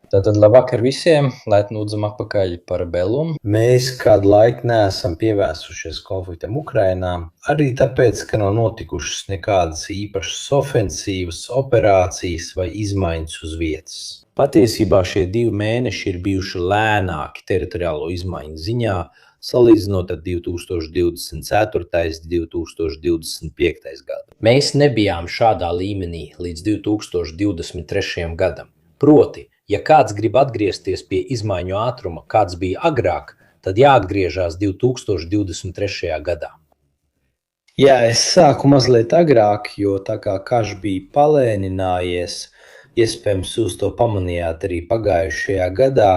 Tātad labvakar visiem, laipni lūdzam atpakaļ par Bellumu. Mēs kādu laiku neesam pievērsušies konfliktam Ukrainā, arī tāpēc, ka nav notikušas nekādas īpašas ofensīvas, operācijas vai izmaiņas uz vietas. Patiesībā šie 2 mēneši ir bijuši lēnāki teritoriālo izmaiņu ziņā, salīdzinot ar 2024. 2025. gadu. Mēs nebijām šādā līmenī līdz 2023. gadam. Proti, ja kāds grib atgriezties pie izmaiņu ātruma, kāds bija agrāk, tad jāatgriežas 2023. gadā. Jā, es sāku mazliet agrāk, jo tā kā karš bija palēninājies, iespējams jūs to pamanījāt arī pagājušajā gadā,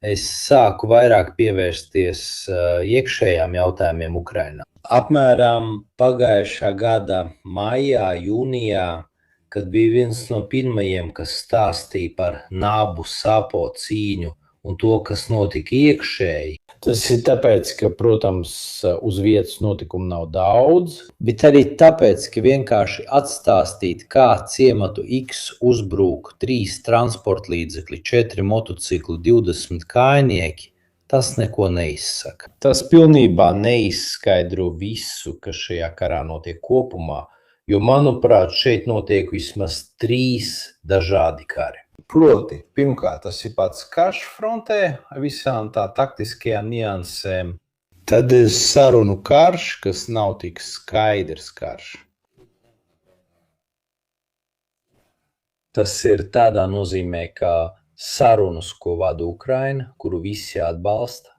es sāku vairāk pievērsties iekšējām jautājumiem Ukrainā. Apmēram pagājušā gada maijā, jūnijā, kad bija viens no pirmajiem, kas stāstīja par nabu sapo cīņu un to, kas notika iekšēji. Tas ir tāpēc, ka, protams, uz vietas notikumu nav daudz, bet arī tāpēc, ka vienkārši atstāstīt, kā ciematu X uzbrūk 3 transportlīdzekļi, 4 motocikli, 20 kājnieki, tas neko neizsaka. Tas pilnībā neizskaidro visu, kas šajā karā notiek kopumā, jo, manuprāt, šeit notiek vismaz 3 dažādi kari. Proti, pirmkārt, tas ir pats karš frontē ar visām tā taktiskajām niansēm. Tad ir sarunu karš, kas nav tik skaidrs karš. Tas ir tādā nozīmē, ka sarunas, ko vada Ukraina, kuru visi atbalsta,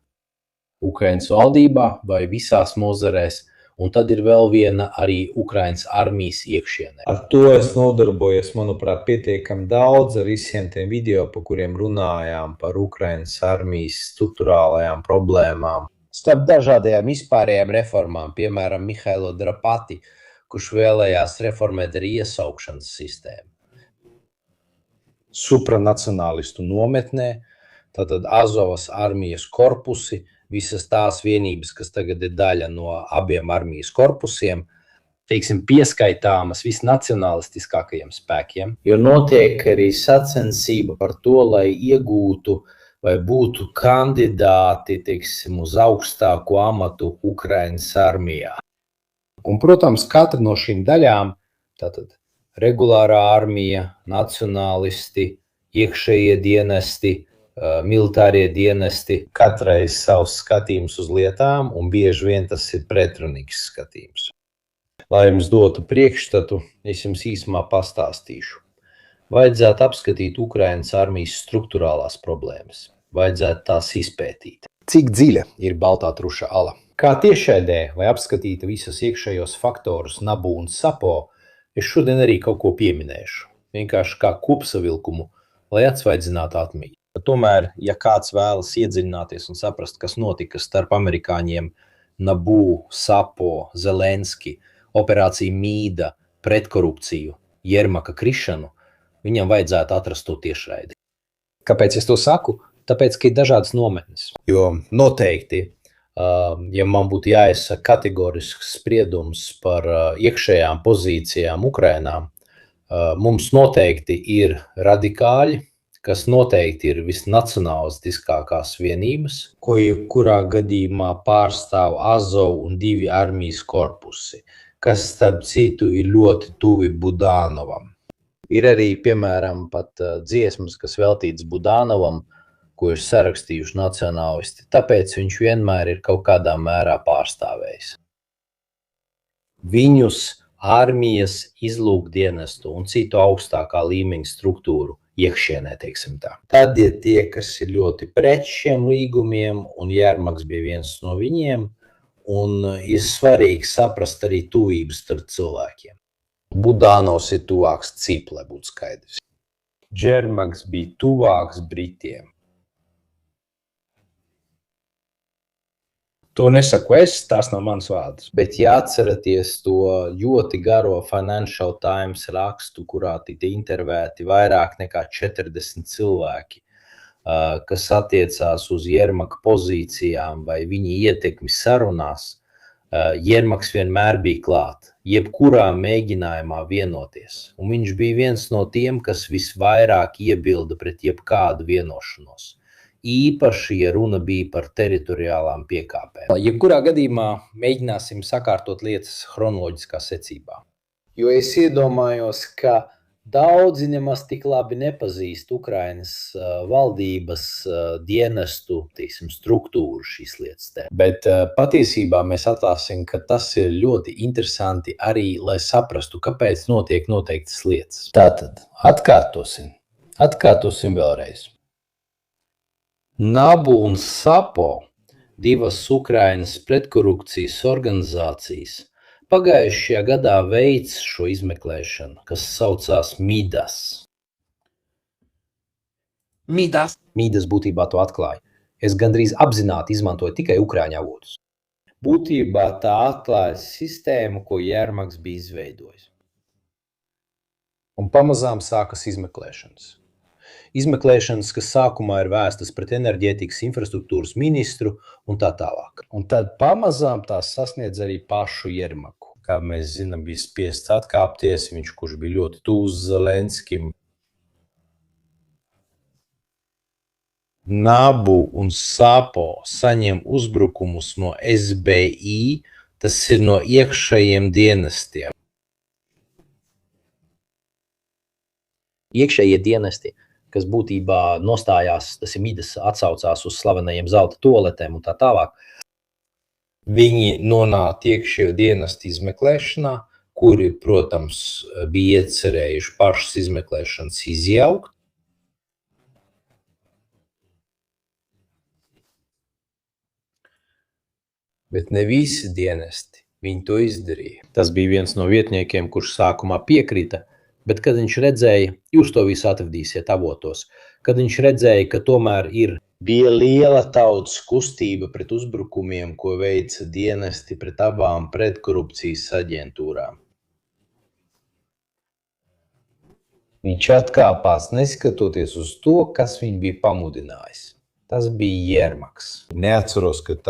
Ukrainas valdībā vai visās nozarēs, un tad ir vēl viena arī Ukrainas armijas iekšienē. Ar to es nodarbojos, manuprāt, pietiekami daudz ar visiem tiem video, pa kuriem runājām par Ukrainas armijas struktūrālajām problēmām. Starp dažādajām vispārējām reformām, piemēram, Mihailo Drapati, kurš vēlējās reformēt arī iesaukšanas sistēmu. Supranacionālistu nometnē, tātad Azovas armijas korpusi, visas tās vienības, kas tagad ir daļa no abiem armijas korpusiem, teiksim, pieskaitāmas visnacionalistiskākajiem spēkiem. Jo notiek arī sacensība par to, lai iegūtu vai būtu kandidāti, teiksim, uz augstāko amatu Ukrainas armijā. Un, protams, katra no šīm daļām, tātad regulārā armija, nacionālisti, iekšējie dienesti, militārie dienesti, katrai savs skatījums uz lietām, un bieži vien tas ir pretrunīgs skatījums. Lai jums dotu priekšstatu, es jums īsumā pastāstīšu. Vajadzētu apskatīt Ukrainas armijas struktūrālās problēmas. Vajadzētu tās izpētīt. Cik dziļa ir baltā truša ala? Kā tiešraidē, lai apskatītu visus iekšējos faktorus Nabu un Sapo, es šodien arī kaut ko pieminēšu. Vienkārši kā kopsavilkumu, lai atsvaidzinātu atmiņu. Tomēr, ja kāds vēlas iedziļināties un saprast, kas notika starp amerikāņiem Nabu, Sapo, Zelenski, operāciju Mīda, pretkorupciju, Jermaka krišanu, viņam vajadzētu atrast to tiešraidi. Kāpēc es to saku? Tāpēc, ka ir dažādas nometnes. Jo noteikti, ja man būtu jāizsaka kategorisks spriedums par iekšējām pozīcijām Ukrainā, mums noteikti ir radikāļi, kas noteikti ir visnacionalistiskākās vienības, ko jebkurā gadījumā pārstāv Azov un 2 armijas korpusi, kas, starp citu, ir ļoti tuvi Budanovam. Ir arī, piemēram, pat dziesmas, kas veltīts Budanovam, ko ir sarakstījuši nacionālisti, tāpēc viņš vienmēr ir kaut kādā mērā pārstāvējis. Viņus armijas, izlūkdienestu un citu augstākā līmeņa struktūru iekšienē, teiksim tā. Tad ir tie, kas ir ļoti pret šiem līgumiem, un Jermaks bija viens no viņiem, un ir svarīgi saprast arī tuvības starp cilvēkiem. Budanovs ir tuvāks Cip, lai būtu skaidrs. Jermaks bija tuvāks Britiem. To nesaku es, tās nav mans vārds. Bet jāatceraties to ļoti garo Financial Times rakstu, kurā tika intervēti vairāk nekā 40 cilvēki, kas attiecās uz Jermaka pozīcijām vai viņa ietekmi sarunās. Jermaks vienmēr bija klāt, jebkurā mēģinājumā vienoties, un viņš bija viens no tiem, kas visvairāk iebilda pret jebkādu vienošanos. Īpaši, ja runa bija par teritoriālām piekāpēm. Jebkurā gadījumā mēģināsim sakārtot lietas chronoloģiskā secībā. Jo es iedomājos, ka daudzi nemaz tik labi nepazīst Ukrainas valdības dienestu, struktūru šīs lietas te. Bet patiesībā mēs atklāsim, ka tas ir ļoti interesanti arī, lai saprastu, kāpēc notiek noteiktas lietas. Tātad atkārtosim vēlreiz. NABU un SAPO, divas Ukrainas pretkorupcijas organizācijas, pagājušajā gadā veic šo izmeklēšanu, kas saucās Midas. Midas būtībā to atklāja. Es gandrīz apzināti izmantoju tikai ukraiņu avotus. Būtībā tā atklāja sistēmu, ko Jermaks bija izveidojis. Un pamazām sākas izmeklēšanas. Izmeklēšanas, kas sākumā ir vēstas pret enerģētikas infrastruktūras ministru un tā tālāk. Un tad pamazām tās sasniedz arī pašu Jermaku. Kā mēs zinām, bija spiests atkāpties, viņš, kurš bija ļoti tūs Zelenskim. NABU un SAPO saņem uzbrukumus no SBI, tas ir no iekšējiem dienestiem. Iekšējie dienesti, kas būtībā nostājās, tas ir Midas, atsaucās uz slavenajiem zelta toaletēm un tā tālāk. Viņi nonāca iekšējo dienestu izmeklēšanā, kuri, protams, bija iecerējuši pašas izmeklēšanas izjaukt. Bet ne visi dienesti viņi to izdarīja. Tas bija viens no vietniekiem, kurš sākumā piekrita, bet kad viņš redzēja, jūs to visu atradīsiet avotos, kad viņš redzēja, ka tomēr bija liela tautas kustība pret uzbrukumiem, ko veica dienesti pret abām pretkorupcijas aģentūrām. Viņš atkāpās, neskatoties uz to, kas viņu bija pamudinājis. Tas bija Jermaks. Neatceros, ka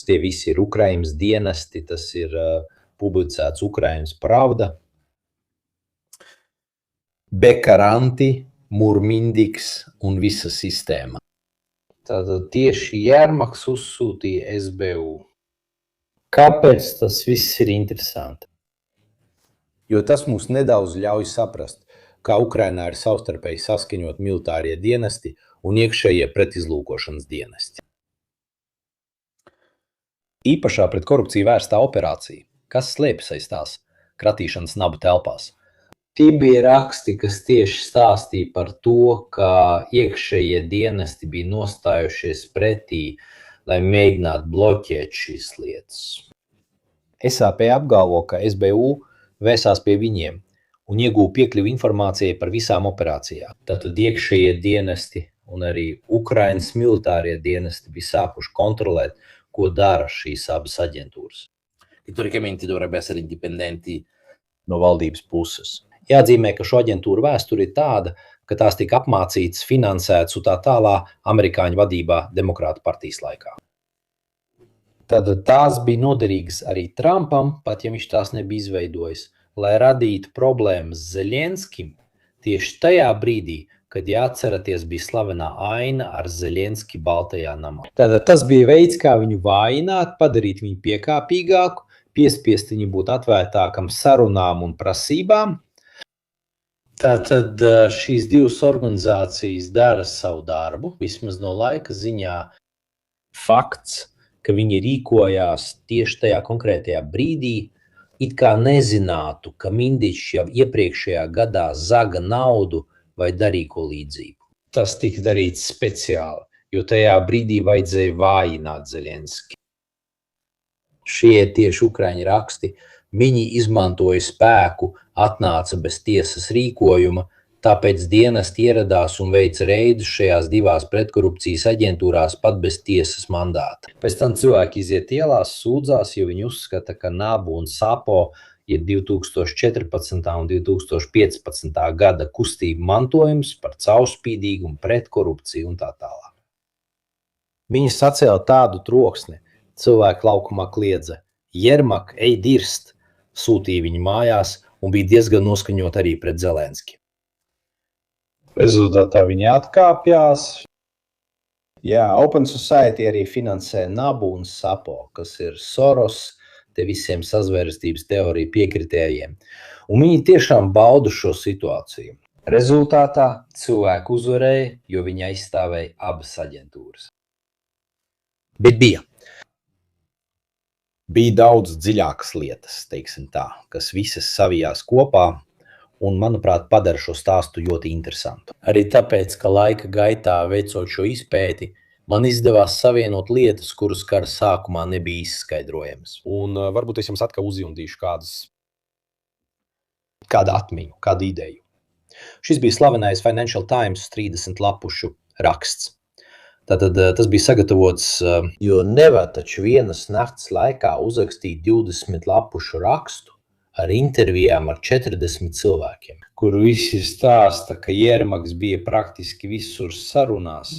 tie visi ir Ukrainas dienesti, tas ir publicēts Ukrainas Pravda. Bekaranti, Murmindiks un visa sistēma. Tātad tieši Jermaks uzsūtīja SBU. Kāpēc tas viss ir interesanti? Jo tas mums nedaudz ļauj saprast, kā Ukrainā ir savstarpēji saskaņot militārie dienesti un iekšējie pretizlūkošanas dienesti. Īpašā pret korupciju vērstā operācija, kas slēpjas aiz tās kratīšanas nabu telpās. Tie bija raksti, kas tieši stāstīja par to, ka iekšējie dienesti bija nostājušies pretī, lai mēģinātu bloķēt šīs lietas. SAP apgalvo, ka SBU vērsās pie viņiem un ieguva piekļuvi informācijai par visām operācijām. Tātad iekšējie dienesti un arī Ukrainas militārie dienesti bija sākuši kontrolēt, ko dara šīs abas aģentūras. Teoricamente dovrebbe essere indipendenti no valdības puses. Jāatzīmē, ka šo aģentūru vēsture ir tāda, ka tās tika apmācītas, finansētas un tā tālāk amerikāņu vadībā Demokrātu partijas laikā. Tātad tās bija noderīgas arī Trumpam, pat ja viņš tās nebija izveidojis, lai radītu problēmas Zeļenskim tieši tajā brīdī, kad, jāatceraties, bija slavenā aina ar Zeļenski Baltajā namā. Tātad tas bija veids, kā viņu vājināt, padarīt viņu piekāpīgāku, piespiest viņu būt atvērtākam sarunām un prasībām. Tātad šīs divas organizācijas dara savu darbu, vismaz no laika ziņā. Fakts, ka viņi rīkojās tieši tajā konkrētajā brīdī, it kā nezinātu, ka Mindičs jau iepriekšējā gadā zaga naudu vai darīja ko līdzīgu. Tas tika darīts speciāli, jo tajā brīdī vajadzēja vājināt Zeļenski. Šie tieši ukraiņu raksti, viņi izmantoja spēku, atnāca bez tiesas rīkojuma, tāpēc dienesti ieradās un veica reidus šajās divās pretkorupcijas aģentūrās pat bez tiesas mandāta. Pēc tam cilvēki iziet ielās, sūdzās, jo viņi uzskata, ka NABU un SAPO ir 2014. un 2015. gada kustību mantojums par caurspīdīgumu, pretkorupciju un tā tālāk. Viņi sacēla tādu troksni, cilvēki laukumā kliedza: Jermak, ej dirst, sūtīja viņu mājās un bija diezgan noskaņot arī pret Zelenski. Rezultātā viņi atkāpjās. Jā, Open Society arī finansē Nabu un Sapo, kas ir Soros, te visiem sazvērestības teoriju piekritējiem. Un viņi tiešām bauda šo situāciju. Rezultātā cilvēki uzvarēja, jo viņi aizstāvēja abas aģentūras. Bet bija daudz dziļākas lietas, teiksim tā, kas visas savijās kopā un, manuprāt, padara šo stāstu ļoti interesantu. Arī tāpēc, ka laika gaitā veicot šo izpēti, man izdevās savienot lietas, kuras kara sākumā nebija izskaidrojamas. Un varbūt es jums atkal uzjundīšu kādu atmiņu, kādu ideju. Šis bija slavenais Financial Times 30 lapušu raksts. Tātad tas bija sagatavots, jo nevar taču vienas nakts laikā uzrakstīt 20 lapušu rakstu ar intervijām ar 40 cilvēkiem, kur visi stāsta, ka Jermaks bija praktiski visur sarunās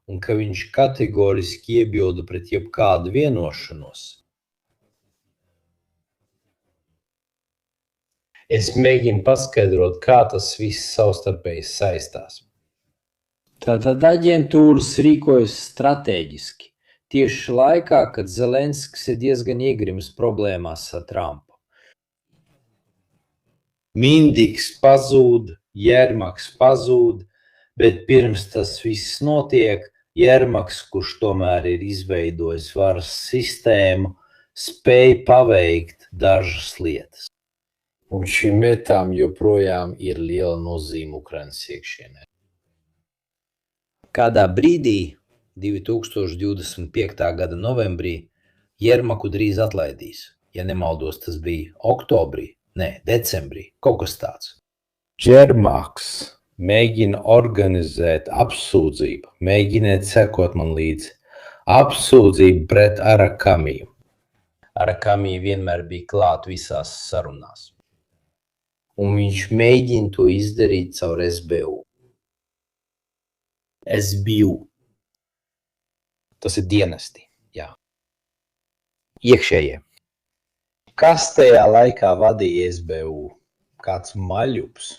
un ka viņš kategoriski iebilda pret jebkādu vienošanos. Es mēģinu paskaidrot, kā tas viss savstarpēji saistās. Tātad aģentūras rīkojas strateģiski, tieši laikā, kad Zelenskis ir diezgan iegrimis problēmās ar Trumpu. Mindiks pazūd, Jermaks pazūd, bet pirms tas viss notiek, Jermaks, kurš tomēr ir izveidojis varas sistēmu, spēj paveikt dažas lietas. Un šīm lietām joprojām ir liela nozīme Ukrainas iekšienē. Kādā brīdī, 2025. gada novembrī, Jermaku drīz atlaidīs. Ja nemaldos, tas bija decembrī, kaut kas tāds. Jermaks mēģina organizēt apsūdzību, mēģiniet sekot man līdzi, apsūdzību pret Arakamiju. Arakamija vienmēr bija klāt visās sarunās. Un viņš mēģina to izdarīt caur SBU. Tas ir dienesti, jā. Iekšējie. Kas tajā laikā vadīja SBU? Kāds Maļuks?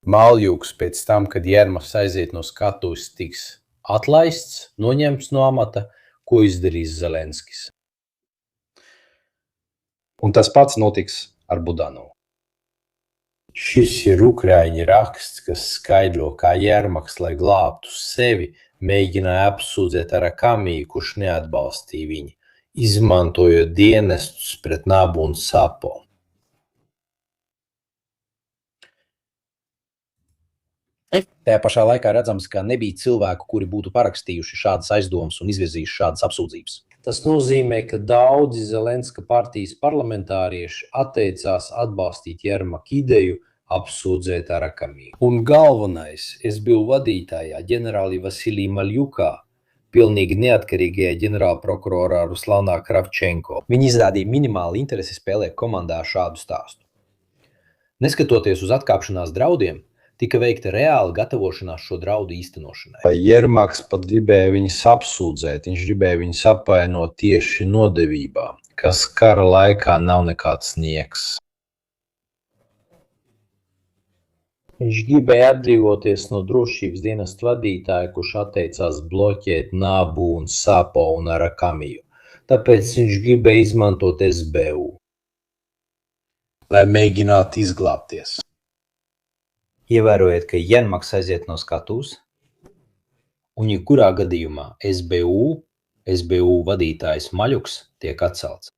Maļuks pēc tam, kad Jermaks aiziet no skatuves, tiks atlaists, noņemts no amata, ko izdarīs Zelenskis. Un tas pats notiks ar Budanovu. Šis ir ukraiņu raksts, kas skaidro, kā Jermaks, lai glābtu sevi, mēģināja apsūdzēt Arakamiju, kurš neatbalstīja viņu, izmantojot dienestus pret Nabu un Sapo. Tajā pašā laikā redzams, ka nebija cilvēku, kuri būtu parakstījuši šādas aizdomas un izvirzījuši šādas apsūdzības. Tas nozīmē, ka daudzi Zelenska partijas parlamentārieši atteicās atbalstīt Jermaka ideju apsūdzēt Arakamiju. Un galvenais SBU vadītājā ģenerāli Vasilij Maļukā, pilnīgi neatkarīgajā ģenerālprokurorā Ruslanā Kravčenko. Viņi izrādīja minimālu interesi spēlēt komandā šādu stāstu. Neskatoties uz atkāpšanās draudiem, tika veikta reāla gatavošanās šo draudu īstenošanai. Jermaks pat gribēja viņus apsūdzēt, viņš gribēja viņus apvainot tieši nodevībā, kas kara laikā nav nekāds nieks. Viņš gribēja atbrīvoties no drošības dienesta vadītāja, kurš atteicās bloķēt Nabu un Sapo un Arakamiju. Tāpēc viņš gribēja izmantot SBU, lai mēģinātu izglābties. Ievērojiet, ka Jermaks aiziet no skatuves, un jebkurā gadījumā SBU vadītājs Maļuks tiek atcelts.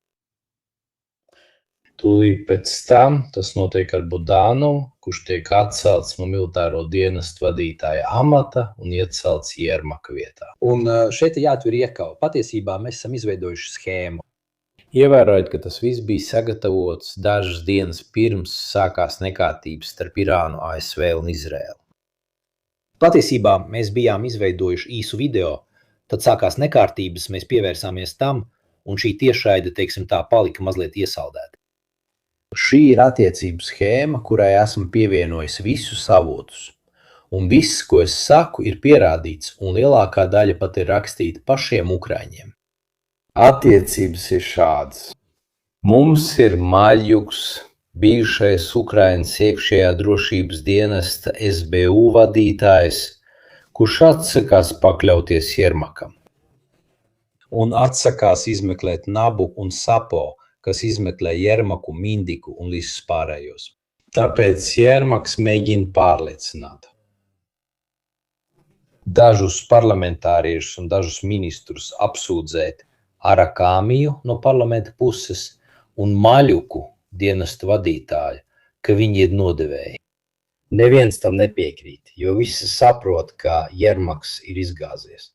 Tūlīt pēc tam tas notiek ar Budanovu, kurš tiek atcelts no militāro dienestu vadītāja amata un iecelts Jermaka vietā. Un šeit jāatver iekava. Patiesībā mēs esam izveidojuši schēmu. Ievērojot, ka tas viss bija sagatavots dažas dienas pirms sākās nekārtības starp Irānu, ASV un Izraēlu. Patiesībā mēs bijām izveidojuši īsu video, tad sākās nekārtības, mēs pievērsāmies tam, un šī tiešraide, teiksim tā, palika mazliet iesaldēta. Šī ir attiecību schēma, kurai esmu pievienojis visus avotus. Un viss, ko es saku, ir pierādīts, un lielākā daļa pat ir rakstīta pašiem ukraiņiem. Attiecības ir šādas. Mums ir Maļjuks, bijušais Ukrainas iekšējā drošības dienesta SBU vadītājs, kurš atsakās pakļauties Jermakam. Un atsakās izmeklēt Nabu un Sapo, kas izmeklē Jermaku, Mindiku un visus pārējos. Tāpēc Jermaks mēģina pārliecināt dažus parlamentāriešus un dažus ministrus apsūdzēt Arakāmiju no parlamenta puses un Maļuku dienesta vadītāju, ka viņi ir nodevēji. Neviens tam nepiekrīt, jo visi saprot, ka Jermaks ir izgāzies.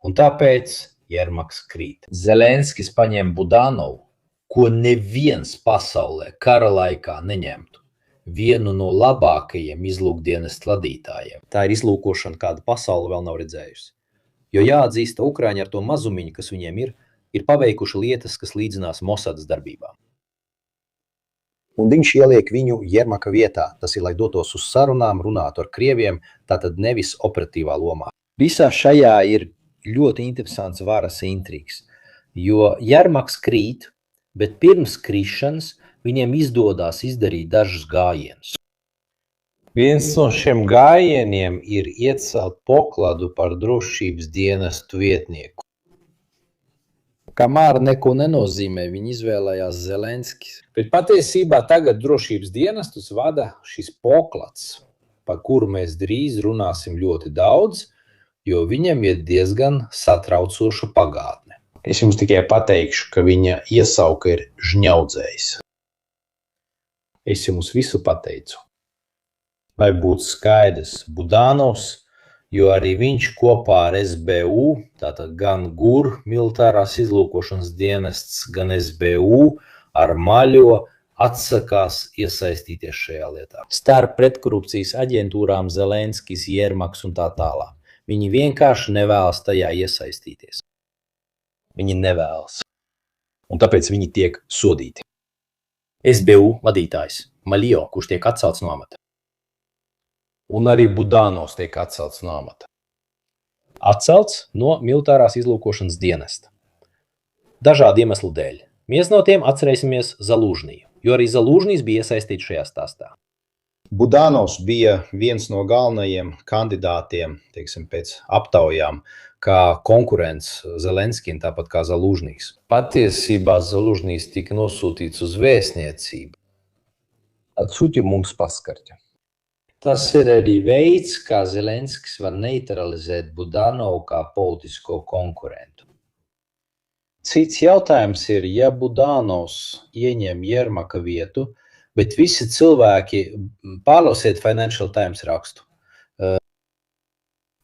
Un tāpēc Jermaks krīt. Zelenskis paņem Budanovu, ko neviens pasaulē kara laikā neņemtu. Vienu no labākajiem izlūkdienesta vadītājiem. Tā ir izlūkošana, kāda pasaule vēl nav redzējusi. Jo jāatzīst, ka Ukraiņi ar to mazumiņu, kas viņiem ir paveikuši lietas, kas līdzinās Mosadas darbībām. Un viņš ieliek viņu Jermaka vietā. Tas ir, lai dotos uz sarunām, runātu ar krieviem, tātad nevis operatīvā lomā. Visā šajā ir ļoti interesants varas intrigs, jo Jermaks krīt, bet pirms krišanas viņiem izdodās izdarīt dažus gājienus. Viens no šiem gājieniem ir iecelt Pokladu par drošības dienestu vietnieku. Kamēr neko nenozīmē, viņi izvēlējās Zelenskis. Bet patiesībā tagad drošības dienestus vada šis Poklads, par kuru mēs drīz runāsim ļoti daudz, jo viņam ir diezgan satraucoša pagātne. Es jums tikai pateikšu, ka viņa iesauka ir Žņaudzējs. Es jums visu pateicu. Lai būtu skaidrs, Budanovs, jo arī viņš kopā ar SBU, tātad gan GUR militārās izlūkošanas dienests, gan SBU ar Maļo atsakās iesaistīties šajā lietā. Starp pretkorupcijas aģentūrām Zelenskis, Jermaks un tā tālāk. Viņi vienkārši nevēlas tajā iesaistīties. Viņi nevēlas. Un tāpēc viņi tiek sodīti. SBU vadītājs Maļo, kurš tiek atcelts no amata. Un arī Budanovs tiek atcelts no amata. Atcelts no militārās izlūkošanas dienesta. Dažādu iemeslu dēļ. Viens no tiem atcerēsimies Zalužniju, jo arī Zalužnijs bija iesaistīts šajā stāstā. Budanovs bija viens no galvenajiem kandidātiem, teiksim, pēc aptaujām, kā konkurents Zelenskim, tāpat kā Zalužnijs. Patiesībā Zalužnijs tika nosūtīts uz vēstniecību. Atsūti mums paskarķi. Tas ir arī veids, kā Zelenskis var neutralizēt Budanovu kā politisko konkurentu. Cits jautājums ir, ja Budanovs ieņem Jermaka vietu, bet visi cilvēki, pārlausiet Financial Times rakstu,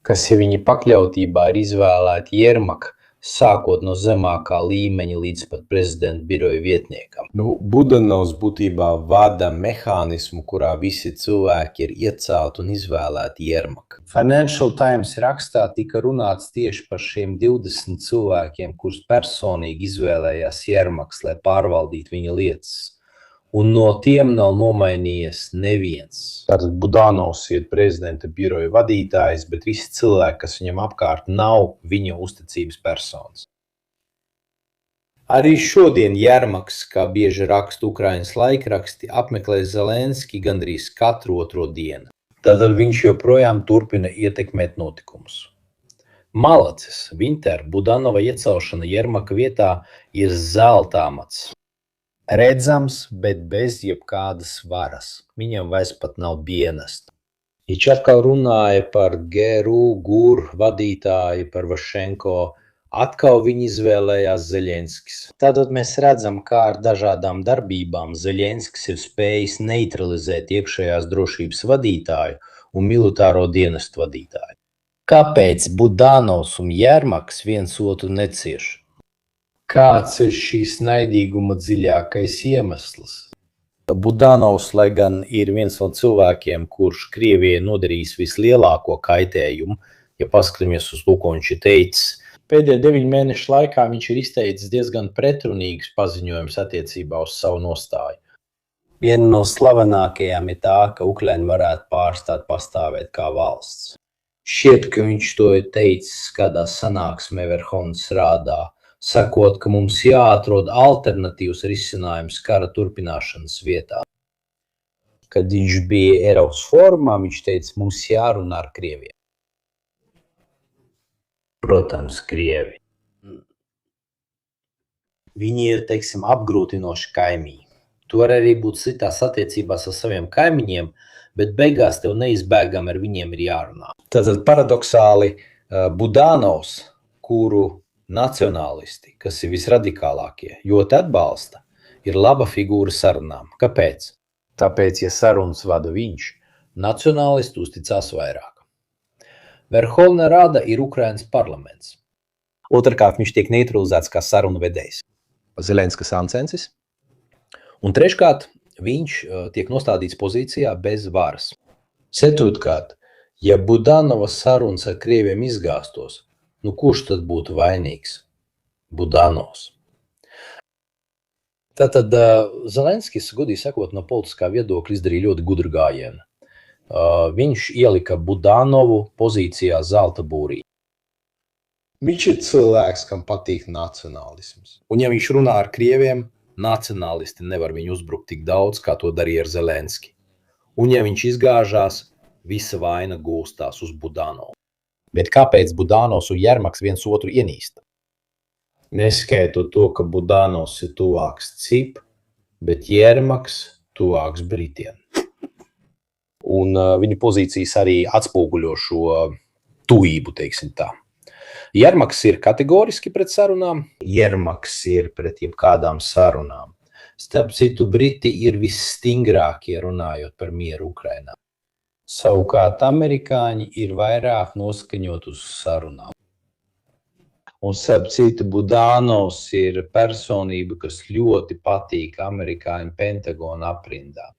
kas ja viņi pakļautībā ir izvēlēti Jermaka, sākot no zemākā līmeņa līdz pat prezidenta biroja vietniekam. Budanovs būtībā vada mehānismu, kurā visi cilvēki ir iecelti un izvēlēti Jermaka. Financial Times rakstā tika runāts tieši par šiem 20 cilvēkiem, kurus personīgi izvēlējās Jermaks, lai pārvaldītu viņa lietas. Un no tiem nav nomainījies neviens. Tātad Budanovs ir prezidenta biroja vadītājs, bet visi cilvēki, kas viņam apkārt, nav viņa uzticības personas. Arī šodien Jermaks, kā bieži raksta Ukrainas laikraksti, apmeklē Zelenski gandrīz katru otro dienu. Tātad viņš joprojām turpina ietekmēt notikumus. Malacis, Vinter, Budanova iecelšana Jermaka vietā ir zelta amats. Redzams, bet bez jebkādas varas. Viņam vairs pat nav dienesta. Viņš atkal runāja par GRU, GUR vadītāju, par Vašenko. Atkal viņi izvēlējās Zeļenskis. Tātad mēs redzam, kā ar dažādām darbībām Zeļenskis ir spējis neutralizēt iekšējās drošības vadītāju un militāro dienestu vadītāju. Kāpēc Budanovs un Jermaks viens otru necieš? Kāds ir šīs naidīguma dziļākais iemesls? Budanovs, lai gan ir viens no cilvēkiem, kurš Krievijai nodarījis vislielāko kaitējumu, ja paskatāmies uz to, ko viņš ir teicis, pēdējo 9 mēnešu laikā viņš ir izteicis diezgan pretrunīgus paziņojumus attiecībā uz savu nostāju. Viena no slavenākajām ir tā, ka Ukraina varētu pārstāt pastāvēt kā valsts. Šķiet, ka viņš to ir teicis kādā sanāksmē Verhovnas Radā, sakot, ka mums jāatrod alternatīvs risinājums kara turpināšanas vietā. Kad viņš bija Eiropas formā, viņš teica, mums jārunā ar Krieviju. Protams, Krievi. Viņi ir, teiksim, apgrūtinoši kaimiņi. Tu vari arī būt sitās attiecībās ar saviem kaimiņiem, bet beigās tev neizbēgami ar viņiem ir jārunā. Tātad paradoxāli Budanovs, kuru nacionālisti, kas ir visradikālākie, ļoti atbalsta, ir laba figūra sarunām. Kāpēc? Tāpēc, ja sarunas vada viņš, nacionālisti uzticās vairāk. Verhovna Rada ir Ukrainas parlaments. Otrkārt, viņš tiek neutralizēts kā sarunu vedējs. Zelenskis ancensis. Un treškārt, viņš tiek nostādīts pozīcijā bez varas. Ceturtkārt, ja Budanova sarunas ar Krieviem izgāstos, kurš tad būtu vainīgs? Budanovs. Tātad Zelenskis, godīgi sakot, no politiskā viedokļa izdarīja ļoti gudru gājienu. Viņš ielika Budanovu pozīcijā zelta būrī. Viņš ir cilvēks, kam patīk nacionālisms. Un ja viņš runā ar Krieviem, nacionālisti nevar viņu uzbrukt tik daudz, kā to darīja ar Zelenski. Un ja viņš izgāžās, visa vaina gulstās uz Budanovu. Bet kāpēc Budanovs un Jermaks viens otru ienīsta? Neskaitot to, ka Budanovs ir tuvāks CIP, bet Jermaks tuvāks Britiem. Un viņa pozīcijas arī atspoguļo šo tuvību, teiksim tā. Jermaks ir kategoriski pret sarunām. Jermaks ir pret jebkādām sarunām. Starp citu, Briti ir visstingrākie runājot par mieru Ukrainā. Savukārt amerikāņi ir vairāk noskaņot uz sarunām. Un starp citu, Budanovs ir personība, kas ļoti patīk amerikāņu Pentagona aprindā.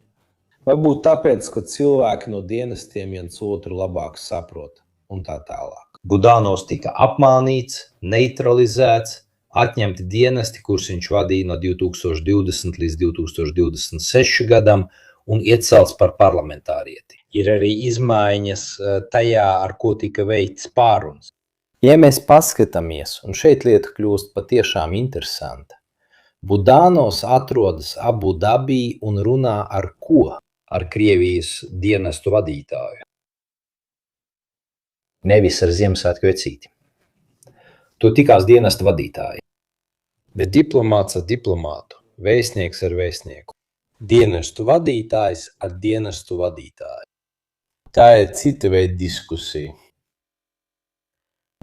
Varbūt tāpēc, ka cilvēki no dienestiem viens otru labāk saprot un tā tālāk. Budanovs tika apmānīts, neutralizēts, atņemti dienesti, kurus viņš vadīja no 2020 līdz 2026 gadam un iecelts par parlamentārieti. Ir arī izmaiņas tajā, ar ko tika veikts pārunas. Ja mēs paskatāmies, un šeit lieta kļūst patiešām interesanta, Budanovs atrodas Abu Dabī un runā ar ko? Ar Krievijas dienestu vadītāju. Nevis ar Ziemassvētku vecīti. To tikās dienesta vadītāji. Bet diplomāts ar diplomātu, vēstnieks ar vēstnieku. Dienestu vadītājs ar dienestu vadītāju. Tā ir cita veida diskusija.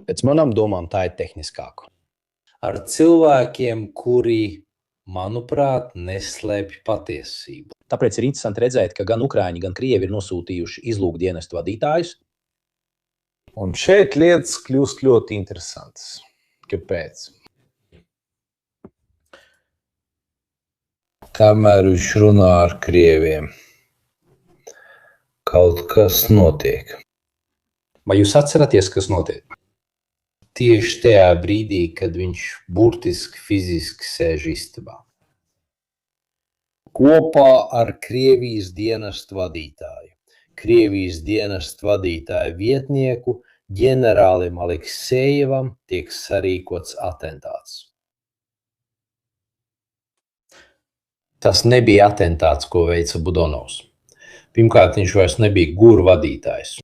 Pēc manām domām tā ir tehniskāka. Ar cilvēkiem, kuri, manuprāt, neslēpj patiesību. Tāpēc ir interesanti redzēt, ka gan Ukraiņi, gan Krievi ir nosūtījuši izlūkdienestu vadītājus. Un šeit lietas kļūst ļoti interesantas. Kāpēc? Kamēr viņš runā ar Krieviem, kaut kas notiek. Vai jūs atceraties, kas notiek? Tieši tajā brīdī, kad viņš burtiski fiziski sēž istabā. Kopā ar Krievijas dienestu vadītāju, Krievijas dienestu vadītāju vietnieku ģenerālim Aleksejevam tiek sarīkots atentāts. Tas nebija atentāts, ko veica Budanovs. Pirmkārt, viņš vairs nebija guru vadītājs.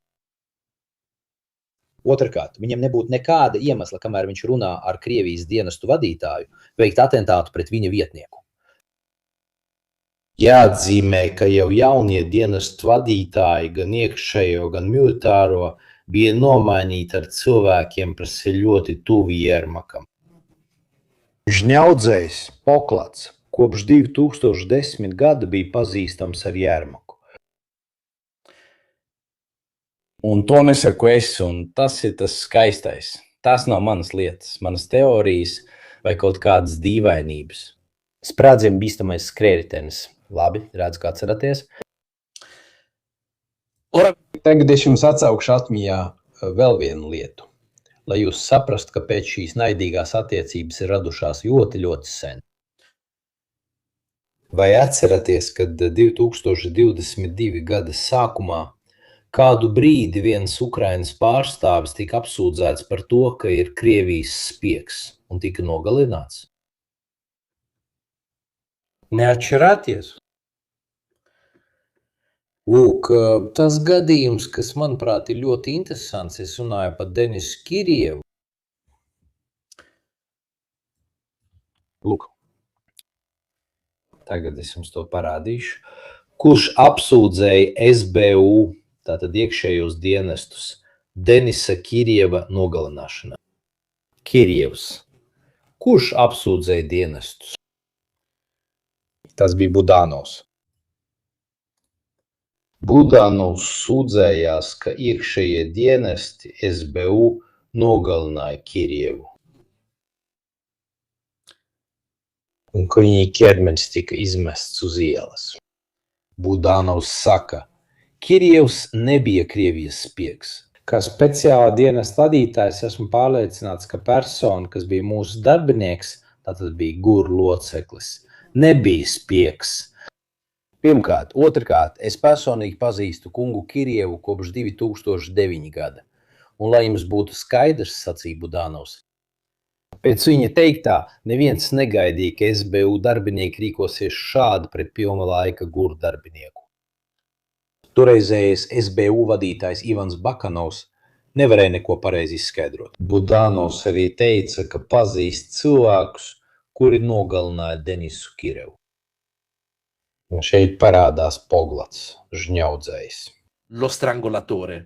Otrkārt, viņam nebūtu nekāda iemesla, kamēr viņš runā ar Krievijas dienestu vadītāju, veikt atentātu pret viņa vietnieku. Jāatzīmē, ka jau jaunie dienestu vadītāji, gan iekšējo, gan militāro, bija nomainīti ar cilvēkiem, kas ir ļoti tuvi Jermakam. Žņaudzējs Poklats kopš 2010. gada bija pazīstams ar Jermaku. Un to nesaku es, un tas ir tas skaistais. Tās nav manas lietas, manas teorijas vai kaut kādas dīvainības. Sprādzienu bīstamais skrējritenis. Labi, redzu, kā atceraties. Tagad es jums atsaukšu atmiņā vēl vienu lietu, lai jūs saprastu, kāpēc šīs naidīgās attiecības ir radušās ļoti, ļoti sen. Vai atceraties, kad 2022. gada sākumā kādu brīdi viens Ukrainas pārstāvis tika apsūdzēts par to, ka ir Krievijas spiegs? un tika nogalināts. Neatšķirāties? Lūk, tas gadījums, kas, manuprāt, ir ļoti interesants, es runāju par Denisu Kirjevu. Lūk, tagad es jums to parādīšu. Kurš apsūdzēja SBU, tātad iekšējos dienestus, Denisa Kirjeva nogalināšanā? Kirjevs. Kurš apsūdzēja dienestus? Tas bija Budanovs. Budanovs sūdzējās, ka iekšējie dienesti SBU nogalināja Kirjevu. Un ka viņa ķermenis tika izmests uz ielas. Budanovs saka, Kirjevs nebija Krievijas spiegs. Kā speciālā dienesta vadītājs esmu pārliecināts, ka persona, kas bija mūsu darbinieks, tātad bija GUR loceklis, nebija spiegs. Pirmkārt, otrkārt, es personīgi pazīstu kungu Kirjevu kopš 2009 gada. Un lai jums būtu skaidrs, sacīja Budanovs, pēc viņa teiktā neviens negaidīja, ka SBU darbinieki rīkosies šādi pret pilna laika GUR darbinieku. Toreizējais SBU vadītājs Ivans Bakanovs nevarēja neko pareizi izskaidrot. Budanovs arī teica, ka pazīst cilvēkus, kuri nogalināja Denisu Kirjevu. Un šeit parādās Poglats, žņaudzējs. Lo strangolatore.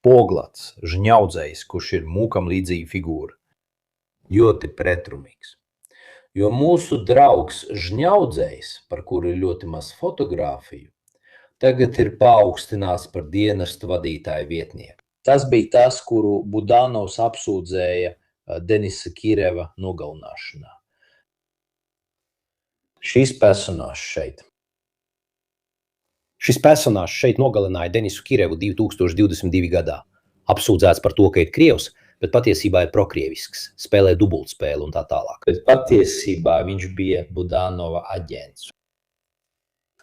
Poglats, žņaudzējs, kurš ir mūkam līdzīga figūra. Ļoti pretrunīgs. Jo mūsu draugs žņaudzējs, par kuru ir ļoti maz fotogrāfiju, tagad ir paaugstināts par dienestu vadītāju vietnieku. Tas bija tas, kuru Budanovs apsūdzēja Denisa Kirjeva nogalināšanā. Šis personāžs šeit nogalināja Denisu Kirjevu 2022 gadā. Apsūdzēts par to, ka ir krievs, bet patiesībā ir prokrievisks, spēlē dubultspēli un tā tālāk. Bet patiesībā viņš bija Budanova aģents.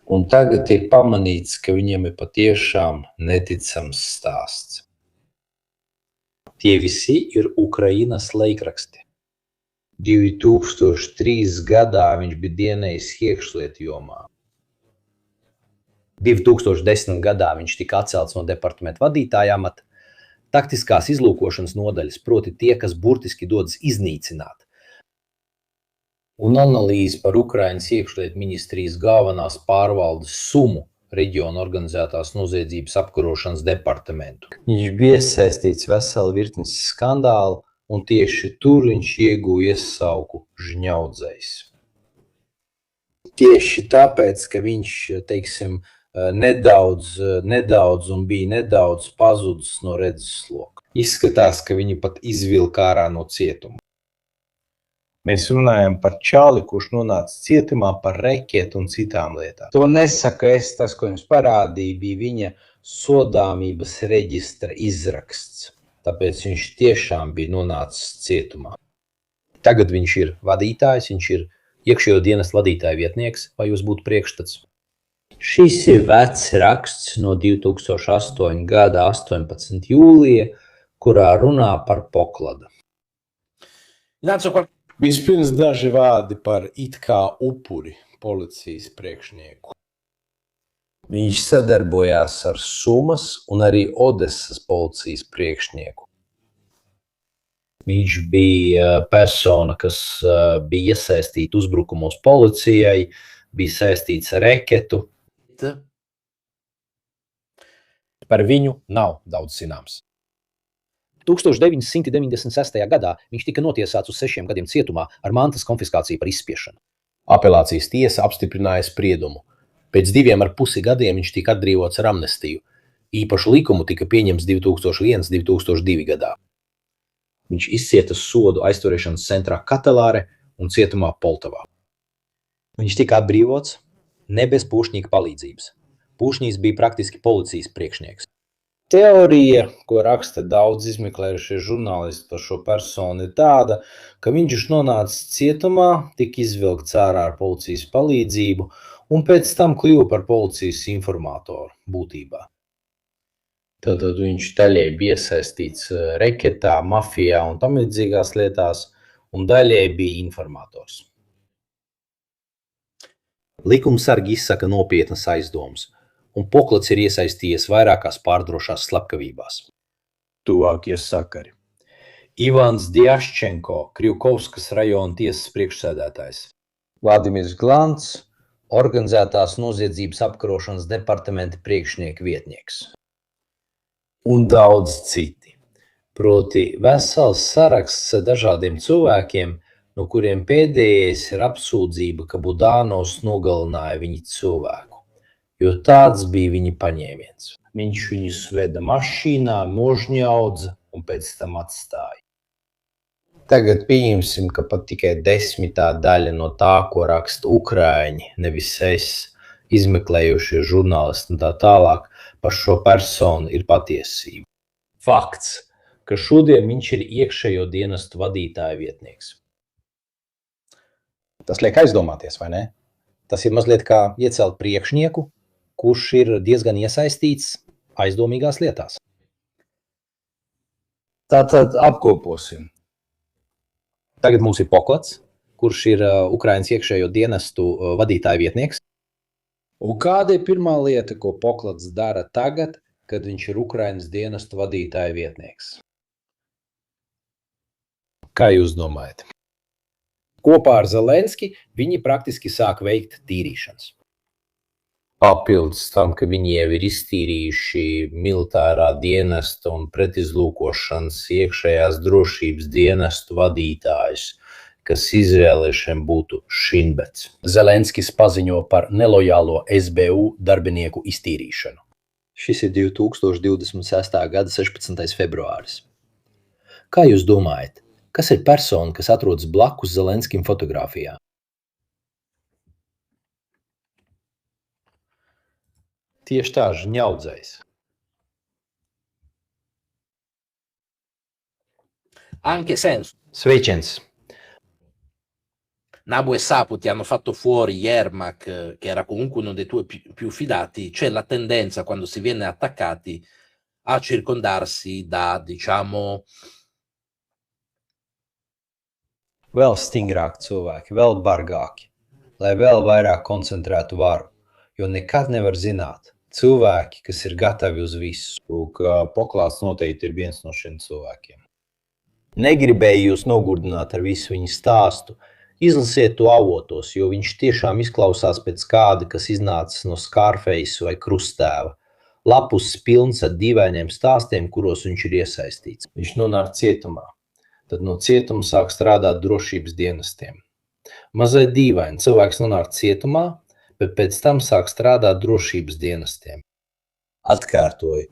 Un tagad ir pamanīts, ka viņam ir patiešām neticams stāsts. Tie visi ir Ukrainas laikraksti. 2003 gadā viņš bija dienējis iekšlietu jomā. 2010. gadā viņš tika atcelts no departamenta vadītāja amata. Taktiskās izlūkošanas nodaļas, proti tie, kas burtiski dodas iznīcināt. Un analīze par Ukrainas iekšlietu ministrijas galvenās pārvaldes sumu reģiona organizētās noziedzības apkarošanas departamentu. Viņš bija iesaistīts vesela virknes skandālu, un tieši tur viņš ieguva iesauku žņaudzējs. Tieši tāpēc, ka viņš, teiksim, nedaudz un bija nedaudz pazudis no redzesloka. Izskatās, ka viņu pat izvilka ārā no cietuma. Mēs runājam par čali, kurš nonāca cietumā par reketu un citām lietām. To nesaka es, tas, ko jums parādīja, bija viņa sodāmības reģistra izraksts. Tāpēc viņš tiešām bija nonācis cietumā. Tagad viņš ir vadītājs, viņš ir iekšējo dienestu vadītāja vietnieks, vai jūs būtu priekšstats? Šis ir vecs raksts no 2008. gada 18. jūlija, kurā runā par Pogladu. Vispirms daži vārdi par it kā upuri policijas priekšnieku. Viņš sadarbojās ar Sumas un arī Odesas policijas priekšnieku. Viņš bija persona, kas bija iesaistīta uzbrukumos policijai, bija saistīts ar reketu. Par viņu nav daudz zināms. 1996. gadā viņš tika notiesāts uz 6 gadiem cietumā ar mantas konfiskāciju par izspiešanu. Apelācijas tiesa apstiprināja spriedumu. Pēc 2,5 gadiem viņš tika atbrīvots ar amnestiju. Īpašu likumu tika pieņemts 2001–2002 gadā. Viņš izcieta sodu aizturēšanas centrā Katelāre un cietumā Poltavā. Viņš tika atbrīvots ne bez Pušņika palīdzības. Pušņīs bija praktiski policijas priekšnieks. Teorija, ko raksta daudz izmeklējušie žurnālisti par šo personu, ir tāda, ka viņš nonāca cietumā, tika izvilkts ārā ar policijas palīdzību un pēc tam kļuva par policijas informatoru būtībā. Tad viņš daļēji bija iesaistīts reketā, mafijā un tam līdzīgās lietās, un daļēji bija informators. Likumsargi izsaka nopietnas aizdomas, un Poklats ir iesaistījies vairākās pārdrošās slepkavībās. Tuvākie sakari. Ivans Djaščenko, Krivkovskas rajona tiesas priekšsēdētājs. Vladimirs Glants, organizētās noziedzības apkarošanas departamenta priekšnieka vietnieks. Un daudz citi. Proti vesels saraksts ar dažādiem cilvēkiem, no kuriem pēdējais ir apsūdzība, ka Budānovs nogalināja viņa cilvēku, jo tāds bija viņa paņēmiens. Viņš viņus veda mašīnā, nožņaudza un pēc tam atstāja. Tagad pieņemsim, ka pat tikai 10. daļa no tā, ko raksta Ukraiņi, nevis es, izmeklējušie žurnālisti un tā tālāk, par šo personu ir patiesība. Fakts, ka šodien viņš ir iekšējo dienestu vadītāja vietnieks. Tas liek aizdomāties, vai ne? Tas ir mazliet kā iecelt priekšnieku, kurš ir diezgan iesaistīts aizdomīgās lietās. Tātad apkoposim. Tagad mums ir Poklats, kurš ir Ukrainas iekšējo dienestu vadītāja vietnieks. Un kāda ir pirmā lieta, ko Poklats dara tagad, kad viņš ir Ukrainas dienestu vadītāja vietnieks? Kā jūs domājat? Kopā ar Zelenski viņi praktiski sāk veikt tīrīšanas. Papildus tam, ka viņi jau ir iztīrījuši militārā dienesta un pretizlūkošanas iekšējās drošības dienestu vadītājus, kas izvēlēšiem būtu Šinbets. Zelenskis paziņo par nelojālo SBU darbinieku iztīrīšanu. Šis ir 2026. gada 16. februāris. Kā jūs domājat, kas ir persona, kas atrodas blakus Zelenskim fotogrāfijā? Tieši tā, žņaudzējs. Anche senso. Sveiciens! Nabu e Sapu ti hanno fatto fuori Yermak, che era comunque uno dei tuoi più fidati. C'è la tendenza, quando si viene attaccati, a circondarsi da, diciamo... Vēl stingrāki cilvēki, vēl bargāki, lai vēl vairāk koncentrētu varu, jo nekad nevar zināt. Cilvēki, kas ir gatavi uz visu. Poklāts noteikti ir viens no šiem cilvēkiem. Negribēju jūs nogurdināt ar visu viņa stāstu. Izlasiet to avotos, jo viņš tiešām izklausās pēc kāda, kas iznācis no Scarface vai Krustēva. Lapus pilns ar dīvainiem stāstiem, kuros viņš ir iesaistīts. Viņš nonāk cietumā. Tad no cietuma sāk strādāt drošības dienestiem. Mazliet dīvaini, cilvēks nonāk cietumā, bet pēc tam sāk strādāt drošības dienestiem. Atkārtoju,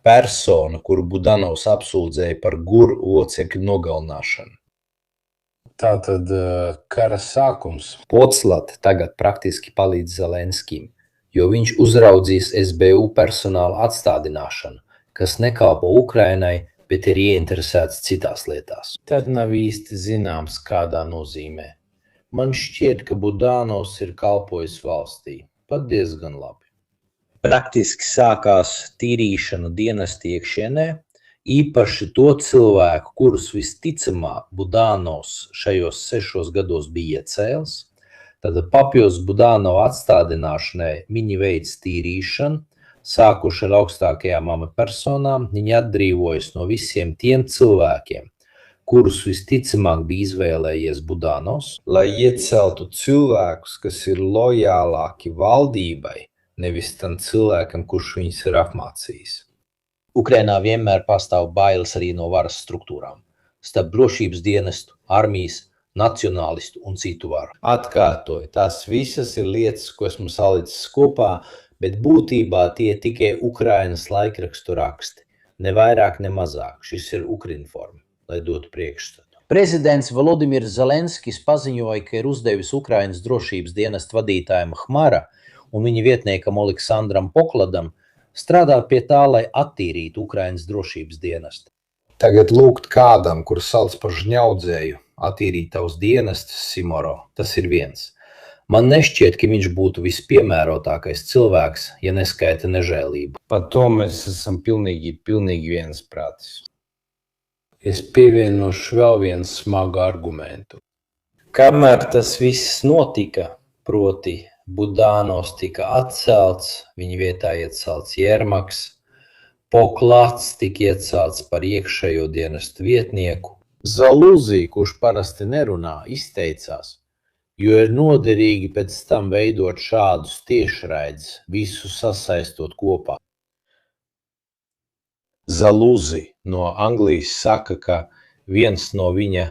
persona, kuru Budanovs apsūdzēja par GUR locekļu nogalināšanu. Tātad kara sākums. Podslata tagad praktiski palīdz Zelenskim, jo viņš uzraudzīs SBU personāla atstādināšanu, kas nekalpo Ukrainai, bet ir ieinteresēts citās lietās. Tad nav īsti zināms, kādā nozīmē. Man šķiet, ka Budanovs ir kalpojis valstī. Pat diezgan labi. Praktiski sākās tīrīšana dienesta iekšienē, īpaši to cilvēku, kurus visticamāk Budanovs šajos 6 gados bija iecēls. Tad papildus Budanova atstādināšanai viņi veic tīrīšanu, sākuši ar augstākajām amatpersonām, viņi atbrīvojas no visiem tiem cilvēkiem, kurus visticamāk bija izvēlējies Budanovs, lai ieceltu cilvēkus, kas ir lojālāki valdībai, nevis tam cilvēkam, kurš viņus ir apmācījis. Ukrainā vienmēr pastāv bailes arī no varas struktūrām, starp drošības dienestu, armijas, nacionālistu un citu varu. Atkārtoju, tās visas ir lietas, ko esmu salicis kopā, bet būtībā tie tikai Ukrainas laikrakstu raksti. Ne vairāk, ne mazāk. Šis ir Ukrinform, lai dotu priekšstatu. Prezidents Volodimirs Zelenskis paziņoja, ka ir uzdevis Ukrainas drošības dienesta vadītājam Hmara un viņa vietniekam Oleksandram Pokladam strādāt pie tā, lai attīrītu Ukrainas drošības dienestu. Tagad lūgt kādam, kurš sauc par žņaudzēju, attīrīt tavus dienestus, Simoro, tas ir viens. Man nešķiet, ka viņš būtu vispiemērotākais cilvēks, ja neskaita nežēlību. Par to mēs esam pilnīgi viensprātis. Es pievienošu vēl vienu smagu argumentu. Kamēr tas viss notika, proti Budānos tika atcelts, viņa vietā iecelts Jermaks, Poklats tika iecelts par iekšējo dienestu vietnieku. Zaluzī, kurš parasti nerunā, izteicās, jo ir noderīgi pēc tam veidot šādus tiešraidus, visu sasaistot kopā. Zaluzī no Anglijas saka, ka viens no viņa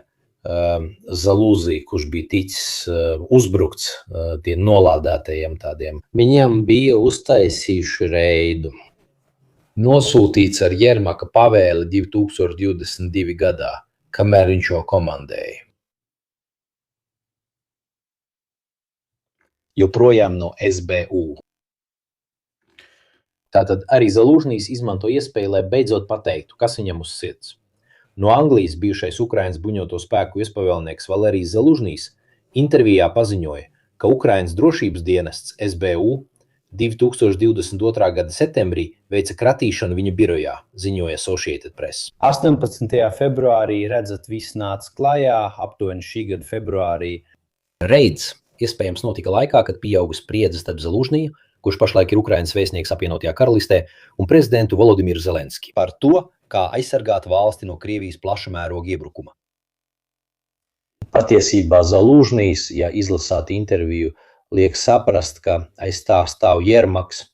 Zaluzī, kurš bija ticis uzbrukts tiem nolādētajiem tādiem, viņam bija uztaisījuši reidu. Nosūtīts ar Jermaka pavēli 2022 gadā, kamēr viņš jau komandēja. Joprojām no SBU. Tātad arī Zalūžņijs izmanto iespēju, lai beidzot pateiktu, kas viņam uz sirds. No Anglijas bijušais Ukrainas bruņoto spēku viespavēlnieks Valērijas Zalūžņijs intervijā paziņoja, ka Ukrainas drošības dienests SBU 2022. Gada septembrī veica kratīšanu viņa birojā, ziņoja Associated Press. 18. februārī, redzat, viss nāca klajā, aptuveni šī gada februārī. Reids iespējams notika laikā, kad pieauga spriedze starp Zalūžņiju, kurš pašlaik ir Ukrainas vēstnieks apvienotajā karalistē, un prezidentu Volodimiru Zelenski par to, kā aizsargāt valsti no Krievijas plaša mēroga iebrukuma. Patiesībā Zalūžņijs, ja izlasāt interviju, liek saprast, ka aiz tā stāv Jermaks,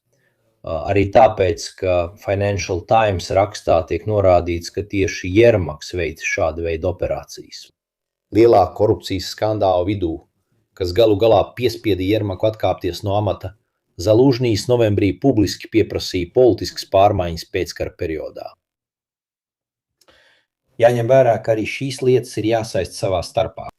arī tāpēc, ka Financial Times rakstā tiek norādīts, ka tieši Jermaks veic šādu veidu operācijas. Lielā korupcijas skandāla vidū, kas galu galā piespieda Jermaku atkāpties no amata, Zalūžņijs novembrī publiski pieprasīja politiskas pārmaiņas pēckara periodā. Jāņem vērā, ka arī šīs lietas ir jāsaist savā starpā.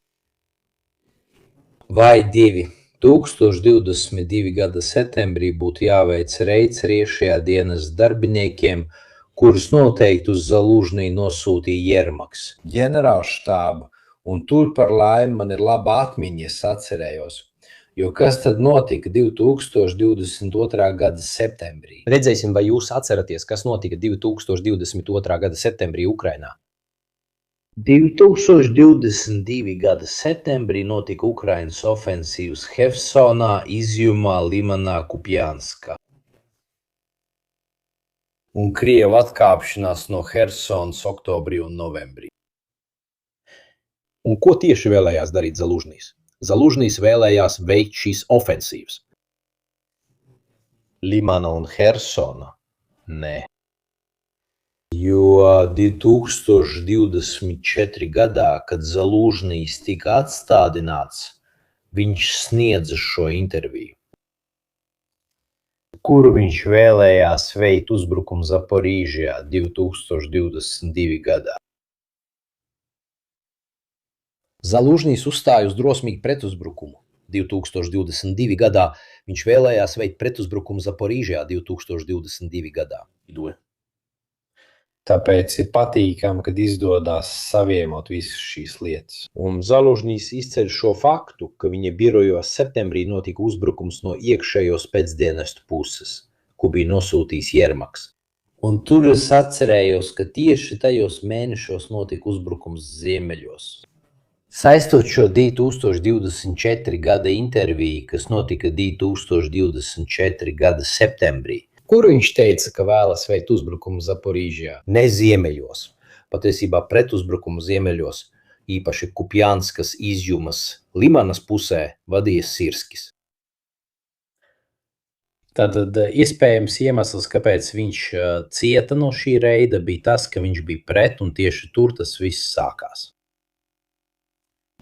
Vai 2022. Gada septembrī būtu jāveic reids riešajā dienas darbiniekiem, kurus noteikti uz Zalūžņiju nosūtīja Jermaks, ģenerālštābu, un tur par laimi man ir laba atmiņa, es atcerējos. Jo kas tad notika 2022. Gada septembrī? Redzēsim, vai jūs atceraties, kas notika 2022. Gada septembrī Ukrainā. 2022. Gada septembrī notika Ukrainas ofensīvas Hersonā, Izjumā, Limanā, Kupjanskā. Un Krievu atkāpšanās no Hersonas oktobrī un novembrī. Un ko tieši vēlējās darīt Zalūžņijs? Zalūžņijs vēlējās veikt šīs ofensīvas. Limana un Hersona? Nē. Jo 2024. gadā, kad Zalūžņijs tika atstādināts, viņš sniedza šo interviju, kuru viņš vēlējās veikt uzbrukumu Zaporīžijā 2022. gadā. Zalūžņijs uzstāja uz drosmīgu pretuzbrukumu. 2022. gadā viņš vēlējās veikt pretuzbrukumu Zaporīžijā 2022. gadā. Tāpēc ir patīkami, kad izdodas savienot visas šīs lietas. Un Zalūžņijs izceļ šo faktu, ka viņa birojos septembrī notika uzbrukums no iekšējos pēcdienestu puses, ko bija nosūtījis Jermaks. Un tur es atcerējos, ka tieši tajos mēnešos notika uzbrukums ziemeļos. Saistot šo 2024. gada interviju, kas notika 2024. gada septembrī, Kur viņš teica, ka vēlas veikt uzbrukumu Zaporīžijā? ne ziemeļos, patiesībā pretuzbrukumu ziemeļos, īpaši Kupjanskas, Izjumas, Limanas pusē vadīja Sirskis. Tātad iespējams iemesls, kāpēc viņš cieta no šī reida, bija tas, ka viņš bija pret, un tieši tur tas viss sākās.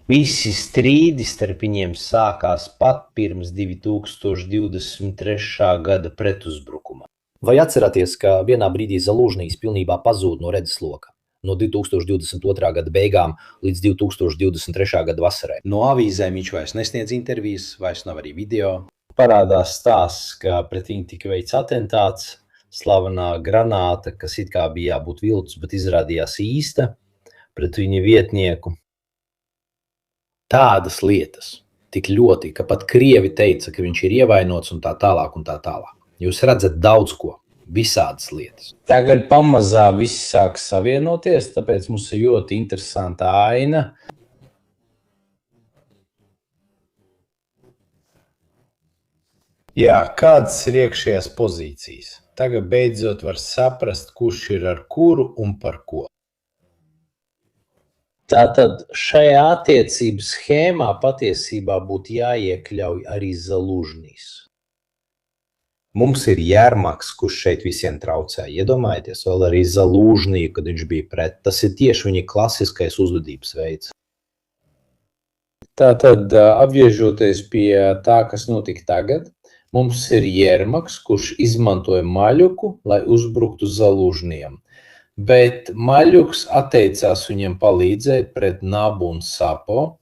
Visi strīdi starp viņiem sākās pat pirms 2023. gada pretuzbrukuma. Vai atceraties, ka vienā brīdī Zalūžņijs pilnībā pazūd no redzesloka no 2022. gada beigām līdz 2023. gada vasarai? No avīzēm viņš vairs nesniedz intervijas, vairs nav arī video. Parādās stāsts, ka pret viņu tika veikts atentāts, slavenā granāta, kas it kā bija jābūt viltus, bet izrādījās īsta, pret viņa vietnieku. Tādas lietas tik ļoti, ka pat krievi teica, ka viņš ir ievainots un tā tālāk un tā tālāk. Jūs redzat daudz ko. visādas lietas. Tagad pamazām viss sāk savienoties, tāpēc mums ir ļoti interesanta aina. Jā, kādas ir iekšējās pozīcijas? Tagad beidzot var saprast, kurš ir ar kuru un par ko. Tātad šajā attiecību schēmā patiesībā būtu jāiekļauj arī Zalužņīs. Mums ir Jermaks, kurš šeit visiem traucē. Iedomājieties, vēl arī Zalužņiju, kad viņš bija pret. Tas ir tieši viņa klasiskais uzvedības veids. Tātad, apgriežoties pie tā, kas notika tagad, mums ir Jermaks, kurš izmantoja Maļuku, lai uzbruktu Zalužņiem. Bet Maļuks atteicās viņam palīdzēt pret Nabu un Sapo.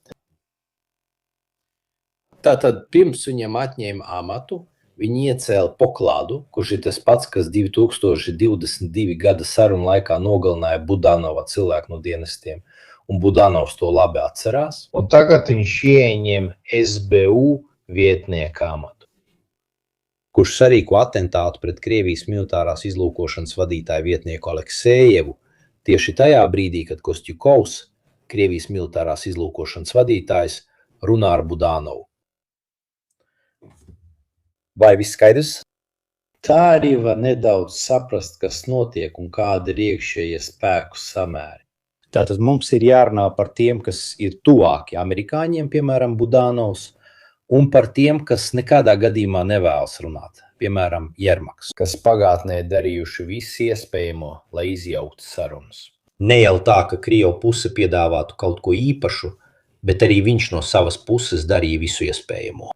Tātad pirms viņam atņēma amatu, viņi iecēla Poklādu, kurš ir tas pats, kas 2022 gada sarunu laikā nogalināja Budanova cilvēku no dienestiem, un Budanovs to labi atcerās. Un tagad viņš ieņem SBU vietnieka amatu, kurš sarīko atentātu pret Krievijas militārās izlūkošanas vadītāju vietnieku Aleksejevu tieši tajā brīdī, kad Kostjukovs, Krievijas militārās izlūkošanas vadītājs, runā ar Budanovu. Vai viss skaidrs? tā arī var nedaudz saprast, kas notiek un kāda ir iekšējie spēku samēri. Tātad mums ir jārunā par tiem, kas ir tuvāki amerikāņiem, piemēram, Budanovs, un par tiem, kas nekādā gadījumā nevēlas runāt, piemēram, Jermaks, kas pagātnē darījuši visu iespējamo, lai izjauktu sarunas. Ne jau tā, ka Krievu puse piedāvātu kaut ko īpašu, bet arī viņš no savas puses darīja visu iespējamo.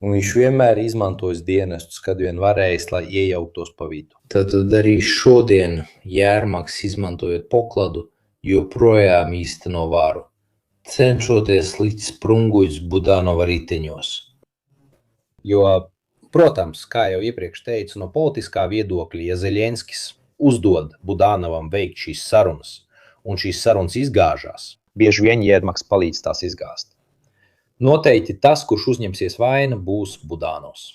Un viņš vienmēr izmantojas dienestus, kad vien varējis, lai iejauktos pa vidu. Tad arī šodien Jermaks, izmantojot Pokladu, joprojām īsteno varu, cenšoties likt sprunguļus Budanova riteņos. Jo, protams, kā jau iepriekš teicu, no politiskā viedokļa, ja Zeļenskis uzdod Budanovam veikt šīs sarunas, un šīs sarunas izgāžās, bieži vien Jermaks palīdz tās izgāzt. Noteikti tas, kurš uzņemsies vainu, būs Budanovs.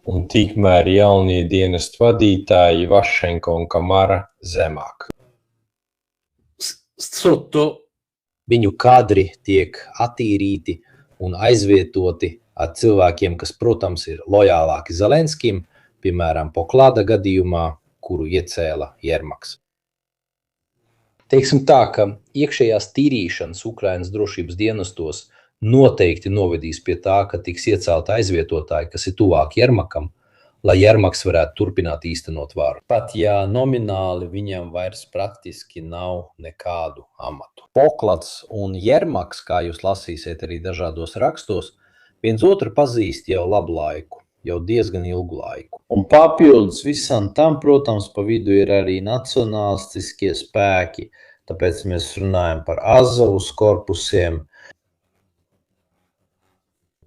Un tikmēr jaunie dienestu vadītāji Vašenko un Kamara zemāk. Sotto Viņu kadri tiek attīrīti un aizvietoti ar cilvēkiem, kas, protams, ir lojālāki Zelenskim, piemēram, Poklada gadījumā, kuru iecēla Jermaks. Teiksim tā, ka iekšējās tīrīšanas Ukrainas drošības dienestos noteikti novedīs pie tā, ka tiks iecelti aizvietotāji, kas ir tuvāk Jermakam, lai Jermaks varētu turpināt īstenot varu. Pat ja nomināli viņam vairs praktiski nav nekādu amatu. Poklads un Jermaks, kā jūs lasīsiet arī dažādos rakstos, viens otru pazīst jau labu laiku, jau diezgan ilgu laiku. Un papildus visam tam, protams, pa vidu ir arī nacionālistiskie spēki, tāpēc mēs runājam par Azovas korpusiem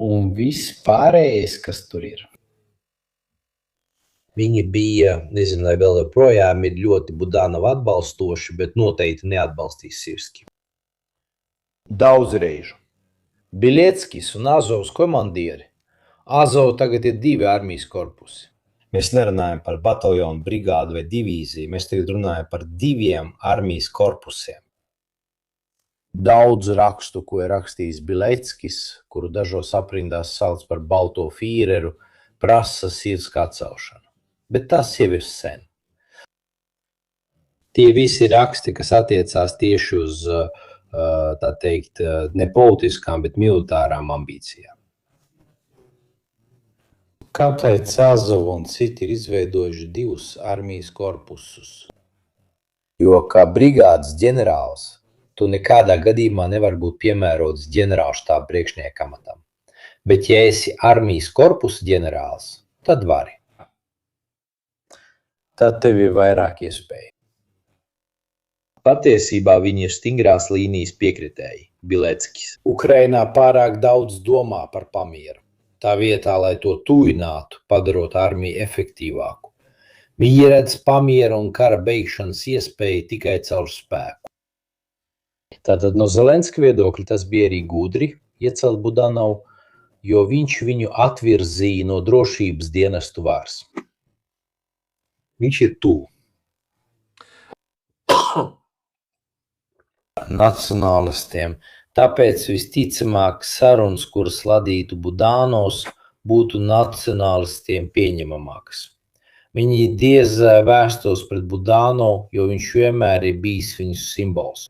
un viss pārējais, kas tur ir. Viņi bija, nezinu, vai vēl joprojām ir ļoti Budanova atbalstoši, bet noteikti neatbalstīs Sirski. Daudz reižu. Biļetskis un Azovas komandieri. Azov tagad ir 2 armijas korpusi. Mēs nerunājam par bataljonu, brigādu vai divīziju, mēs tagad runājam par 2 armijas korpusiem. Daudz rakstu, ko ir rakstījis Biļetskis, kuru dažos aprindās sauc par balto fīreru, prasa Sirska atcelšanu. Bet tas jau ir sen. Tie visi raksti, kas attiecās tieši uz, tā teikt, ne politiskām, bet militārām ambīcijām. Kāpēc Azova un citi ir izveidojuši 2 armijas korpusus? Jo kā brigādes ģenerālis, tu nekādā gadījumā nevar būt piemērots ģenerālštāba priekšnieka amatam. Bet ja esi armijas korpusa ģenerālis, tad vari. Tad tev ir vairāk iespēju. Patiesībā viņi ir stingrās līnijas piekritēji, Biļetskis. Ukrainā pārāk daudz domā par pamieru. Tā vietā, lai to tuvinātu, padarot armiju efektīvāku. Viņi redz pamieru un kara beigšanas iespēju tikai caur spēku. Tātad no Zelenska viedokļa tas bija arī gudri iecelt Budanovu, jo viņš viņu atvirzīja no drošības dienestu varas. Viņš ir tuvu. Nacionālistiem. Tāpēc visticamāk sarunas, kuras ladītu Budanovs, būtu nacionālistiem pieņemamākas. Viņi diez vēstos pret Budanovu, jo viņš vienmēr ir bijis viņu simbols.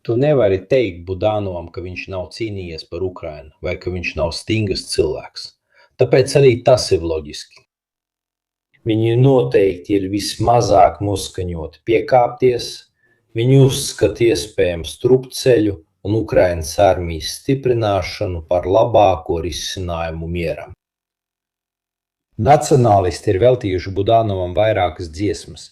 Tu nevari teikt Budanovam, ka viņš nav cīnījies par Ukrainu vai ka viņš nav stingrs cilvēks. Tāpēc arī tas ir loģiski. Viņi noteikti ir vismazāk noskaņoti piekāpties, viņi uzskata iespējams strupceļu un Ukrainas armijas stiprināšanu par labāko risinājumu mieram. Nacionālisti ir veltījuši Budanovam vairākas dziesmas,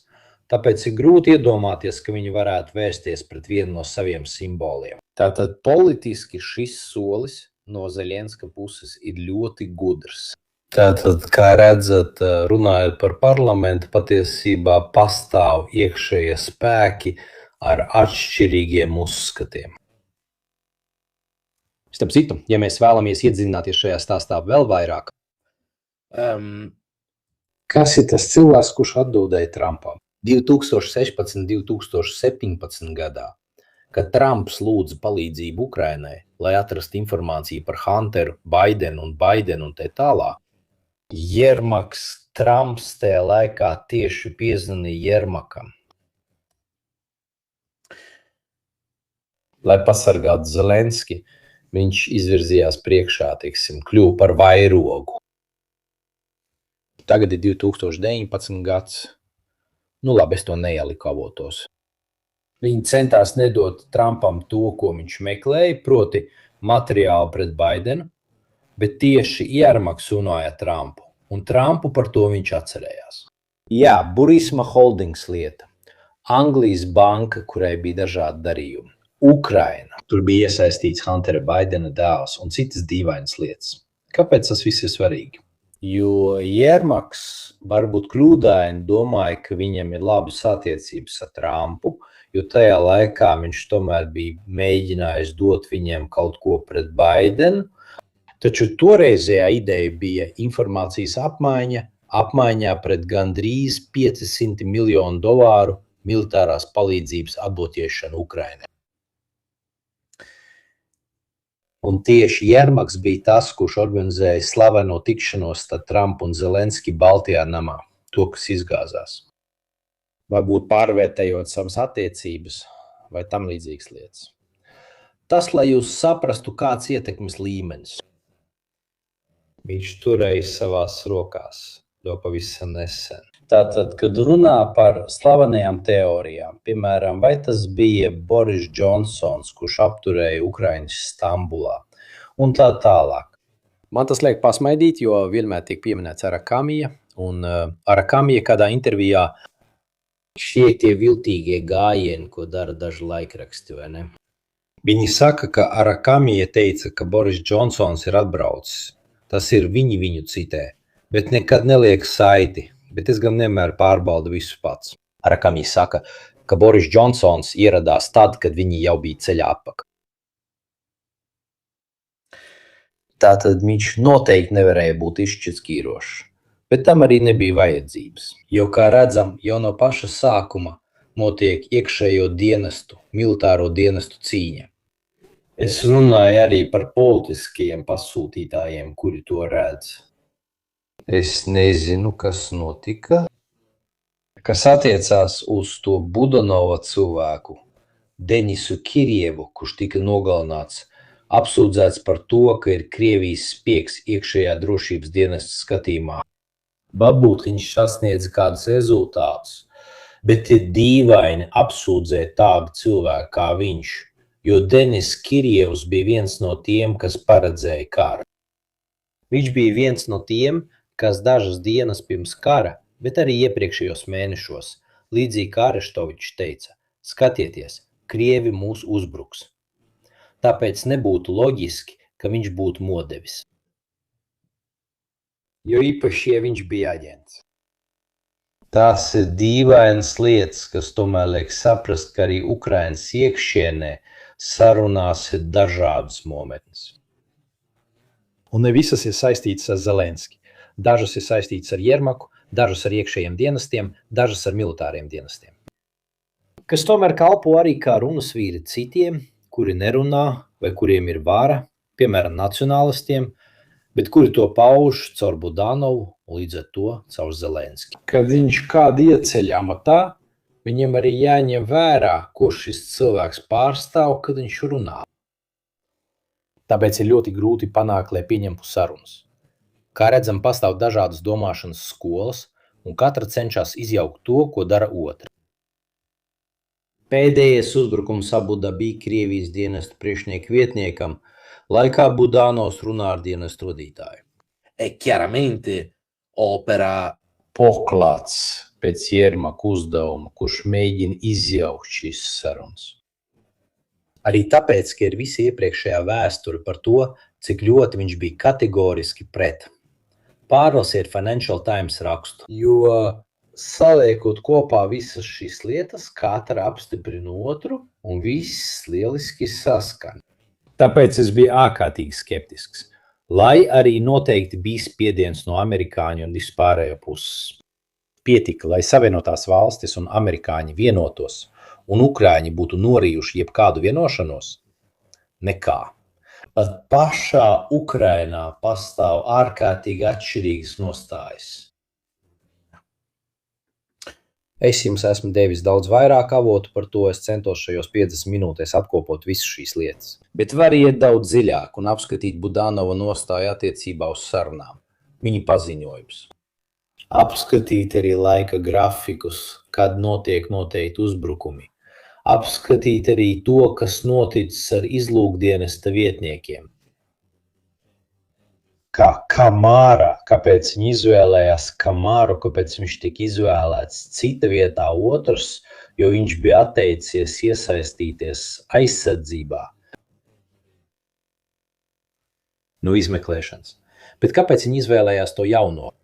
tāpēc ir grūti iedomāties, ka viņi varētu vērsties pret vienu no saviem simboliem. Tātad politiski šis solis no Zeļenska puses ir ļoti gudrs. Tātad, kā redzat, runājot par parlamentu, patiesībā pastāv iekšējie spēki ar atšķirīgiem uzskatiem. Starp citu, ja mēs vēlamies iedziļināties šajā stāstā vēl vairāk, Kas ir tas cilvēks, kurš atdūdēja Trumpam? 2016. 2017. gadā, kad Trumps lūdza palīdzību Ukrainai, lai atrastu informāciju par Hunteru, Baidenu un tā tālāk, Jermaks Trumps tajā laikā tieši piezvanīja Jermakam, lai pasargātu Zelenski. Viņš izvirzījās priekšā, kļuva par vairogu. Tagad ir 2019. gads. Nu labi, es to neieliku avotos. Viņi centās nedot Trumpam to, ko viņš meklēja, proti materiālu pret Baidenu, bet tieši Jermaks runāja Trumpu, un Trumpu par to viņš atcerējās. Jā, Burisma Holdings lieta. Anglijas banka, kurai bija dažādi darījumi. Ukraina. Tur bija iesaistīts Huntera Baidena dēls un citas dīvainas lietas. Kāpēc tas viss ir svarīgi? Jo Jermaks varbūt kļūdaini domāja, ka viņam ir labas attiecības ar Trumpu, jo tajā laikā viņš tomēr bija mēģinājis dot viņiem kaut ko pret Baidenu, taču toreizējā ideja bija informācijas apmaiņā pret gandrīz $500 miljonu militārās palīdzības atdotiešanu Ukrainai. Un tieši Jermaks bija tas, kurš organizēja slaveno tikšanos starp Trumpu un Zelenski Baltijā namā, to, kas izgāzās. Varbūt pārvērtējot savas attiecības vai tam līdzīgas lietas. Tas, lai jūs saprastu, kāds ietekmes līmenis. Viņš turēja savās rokās to pavisam nesen. Tātad, kad runā par slavenajām teorijām, piemēram, vai tas bija Boris Džonsons, kurš apturēja Ukraiņas Stambulā, un tā tālāk. Man tas liek pasmaidīt, jo vienmēr tiek pieminēts Arakamija, un Arakamija kādā intervijā šie tie viltīgie gājieni, ko dara daži laikraksti, vai ne? Viņi saka, ka Arakamija teica, ka Boris Džonsons ir atbraucis. Tas ir viņu citē, bet nekad neliek saiti. Bet es gan vienmēr pārbaudu visu pats. Arakamija saka, ka Boris Džonsons ieradās tad, kad viņi jau bija ceļā atpakaļ. Tātad viņš noteikti nevarēja būt izšķirtskīrošs, bet tam arī nebija vajadzības. Jo, kā redzam, jau no paša sākuma notiek iekšējo dienestu, militāro dienestu cīņa. Es runāju arī par politiskajiem pasūtītājiem, kuri to redz. Es nezinu, kas notika. Kas attiecās uz to Budanova cilvēku, Denisu Kirjevu, kurš tika nogalināts, apsūdzēts par to, ka ir Krievijas spiegs iekšējā drošības dienesta skatījumā. Varbūt viņš sasniedz kādus rezultātus, bet ir dīvaini apsūdzēt tādu cilvēku kā viņš, jo Denis Kirjevs bija viens no tiem, kas paredzēja karu. Viņš bija viens no tiem, kas dažas dienas pirms kara, bet arī iepriekšējos mēnešos, līdzīgi kā Areštovičs teica, skatieties, Krievi mūs uzbruks. Tāpēc nebūtu loģiski, ka viņš būtu modevis. Jo īpaši, ja viņš bija aģents. Tās ir dīvainas lietas, kas tomēr liek saprast, ka arī Ukrainas iekšienē sarunās ir dažādas nometnes. Un ne visas ir saistītas ar Zelenski. Dažas ir saistītas ar Jermaku, dažas ar iekšējiem dienestiem, dažas ar militāriem dienestiem. Kas tomēr kalpo arī kā runas vīri citiem, kuri nerunā vai kuriem ir vara, piemēram, nacionālistiem, bet kuri to pauž caur Budanovu un līdz ar to caur Zelenski. Kad viņš kādu ieceļ amatā, viņam arī jāņem vērā, ko šis cilvēks pārstāv, kad viņš runā. Tāpēc ir ļoti grūti panākt, lai pieņemtu sarunas. Kā redzam, pastāv dažādas domāšanas skolas, un katra cenšas izjaukt to, ko dara otra. Pēdējais uzbrukums Abu-Dabī Krievijas dienesta priekšnieku vietniekam laikā Budanovs runā ar dienestu vadītāju. E chiaramente opera Poklāts pēc Jermaka uzdevuma, kurš mēģina izjaukt šīs sarunas. Arī tāpēc, ka ir visa iepriekšējā vēsture par to, cik ļoti viņš bija kategoriski pret. Pārlasiet Financial Times rakstu. Jo saliekot kopā visas šīs lietas, katra apstiprina otru un viss lieliski saskan. Tāpēc es biju ārkārtīgi skeptisks, lai arī noteikti bija spiediens no amerikāņu un vispārējo puses. Pietika, lai Savienotās valstis un amerikāņi vienotos un ukrāņi būtu norījuši jebkādu vienošanos? Nekā. Pat pašā Ukrainā pastāv ārkārtīgi atšķirīgas nostājas. Es jums esmu devis daudz vairāk avotu par to, es centos šajos 50 minūtēs apkopot visas šīs lietas. Bet var iet daudz dziļāk un apskatīt Budanova nostāju attiecībā uz sarunām. Viņa paziņojums. Apskatīt arī laika grafikus, kad notiek noteikti uzbrukumi. Apskatīt arī to, kas noticis ar izlūkdienesta vietniekiem. Kā Kamārā, kāpēc viņi izvēlējās Kamāru, kāpēc viņš tika izvēlēts cita vietā otrs, jo viņš bija atteicies iesaistīties aizsardzībā. No izmeklēšanas. Bet kāpēc viņi izvēlējās to jauno?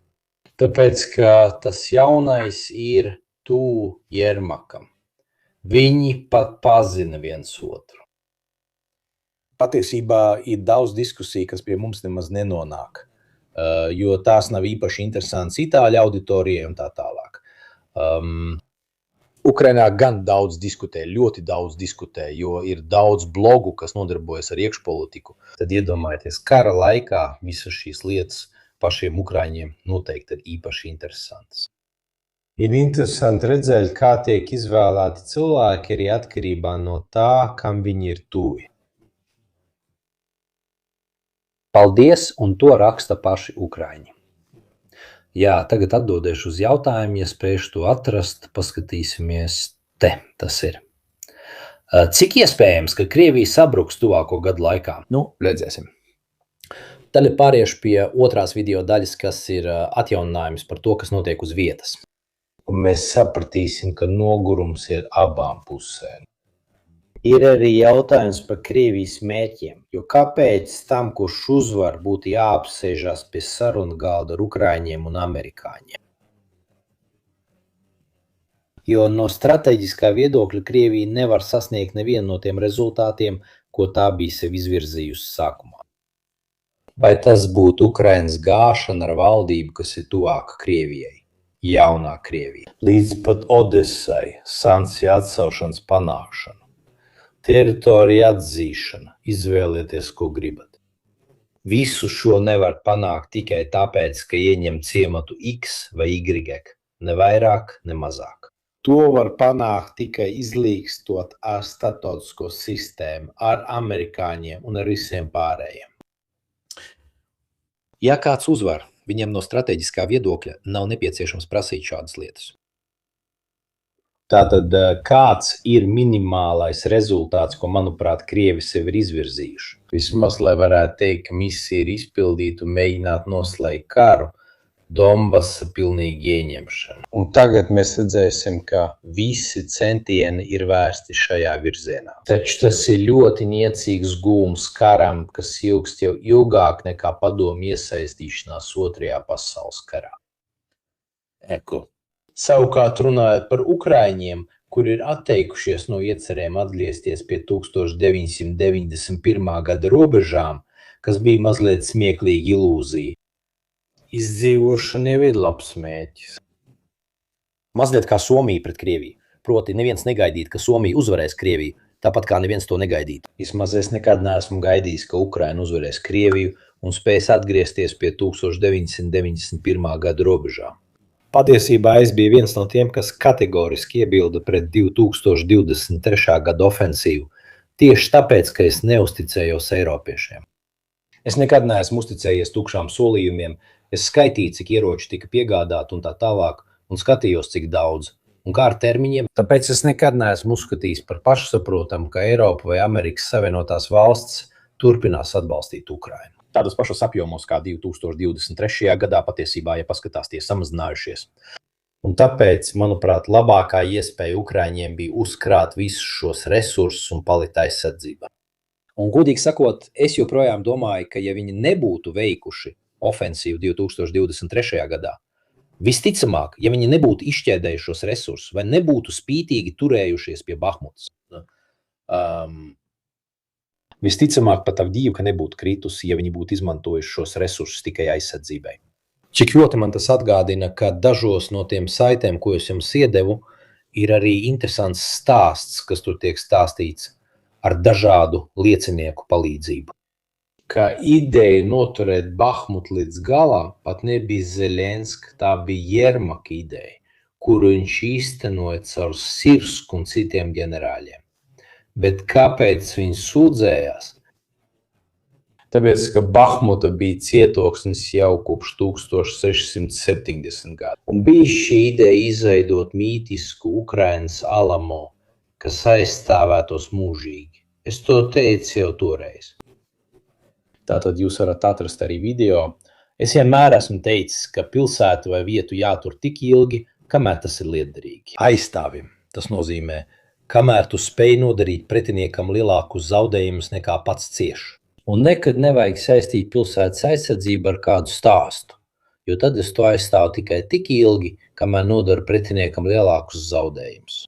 Tāpēc, ka tas jaunais ir tuvu Jermakam. Viņi pat pazina viens otru. Patiesībā ir daudz diskusiju, kas pie mums nemaz nenonāk, jo tās nav īpaši interesantas itāļu auditorijai un tā tālāk. Ukrainā gan daudz diskutē, ļoti daudz diskutē, jo ir daudz blogu, kas nodarbojas ar iekšpolitiku. Tad iedomājieties, kara laikā visas šīs lietas pašiem ukraiņiem noteikti ir īpaši interesantas. Ir interesanti redzēt, kā tiek izvēlēti cilvēki arī atkarībā no tā, kam viņi ir tuvi. Paldies, un to raksta paši ukraiņi. Jā, tagad atbildēšu uz jautājumu, ja spēšu to atrast, paskatīsimies. Te tas ir. Cik iespējams, ka Krievija sabruks tuvāko gadu laikā? Redzēsim. Tad pāriešu pie otrās video daļas, kas ir atjauninājums par to, kas notiek uz vietas. Un mēs sapratīsim, ka nogurums ir abām pusēm. Ir arī jautājums par Krievijas mērķiem, jo kāpēc tam, kurš uzvar, būtu jāapsēžās pie sarunu galda ar ukraiņiem un amerikāņiem? Jo no strateģiskā viedokļa Krievija nevar sasniegt nevienu no tiem rezultātiem, ko tā bija sev izvirzījusi sākumā. Vai tas būtu Ukrainas gāšana ar valdību, kas ir tuvāka Krievijai, jaunā Krievija, līdz pat Odesai, sankciju atcelšanas panākšanu? Teritorija atzīšana, izvēlieties, ko gribat. Visu šo nevar panākt tikai tāpēc, ka ieņem ciematu X vai Y, ne vairāk, ne mazāk. To var panākt tikai izlīgstot ar starptautisko sistēmu, ar amerikāņiem un ar visiem pārējiem. Ja kāds uzvar, viņam no strateģiskā viedokļa nav nepieciešams prasīt šādas lietas. Tātad kāds ir minimālais rezultāts, ko, manuprāt, Krievi sev ir izvirzījuši? Vismaz, lai varētu teikt, ka misija ir izpildīta un mēģināt noslēgt karu, Donbasa pilnīgi ieņemšana. Un tagad mēs redzēsim, ka visi centieni ir vērsti šajā virzienā. Taču tas ir ļoti niecīgs gūms karam, kas ilgst jau ilgāk nekā padomju iesaistīšanās Otrajā pasaules karā. Ecco, Savukārt runājot par ukraiņiem, kuri ir atteikušies no iecerēm atgriezties pie 1991. gada robežām, kas bija mazliet smieklīga ilūzija. Izdzīvošana jau ir labs mērķis. Mazliet kā Somija pret Krieviju. Proti, neviens negaidīt, ka Somija uzvarēs Krieviju, tāpat kā neviens to negaidīt. Vismaz es nekad neesmu gaidījis, ka Ukraina uzvarēs Krieviju un spēs atgriezties pie 1991. gada robežām. Patiesībā es biju viens no tiem, kas kategoriski iebilda pret 2023. gada ofensīvu, tieši tāpēc, ka es neusticējos eiropiešiem. Es nekad neesmu uzticējies tukšām solījumiem, es skaitīju, cik ieroči tika piegādāti un tā tālāk, un skatījos, cik daudz. Un kā ar termiņiem? Tāpēc es nekad neesmu uzskatījis par pašsaprotamu, ka Eiropa vai Amerikas Savienotās valsts turpinās atbalstīt Ukrainu. Tādos pašos apjomos kā 2023. gadā patiesībā, ja paskatās, tie samazinājušies. Un tāpēc, manuprāt, labākā iespēja Ukraiņiem bija uzkrāt visus šos resursus un palikt aizsardzībā. Un, godīgi sakot, es joprojām domāju, ka ja viņi nebūtu veikuši ofensīvu 2023. gadā, visticamāk, ja viņi nebūtu izšķēdējuši šos resursus vai nebūtu spītīgi turējušies pie Bahmutas. Visticamāk pat Avdijivka nebūtu kritusi, ja viņi būtu izmantojuši šos resursus tikai aizsardzībai. Cik ļoti man tas atgādina, ka dažos no tiem saitēm, ko es jums iedevu, ir arī interesants stāsts, kas tur tiek stāstīts ar dažādu liecinieku palīdzību. Ka ideja noturēt Bahmutu līdz galam pat nebija Zelenska, tā bija Jermaka ideja, kuru viņš īstenoja caur Sirsku un citiem ģenerāļiem. Bet kāpēc viņi sūdzējās? Tāpēc, ka Bahmuta bija cietoksnis jau kopš 1670 gadu. Un bija šī ideja izveidot mītisku Ukrainas Alamo, kas aizstāvētos mūžīgi. Es to teicu jau toreiz. Tātad jūs varat atrast arī video. Es vienmēr esmu teicis, ka pilsētu vai vietu jātur tik ilgi, kamēr tas ir lietderīgi. Aizstāvim. Tas nozīmē, kamēr tu spēj nodarīt pretiniekam lielākus zaudējumus nekā pats cieš. Un nekad nevajag saistīt pilsētas aizsardzību ar kādu stāstu, jo tad es to aizstāvu tikai tik ilgi, kamēr nodaru pretiniekam lielākus zaudējumus.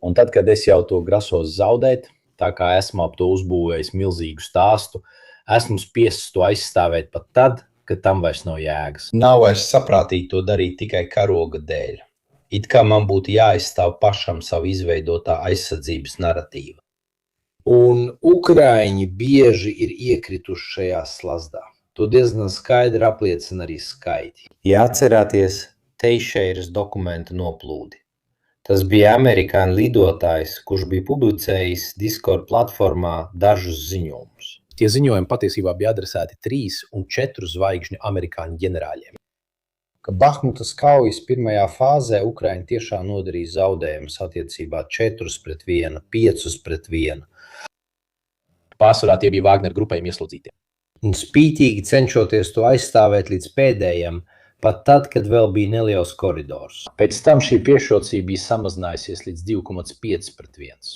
Un tad, kad es jau to grasos zaudēt, tā kā esmu ap to uzbūvējis milzīgu stāstu, esmu spiests to aizstāvēt pat tad, kad tam vairs nav jēgas. Nav vairs saprātīgi to darīt tikai karoga dēļ. It kā man būtu jāaizstāv pašam savu izveidotā aizsardzības naratīva. Un Ukraiņi bieži ir iekrituši šajā slazdā. To diezgan skaidri apliecina arī skaitļi. Ja atcerāties Teišeiras dokumentu noplūdi. Tas bija amerikāņu lidotājs, kurš bija publicējis Discord platformā dažus ziņojumus. Tie ziņojumi patiesībā bija adresēti 3 un 4 zvaigžņu amerikāņu ģenerāļiem. Ka Bahmutas kaujas pirmajā fāzē Ukraiņi tiešām nodarīja zaudējumus attiecībā 4-1, 5-1. Pārsvarā tie bija Wagner grupējumi ieslodzītie. Un spītīgi cenšoties to aizstāvēt līdz pēdējiem, pat tad, kad vēl bija neliels koridors. Pēc tam šī priekšrocība bija samazinājusies līdz 2,5-1.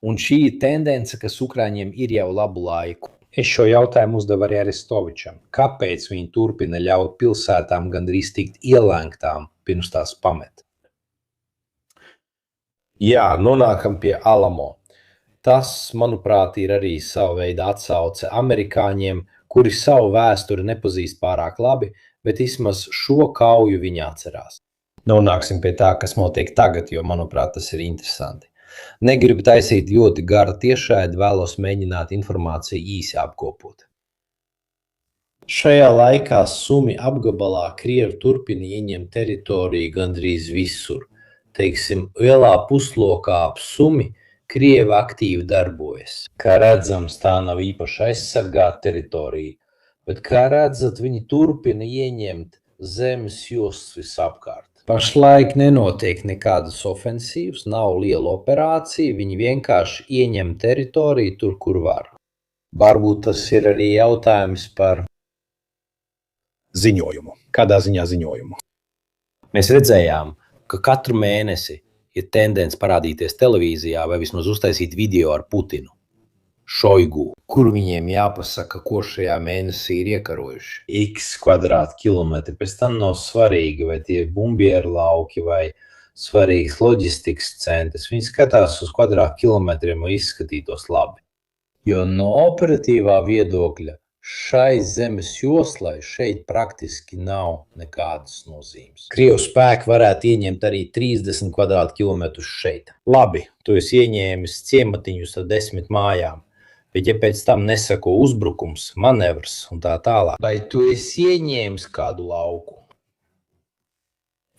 Un šī ir tendence, kas Ukraiņiem ir jau labu laiku. Es šo jautājumu uzdevu arī Aristovičam. Kāpēc viņi turpina ļaut pilsētām gandrīz tikt ielēgtām pirms tās pamet? Jā, nonākam pie Alamo. Tas, manuprāt, ir arī sava veida atsauce amerikāņiem, kuri savu vēsturi nepazīst pārāk labi, bet vismaz šo kauju viņi atcerās. Nonāksim pie tā, kas notiek tagad, jo, manuprāt, tas ir interesanti. Negribu taisīt ļoti garu tiešraidi, vēlos mēģināt informāciju īsi apkopot. Šajā laikā Sumi apgabalā Krievi turpina ieņemt teritoriju gandrīz visur. Teiksim, lielā puslokā ap Sumi Krievi aktīvi darbojas. Kā redzams, tā nav īpaši aizsargāta teritorija, bet, kā redzat, viņi turpina ieņemt zemes jostas visapkārt. Pašlaik nenotiek nekādas ofensīvas, nav liela operācija, viņi vienkārši ieņem teritoriju tur, kur var. Varbūt tas ir arī jautājums par Ziņojumu. Kādā ziņā ziņojumu? Mēs redzējām, ka katru mēnesi ir tendence parādīties televīzijā vai vismaz uztaisīt video ar Putinu, Šoigu Kur viņiem jāpasaka, ko šajā mēnesī ir iekarojuši? X kvadrātkilometri. Pēc tam nav svarīgi, vai tie ir bumbieru lauki vai svarīgs loģistikas centrs. Viņi skatās uz kvadrātkilometriem, lai izskatītos labi. Jo no operatīvā viedokļa šai zemes joslai šeit praktiski nav nekādas nozīmes. Krievu spēki varētu ieņemt arī 30 kvadrātkilometrus šeit. Labi, tu esi ieņēmis ciematiņus ar 10 mājām. Bet, ja pēc tam nesako uzbrukums, manevrs un tā tālāk, vai tu esi ieņēmis kādu lauku?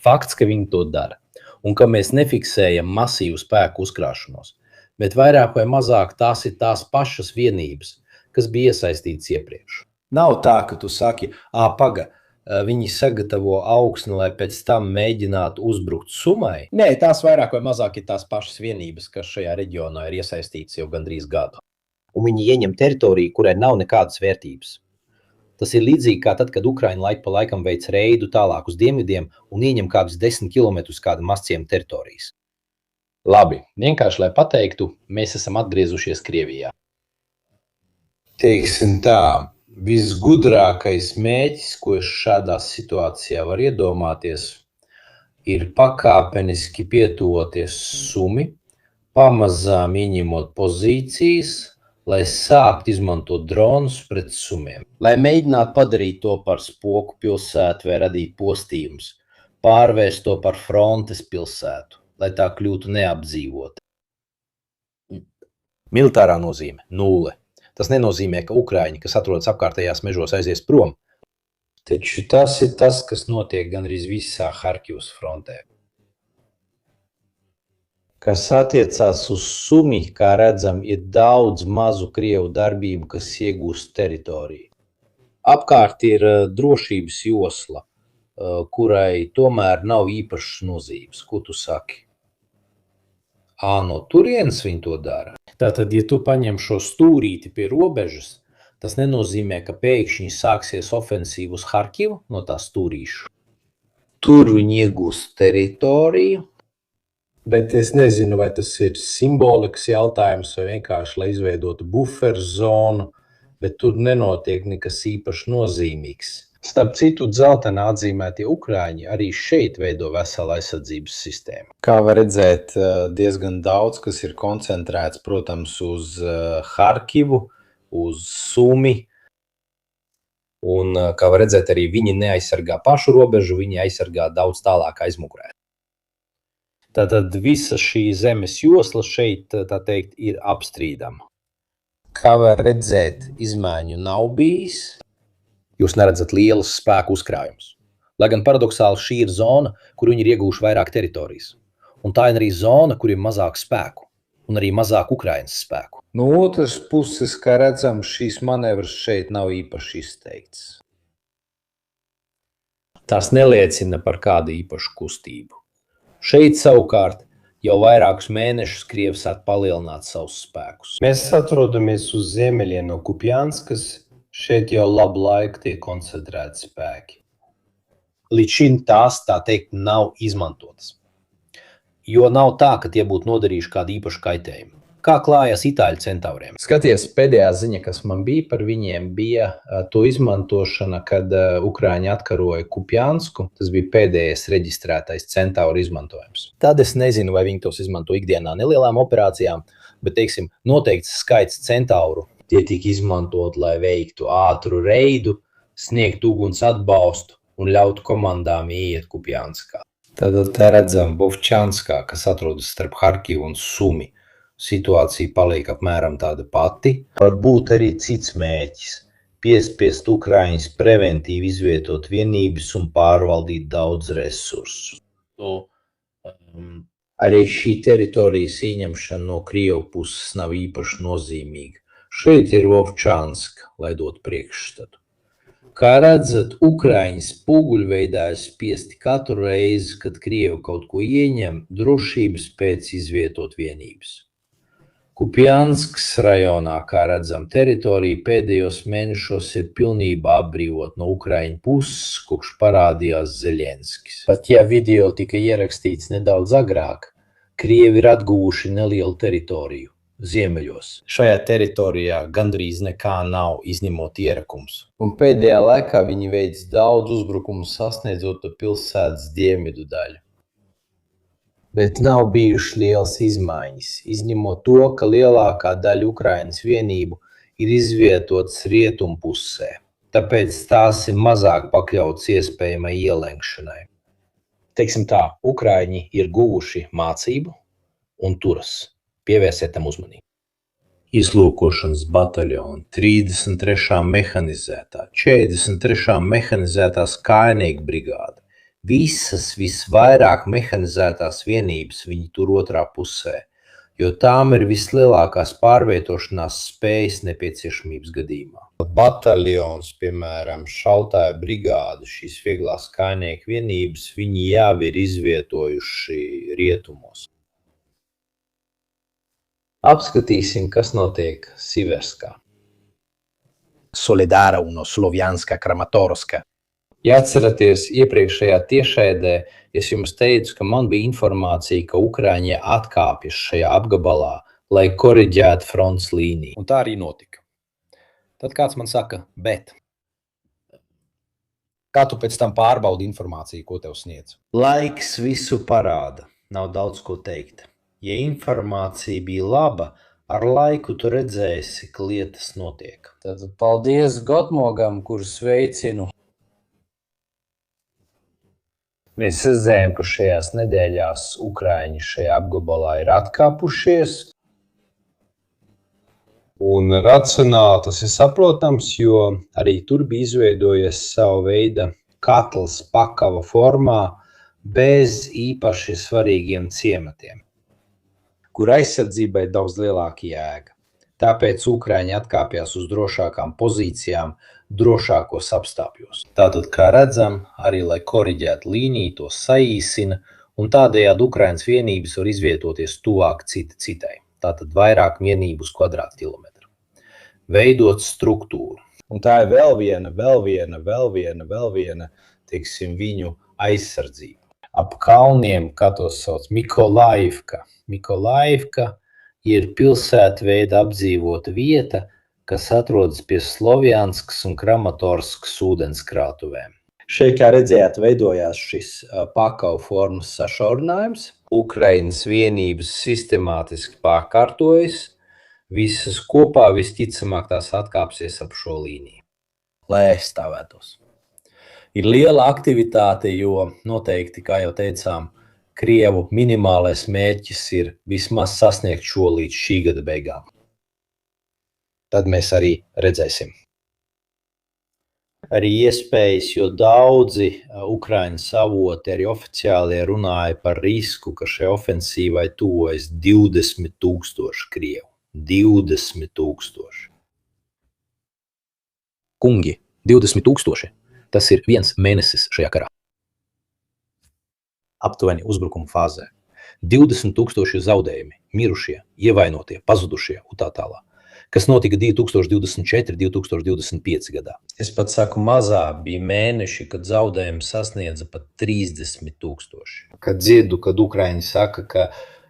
Fakts, ka viņi to dara, un ka mēs nefiksējam masīvu spēku uzkrāšanos, bet vairāk vai mazāk tās ir tās pašas vienības, kas bija iesaistītas iepriekš. Nav tā, ka tu saki, viņi sagatavo augsni, lai pēc tam mēģinātu uzbrukt Sumai. Nē, tās vairāk vai mazāk ir tās pašas vienības, kas šajā reģionā ir iesaistītas jau gandrīz gadu. Un viņi ieņem teritoriju, kurai nav nekādas vērtības. Tas ir līdzīgi kā tad, kad Ukraina laiku pa laikam veic reidu tālāk uz dienvidiem un ieņem kādus 10 kilometrus kāda mazciema teritorijas. Labi, vienkārši lai pateiktu, mēs esam atgriezušies Krievijā. Teiksim tā, visgudrākais mēķis, ko es šādā situācijā var iedomāties, ir pakāpeniski pietuvoties Sumi, pamazām ieņemot pozīcijas, lai sākt izmantot dronus pret Sumiem. Lai mēģinātu padarīt to par spoku pilsētu vai radīt postījumus, pārvērst to par frontes pilsētu, lai tā kļūtu neapdzīvota. Militārā nozīme – 0. Tas nenozīmē, ka Ukraiņi, kas atrodas apkārtējās mežos, aizies prom. Taču tas ir tas, kas notiek gandrīz visā Harkivas frontē. Kas attiecās uz Sumi, kā redzam, ir daudz mazu Krievu darbību, kas iegūst teritoriju. Apkārt ir drošības josla, kurai tomēr nav īpašas nozīmes. Ko tu saki? No turienes viņi to dara? Tātad, ja tu paņem šo stūrīti pie robežas, tas nenozīmē, ka pēkšņi sāksies ofensīva uz Harkivu no tā stūrīšu. Tur viņi iegūst teritoriju. Bet es nezinu, vai tas ir simbolikas jautājums vai vienkārši, lai izveidotu buferu zonu, bet tur nenotiek nekas īpaši nozīmīgs. Starp citu, dzeltenā atzīmētie Ukraiņi arī šeit veido veselu aizsardzības sistēmu. Kā var redzēt, diezgan daudz, kas ir koncentrēts, protams, uz Harkivu, uz Sumi. Un, kā var redzēt, arī viņi neaizsargā pašu robežu, viņi aizsargā daudz tālāk aizmugurē. Tātad visa šī zemes josla šeit, tā teikt, ir apstrīdama. Kā var redzēt, izmaiņu nav bijis. Jūs neredzat lielas spēku uzkrājumus. Lai gan paradoxāli šī ir zona, kur viņi ir iegūši vairāk teritorijas. Un tā ir arī zona, kur ir mazāk spēku un arī mazāk Ukrainas spēku. No otras puses, kā redzam, šīs manevras šeit nav īpaši izteikts. Tās neliecina par kādu īpašu kustību. Šeit savukārt jau vairākus mēnešus Krievi sāk palielināt savus spēkus. Mēs atrodamies uz ziemeļiem no Kupjanskas, šeit jau labu laiku tiek koncentrēti spēki. Līdz šim tās, tā teikt, nav izmantotas. Jo nav tā, ka tie būtu nodarījuši kādu īpašu kaitējumu. Kā klājās itāļu centauriem? Skaties, pēdējā ziņa, kas man bija par viņiem, bija to izmantošana, kad Ukraiņi atkaroja Kupjansku. Tas bija pēdējais reģistrētais centauru izmantojums. Tad es nezinu, vai viņi tos izmanto ikdienā nelielām operācijām, bet, teiksim, noteikts skaits centauru. Tie tika izmantot, lai veiktu ātru reidu, sniegtu uguns atbalstu un ļautu komandām ieiet Kupjanskā. Tad te redzam Vovčanskā, kas atrodas starp Harkivu un Sumi. Situācija paliek apmēram tāda pati. Var būt arī cits mēķis – piespiest Ukraiņus preventīvi izvietot vienības un pārvaldīt daudz resursu. Arī šī teritorijas ieņemšana no Krievu puses nav īpaši nozīmīga. Šeit ir Vovčanska, lai dot priekšstatu. Kā redzat, Ukraiņi spoguļveidā ir spiesti katru reizi, kad Krievi kaut ko ieņem, drošības pēc izvietot vienības. Kupjanskas rajonā, kā redzam, teritorija pēdējos mēnešos ir pilnībā atbrīvot no Ukraiņu puses, kopš parādījās Zeļenskis. Pat ja video tika ierakstīts nedaudz agrāk, Krievi ir atguvuši nelielu teritoriju ziemeļos. Šajā teritorijā gandrīz nekā nav, izņemot ierakums. Un pēdējā laikā viņi veic daudz uzbrukumu sasniedzot pilsētas dienvidu daļu. Bet nav bijušas lielas izmaiņas, izņemot to, ka lielākā daļa Ukrainas vienību ir izvietotas rietumpusē, tāpēc tās ir mazāk pakļautas iespējamai ielenkšanai. Teiksim tā, Ukraiņi ir guvuši mācību un turas. Pievērsiet tam uzmanību. Izlūkošanas bataljoni, 33. mehanizētā, 43. mehanizētās kājnieku brigāde. Visas visvairāk mehanizētās vienības viņi tur otrā pusē, jo tām ir vislielākās pārvietošanās spējas nepieciešamības gadījumā. Bataljons, piemēram, šautāja brigāde, šīs vieglās kājnieku vienības, viņi jau ir izvietojuši rietumos. Apskatīsim, kas notiek Siverskā. Soledara un Slovjanska Kramatorska. Ja atceraties iepriekšējā tiešraidē, es jums teicu, ka man bija informācija, ka Ukraiņi atkāpjas šajā apgabalā, lai koriģētu frontes līniju. Un tā arī notika. Tad kāds man saka, bet kā tu pēc tam pārbaudi informāciju, ko tev sniedz? Laiks visu parāda, nav daudz ko teikt. Ja informācija bija laba, ar laiku tu redzēsi, ka lietas notiek. Tad paldies Gotmogam, kurus sveicinu. Mēs redzējām, ka šajās nedēļās Ukraiņi šajā apgabalā ir atkāpušies. Un racionāli tas ir saprotams, jo arī tur bija izveidojies savu veidu katls pakava formā bez īpaši svarīgiem ciematiem, kur aizsardzībai daudz lielāka jēga. Tāpēc Ukraiņi atkāpjas uz drošākām pozīcijām, drošākos apstākļos. Tātad, kā redzam, arī lai koriģētu līniju, to saīsina, un tādējādi Ukrainas vienības var izvietoties tuvāk cita citai. Tātad vairāk vienību uz kvadrātkilometru. Veidot struktūru. Un tā ir vēl viena, teiksim, viņu aizsardzība. Ap kalniem, kā to sauc, Mikolaivka ir pilsētveida apdzīvota vieta, kas atrodas pie Slovjanskas un Kramatorskas ūdenskrātuvēm. Šeit, kā redzējāt, veidojās šis pakavu formas sašaurinājums. Ukrainas vienības sistemātiski pārkārtojas, visas kopā visticamāk tās atkāpsies ap šo līniju, lai aizstāvētos. Ir liela aktivitāte, jo noteikti, kā jau teicām, Krievu minimālais mērķis ir vismaz sasniegt šo līdz šī gada beigām. Tad mēs arī redzēsim. Arī iespējas, jo daudzi Ukrainas avoti arī oficiālie runāja par risku, ka šai ofensīvai tuvojas 20,000 Krievu. 20,000. Kungi, 20,000. Tas ir viens mēnesis šajā karā. Aptuveni uzbrukuma fāzē. 20,000 zaudējumi, mirušie, ievainotie, pazudušie un tā tālāk. Kas notika 2024, 2025 gadā. Es pat saku mazā, bija mēneši, kad zaudējumi sasniedza pat 30,000. Kad dzirdu, kad Ukraiņi saka, ka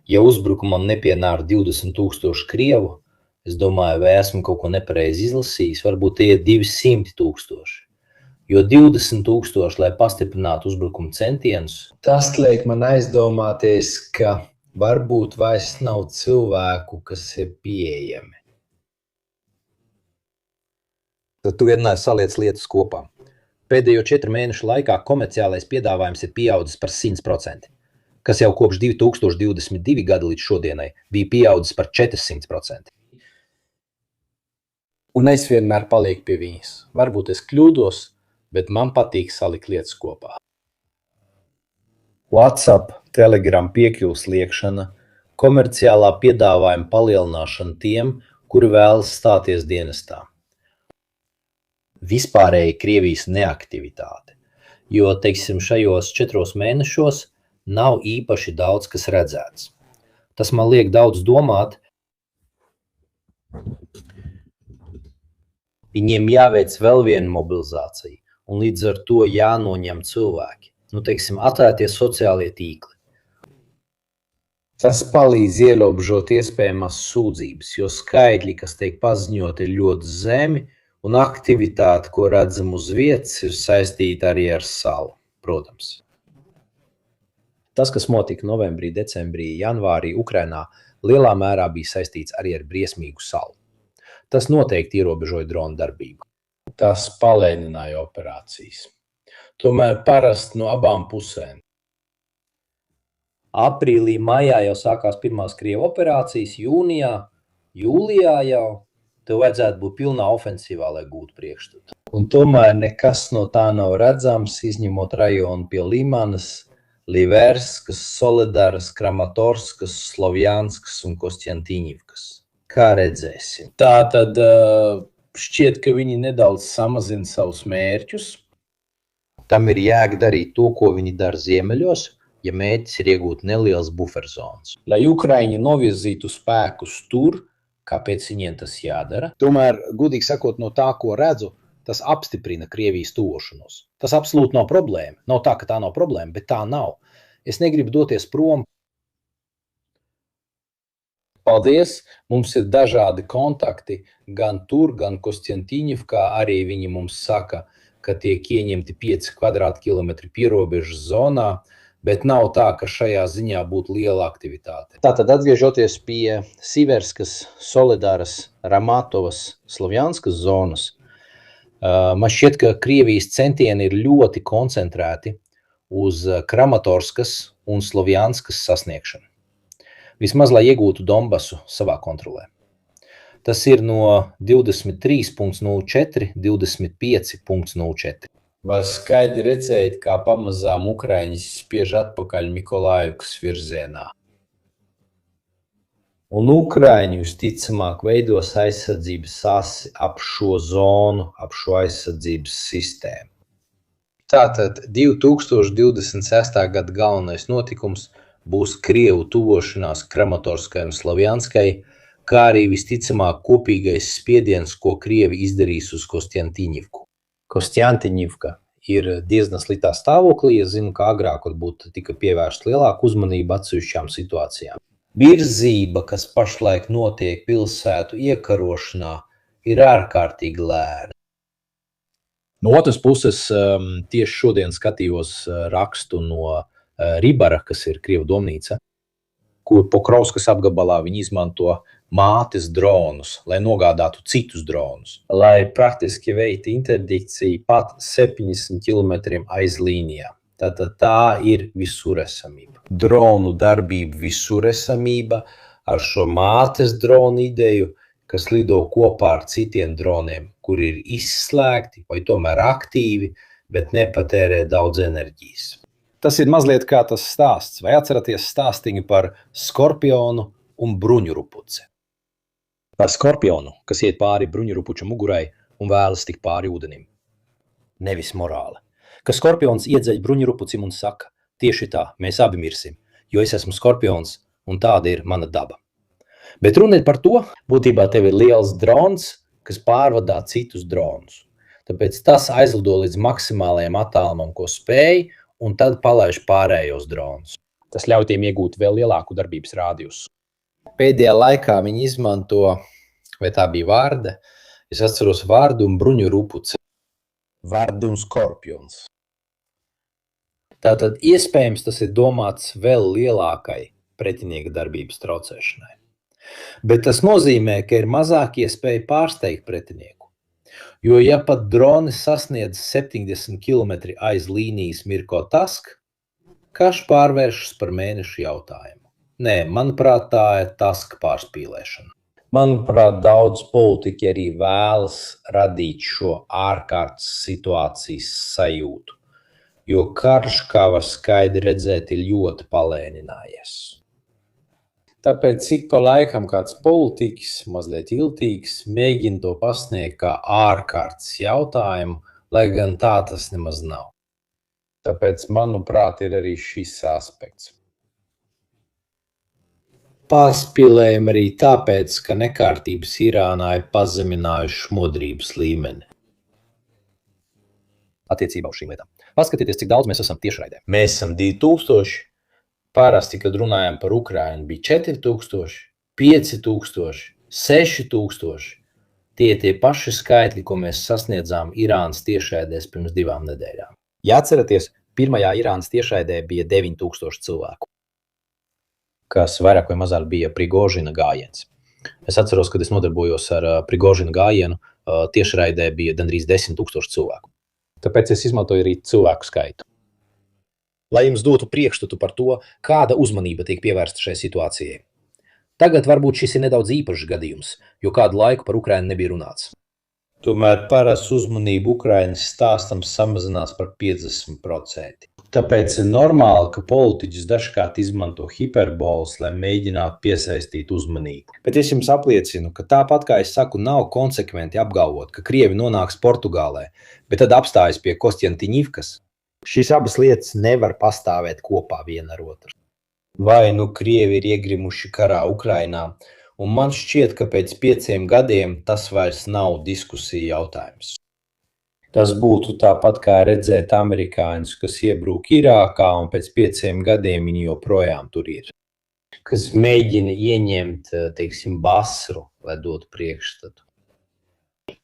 ja uzbrukumam nepienāk 20,000 Krievu, es domāju, vai esmu kaut ko nepareizi izlasījis, varbūt tie ir 200,000. Jo 20,000, lai pastiprinātu uzbrukuma centienus, tas liek man aizdomāties, ka varbūt vairs nav cilvēku, kas ir pieejami. Tad tu vienmēr saliec lietas kopā. Pēdējo 4 mēnešu laikā komerciālais piedāvājums ir pieaudzis par 100%, kas jau kopš 2022 gada līdz šodienai bija pieaudzis par 400%. Un es vienmēr palieku pie viņas. Varbūt es kļūdos, bet man patīk salikt lietas kopā. WhatsApp, Telegram piekļuves liekšana, komerciālā piedāvājuma palielināšana tiem, kuri vēlas stāties dienestā. Vispārēji Krievijas neaktivitāte, jo, teiksim, šajos 4 mēnešos nav īpaši daudz, kas redzēts. Tas man liek daudz domāt. Viņiem jāveic vēl viena mobilizācija, un līdz ar to jānoņem cilvēki. Teiksim, atvērtie sociālie tīkli. Tas palīdz ierobežot iespējamās sūdzības, jo skaitļi, kas tiek paziņoti, ir ļoti zemi, un aktivitāte, ko redzam uz vietas, ir saistīta arī ar salu, protams. Tas, kas notika novembrī, decembrī, janvārī Ukrainā, lielā mērā bija saistīts arī ar briesmīgu salu. Tas noteikti ierobežoja drona darbību. Tas palēnināja operācijas. Tomēr parasti no abām pusēm. Aprīlī, maijā jau sākās pirmās Krievu operācijas, jūnijā, jūlijā jau tev vajadzētu būt pilnā ofensīvā, lai gūtu priekšstatu. Un tomēr nekas no tā nav redzams, izņemot rajonu pie Limanas, Liverskas, Soledaras, Kramatorskas, Slovjanskas un Kostjantīņivkas. Kā redzēsim? Tātad šķiet, ka viņi nedaudz samazina savus mērķus. Tam ir jēga darīt to, ko viņi dara ziemeļos, ja mērķis ir iegūt nelielas buferzonas. Lai Ukraiņi novirzītu spēkus tur, kāpēc viņiem tas jādara? Tomēr, gudīgi sakot, no tā, ko redzu, tas apstiprina Krievijas tuvošanos. Tas absolūti nav problēma. Nav tā, ka tā nav problēma, bet tā nav. Es negribu doties prom. Paldies! Mums ir dažādi kontakti gan tur, gan Kostjantīņivkā. Arī viņi mums saka, ka tiek ieņemti 5 kvadrātkilometri pierobežas zonā, bet nav tā, ka šajā ziņā būtu liela aktivitāte. Tātad atgriežoties pie Siverskas, Soledaras, Ramatovas, Slovjanskas zonas, man šķiet, ka Krievijas centieni ir ļoti koncentrēti uz Kramatorskas un Slovjanskas sasniegšanu. Vismaz, lai iegūtu Donbasu savā kontrolē. Tas ir no 23.04, 25.04. Vai skaidri redzēt, kā pamazām Ukraiņi spiež atpakaļ Mikolājivkas virzienā? Un Ukraiņi visticamāk veidos aizsardzības asi ap šo zonu, ap šo aizsardzības sistēmu. Tātad 2026. gada galvenais notikums būs Krievu tuvošanās Kramatorskai un Slovjanskai, kā arī visticamāk kopīgais spiediens, ko Krievi izdarīs uz Kostjantīņivku. Kostjantīņivka ir diezgan sliktā stāvoklī. Es zinu, ka agrāk varbūt tika pievērsta lielāka uzmanība atsevišķām situācijām. Virzība, kas pašlaik notiek pilsētu iekarošanā, ir ārkārtīgi lēna. No otras puses, tieši šodien skatījos rakstu no Ribara, kas ir Krievu domnīca, kur Pokrovskas apgabalā viņi izmanto mātes dronus, lai nogādātu citus dronus, lai praktiski veiktu interdikciju pat 70 km aiz līnijā. Tātad tā ir visuresamība. Dronu darbība, visuresamība ar šo mātes dronu ideju, kas lido kopā ar citiem droniem, kuri ir izslēgti vai tomēr aktīvi, bet nepatērē daudz enerģijas. Tas ir mazliet kā tas stāsts. Vai atceraties stāstiņu par skorpionu un bruņurupuci? Par skorpionu, kas iet pāri bruņurupuča mugurai un vēlas tikt pāri ūdenim. Nevis morāli. Ka skorpions iedzeļ bruņurupucim un saka, tieši tā, mēs abi mirsim, jo es esmu skorpions un tāda ir mana daba. Bet runa ir par to, būtībā tev ir liels drons, kas pārvadā citus dronus. Tāpēc tas aizlido līdz maksimālajam attālumam, ko spēj, un tad palaiž pārējos dronus. Tas ļauj tiem iegūt vēl lielāku darbības rādījusu. Pēdējā laikā viņi izmanto, vai tā bija vārda, es atceros vārdu un bruņurupuci. Vārdu un skorpions. Tātad iespējams tas ir domāts vēl lielākai pretinieka darbības traucēšanai. Bet tas nozīmē, ka ir mazāk iespēja pārsteigt pretinieku. Jo ja pat droni sasniedz 70 km aiz līnijas Mirkotask, karš pārvēršas par mēnešu jautājumu. Nē, manuprāt, tā ir taska pārspīlēšana. Manuprāt, daudz politiķi arī vēlas radīt šo ārkārtas situācijas sajūtu, jo karš, kā var skaidri redzēt, ir ļoti palēninājies. Tāpēc ik pa laikam kāds politiķis, mazliet iltīgs, mēģina to pasniegt kā ārkārtas jautājumu, lai gan tā tas nemaz nav. Tāpēc, manuprāt, ir arī šis aspekts. Pārspīlējam arī tāpēc, ka nekārtības Irānā ir pazeminājušas modrības līmeni. Attiecībā uz šīm lietām. Paskatieties, cik daudz mēs esam tiešraidē. Mēs esam 2000, Parasti, kad runājam par Ukrainu, bija 4000, 5000, 6000. Tie paši skaitļi, ko mēs sasniedzām Irānas tiešraidēs pirms 2 nedēļām. Ja atceraties, pirmajā Irānas tiešraidē bija 9000 cilvēku, kas vairāk vai mazāk bija Prigožina gājiens. Es atceros, kad es nodarbojos ar Prigožina gājienu, tiešraidē bija gandrīz 10 000 cilvēku. Tāpēc es izmantoju arī cilvēku skaitu. Lai jums dotu priekšstatu par to, kāda uzmanība tiek pievērsta šai situācijai. Tagad varbūt šis ir nedaudz īpašs gadījums, jo kādu laiku par Ukrainu nebija runāts. Tomēr parasti uzmanība Ukrainas stāstam samazinās par 50%. Tāpēc ir normāli, ka politiķis dažkārt izmanto hiperbolus, lai mēģinātu piesaistīt uzmanību. Bet es jums apliecinu, ka tāpat kā es saku, nav konsekventi apgalvot, ka Krievi nonāks Portugālē, bet tad apstājas pie Kostjantiņivkas. Šīs abas lietas nevar pastāvēt kopā viena ar otru. Vai nu Krievi ir iegrimuši karā Ukrainā, un man šķiet, ka pēc 5 gadiem tas vairs nav diskusija jautājums. Tas būtu tāpat kā redzēt amerikāņus, kas iebrūk Irākā, un pēc 5 gadiem viņi joprojām tur ir. Kas mēģina ieņemt, teiksim, Basru, lai dotu priekšstatu.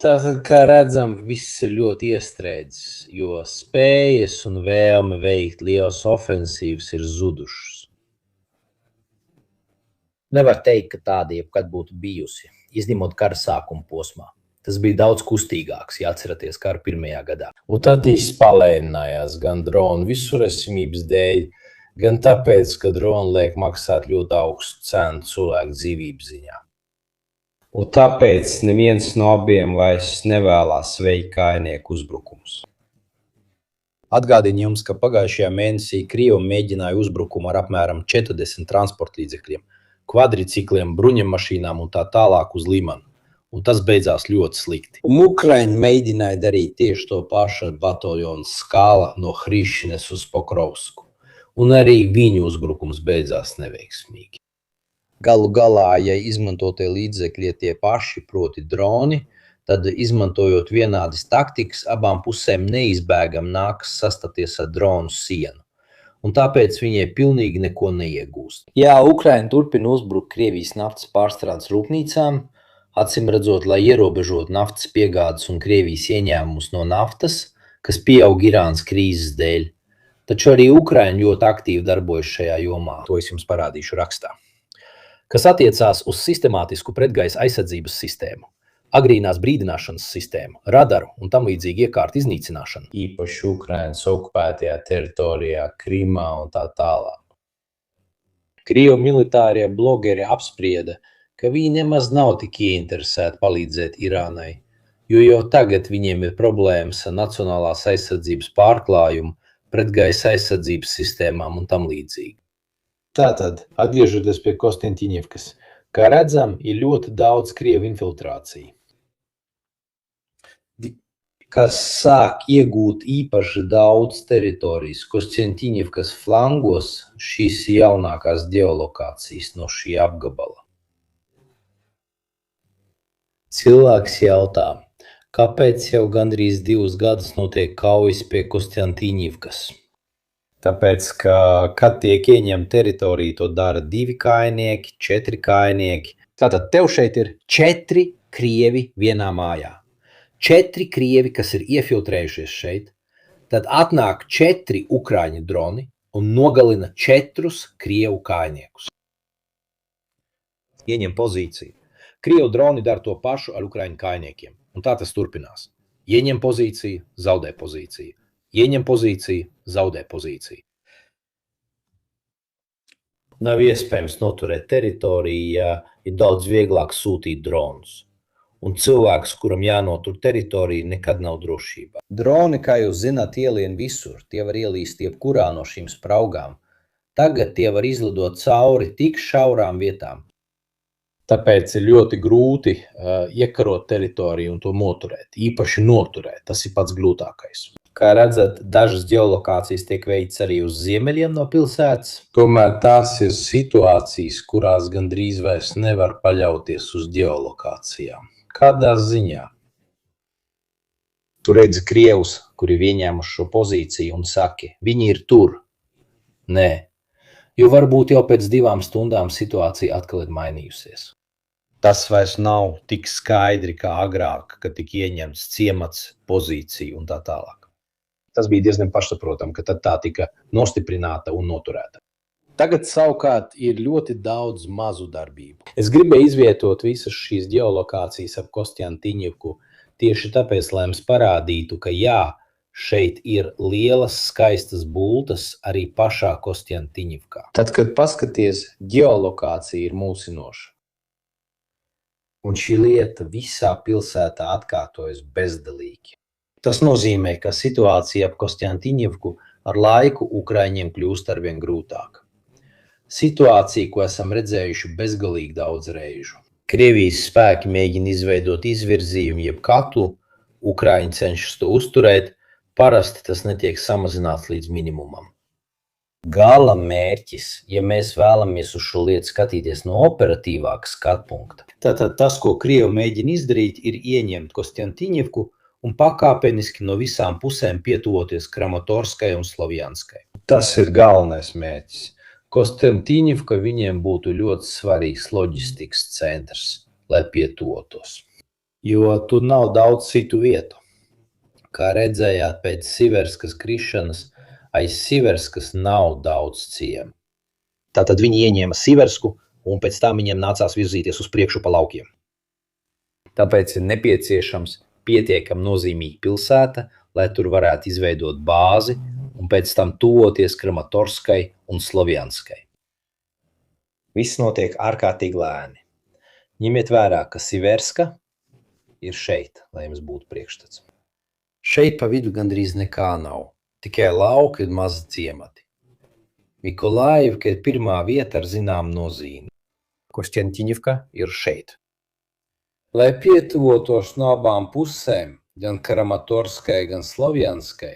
Tātad, kā redzam, viss ir ļoti iestrēdzis, jo spējas un vēlme veikt lielas ofensīvas ir zudušas. Nevar teikt, ka tāda jebkad būtu bijusi, izņemot kara sākuma posmā. Tas bija daudz kustīgāks, ja atceraties karu 1. gadā. Un tad viņš palēninājās gan dronu visuresamības dēļ, gan tāpēc, ka droni liek maksāt ļoti augstu cenu cilvēku dzīvību ziņā. Un tāpēc neviens no abiem vairs nevēlās veikt kājnieku uzbrukumus. Atgādinu jums, ka pagājušajā mēnesī Krievi mēģināja uzbrukumu ar apmēram 40 transportlīdzekļiem, kvadricikliem, bruņamašīnām un tā tālāk uz Limanu. Un tas beidzās ļoti slikti. Un Ukraina mēģināja darīt tieši to pašu ar bataljonu Skala no Hrišines uz Pokrovsku. Un arī viņu uzbrukums beidzās neveiksmīgi. Galu galā, ja izmantotie līdzekļi ir tie paši, proti droni, tad izmantojot vienādas taktikas, abām pusēm neizbēgam nākas sastapties ar dronu sienu. Un tāpēc viņai pilnīgi neko neiegūst. Jā, Ukraina turpina uzbrukt Krievijas naftas pārstrādes rūpnīcām, acīmredzot, lai ierobežotu naftas piegādes un Krievijas ieņēmumus no naftas, kas pieaug Irānas krīzes dēļ. Taču arī Ukraina ļoti aktīvi darbojas šajā jomā. To es jums parādīšu rakstā. Kas attiecās uz sistemātisku pretgaisa aizsardzības sistēmu, agrīnās brīdināšanas sistēmu, radaru un tam līdzīgi iekārtu iznīcināšanu. Īpaši Ukrainas okupētajā teritorijā, Krimā un tā tālāk. Krievu militārie blogeri apsprieda, ka viņi nemaz nav tik ieinteresēti palīdzēt Irānai, jo jau tagad viņiem ir problēmas ar nacionālās aizsardzības pārklājumu, pretgaisa aizsardzības sistēmām un tam līdzīgi. Tātad, atgriežoties pie Kostjantiņivkas, kā redzam, ir ļoti daudz Krievu infiltrāciju, kas sāk iegūt īpaši daudz teritorijas Kostjantiņivkas flangos, šīs jaunākās ģeolokācijas no šī apgabala. Cilvēks jautā, kāpēc jau gandrīz 2 gadus notiek kaujas pie Kostjantiņivkas? tāpēc, ka, kad tiek ieņemta teritorija, to dara 2 kājnieki, 4 kājnieki. Tātad tev šeit ir 4 Krievi vienā mājā. 4 Krievi, kas ir iefiltrējušies šeit, tad atnāk 4 Ukraiņu droni un nogalina 4 Krievu kājniekus. Ieņem pozīciju. Krievu droni dara to pašu ar Ukraiņu kājniekiem, un tā tas turpinās. Ieņem pozīciju, zaudē pozīciju. Ieņem pozīciju, zaudē pozīciju. Nav iespējams noturēt teritoriju, ja ir daudz vieglāk sūtīt dronus. Un cilvēks, kuram jānotur teritorija, nekad nav drošībā. Droni, kā jūs zināt, ielien visur. Tie var ielīst jebkurā no šīm spraugām. Tagad tie var izlidot cauri tik šaurām vietām. Tāpēc ir ļoti grūti iekarot teritoriju un to noturēt. Īpaši noturēt, tas ir pats grūtākais. Kā redzat, dažas ģeolokācijas tiek veikts arī uz ziemeļiem no pilsētas. Tomēr tās ir situācijas, kurās gandrīz vairs nevar paļauties uz ģeolokācijām. Kādā ziņā? Tu redzi Krievus, kuri ir ieņēmuši šo pozīciju un saki, viņi ir tur. Nē, jo varbūt jau pēc 2 stundām situācija atkal ir mainījusies. Tas vairs nav tik skaidri kā agrāk, kad tika ieņemts ciemats, pozīcija un tā tālāk. Tas bija diezgan pašsaprotami, ka tad tā tika nostiprināta un noturēta. Tagad savukārt ir ļoti daudz mazu darbību. Es gribēju izvietot visas šīs ģeolokācijas ap Kostjantiņivku tieši tāpēc, lai jums parādītu, ka jā, šeit ir lielas, skaistas bultas arī pašā Kostjantiņivkā. Tad, kad paskaties, ģeolokācija ir mulsinoša. Un šī lieta visā pilsētā atkārtojas bezdalīgi. Tas nozīmē, ka situācija ap Kostjantiņivku ar laiku Ukraiņiem kļūst arvien grūtāka. Situācija, ko esam redzējuši bezgalīgi daudz reižu. Krievijas spēki mēģina izveidot izvirzījumu jeb katlu, Ukraiņi cenšas to uzturēt, parasti tas netiek samazināts līdz minimumam. Gala mērķis, ja mēs vēlamies uz šo lietu skatīties no operatīvāka skatpunkta, tātad tas, ko Krievi mēģina izdarīt, ir ieņemt Kostjantiņivku un pakāpeniski no visām pusēm pietuvoties Kramatorskai un Slovjanskai. Tas ir galvenais mērķis. Kostjantiņivka viņiem būtu ļoti svarīgs loģistikas centrs, lai pietuvotos. Jo tur nav daudz citu vietu. Kā redzējāt pēc Siverskas krišanas, aiz Siverskas nav daudz ciemu. Tātad viņi ieņēma Siversku un pēc tam viņiem nācās virzīties uz priekšu pa laukiem. Tāpēc ir nepieciešams pietiekami nozīmīga pilsēta, lai tur varētu izveidot bāzi un pēc tam tuvoties Kramatorskai un Slovjanskai. Viss notiek ārkārtīgi lēni. Ņemiet vērā, ka Siverska ir šeit, lai jums būtu priekšstats. Šeit pa vidu gandrīz nekā nav. Tikai lauki ir mazi ciemati. Mikolaivka ir pirmā vieta ar zinām nozīmi. Kostjantiņivka ir šeit. Lai pietuvotos no abām pusēm, gan Kramatorskai, gan Slovjanskai,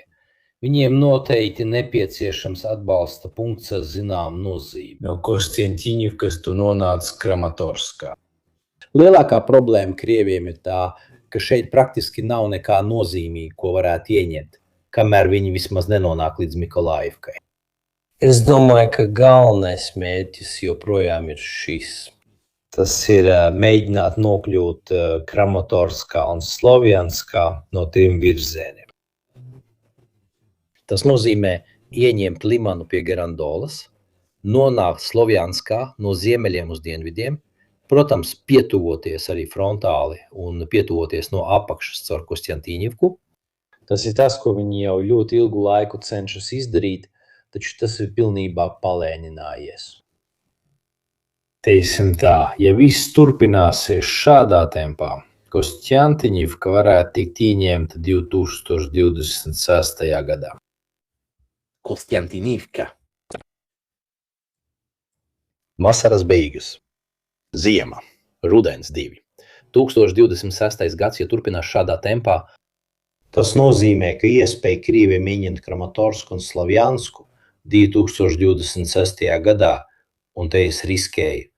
viņiem noteikti nepieciešams atbalsta punkts ar zinām nozīmi. No Kostjantiņivkas tu nonāc Kramatorskā. Lielākā problēma Krieviem ir tā, ka šeit praktiski nav nekā nozīmīga, ko varētu ieņemt, kamēr viņi vismaz nenonāk līdz Mikolaivkai. Es domāju, ka galvenais mērķis joprojām ir šis. Tas ir mēģināt nokļūt Kramatorskā un Slovjanskā no 3 virzieniem. Tas nozīmē ieņemt Limanu pie Garandolas, nonākt Slovjanskā no ziemeļiem uz dienvidiem, protams, pietuvoties arī frontāli un pietuvoties no apakšas caur Kostjantiņivku. Tas ir tas, ko viņi jau ļoti ilgu laiku cenšas izdarīt, taču tas ir pilnībā palēninājies. Teiksim tā, ja viss turpināsies šādā tempā, Kostjantiņivka varētu tikt ieņemta 2026. gadā. Kostjantiņivka. Vasaras beigas. Ziema. Rudens 2. 2026. gads, ja turpinās šādā tempā, tas nozīmē, ka iespēja Krieviem ieņemt Kramatorsku un Slovjansku 2026. gadā, un te es riskēju,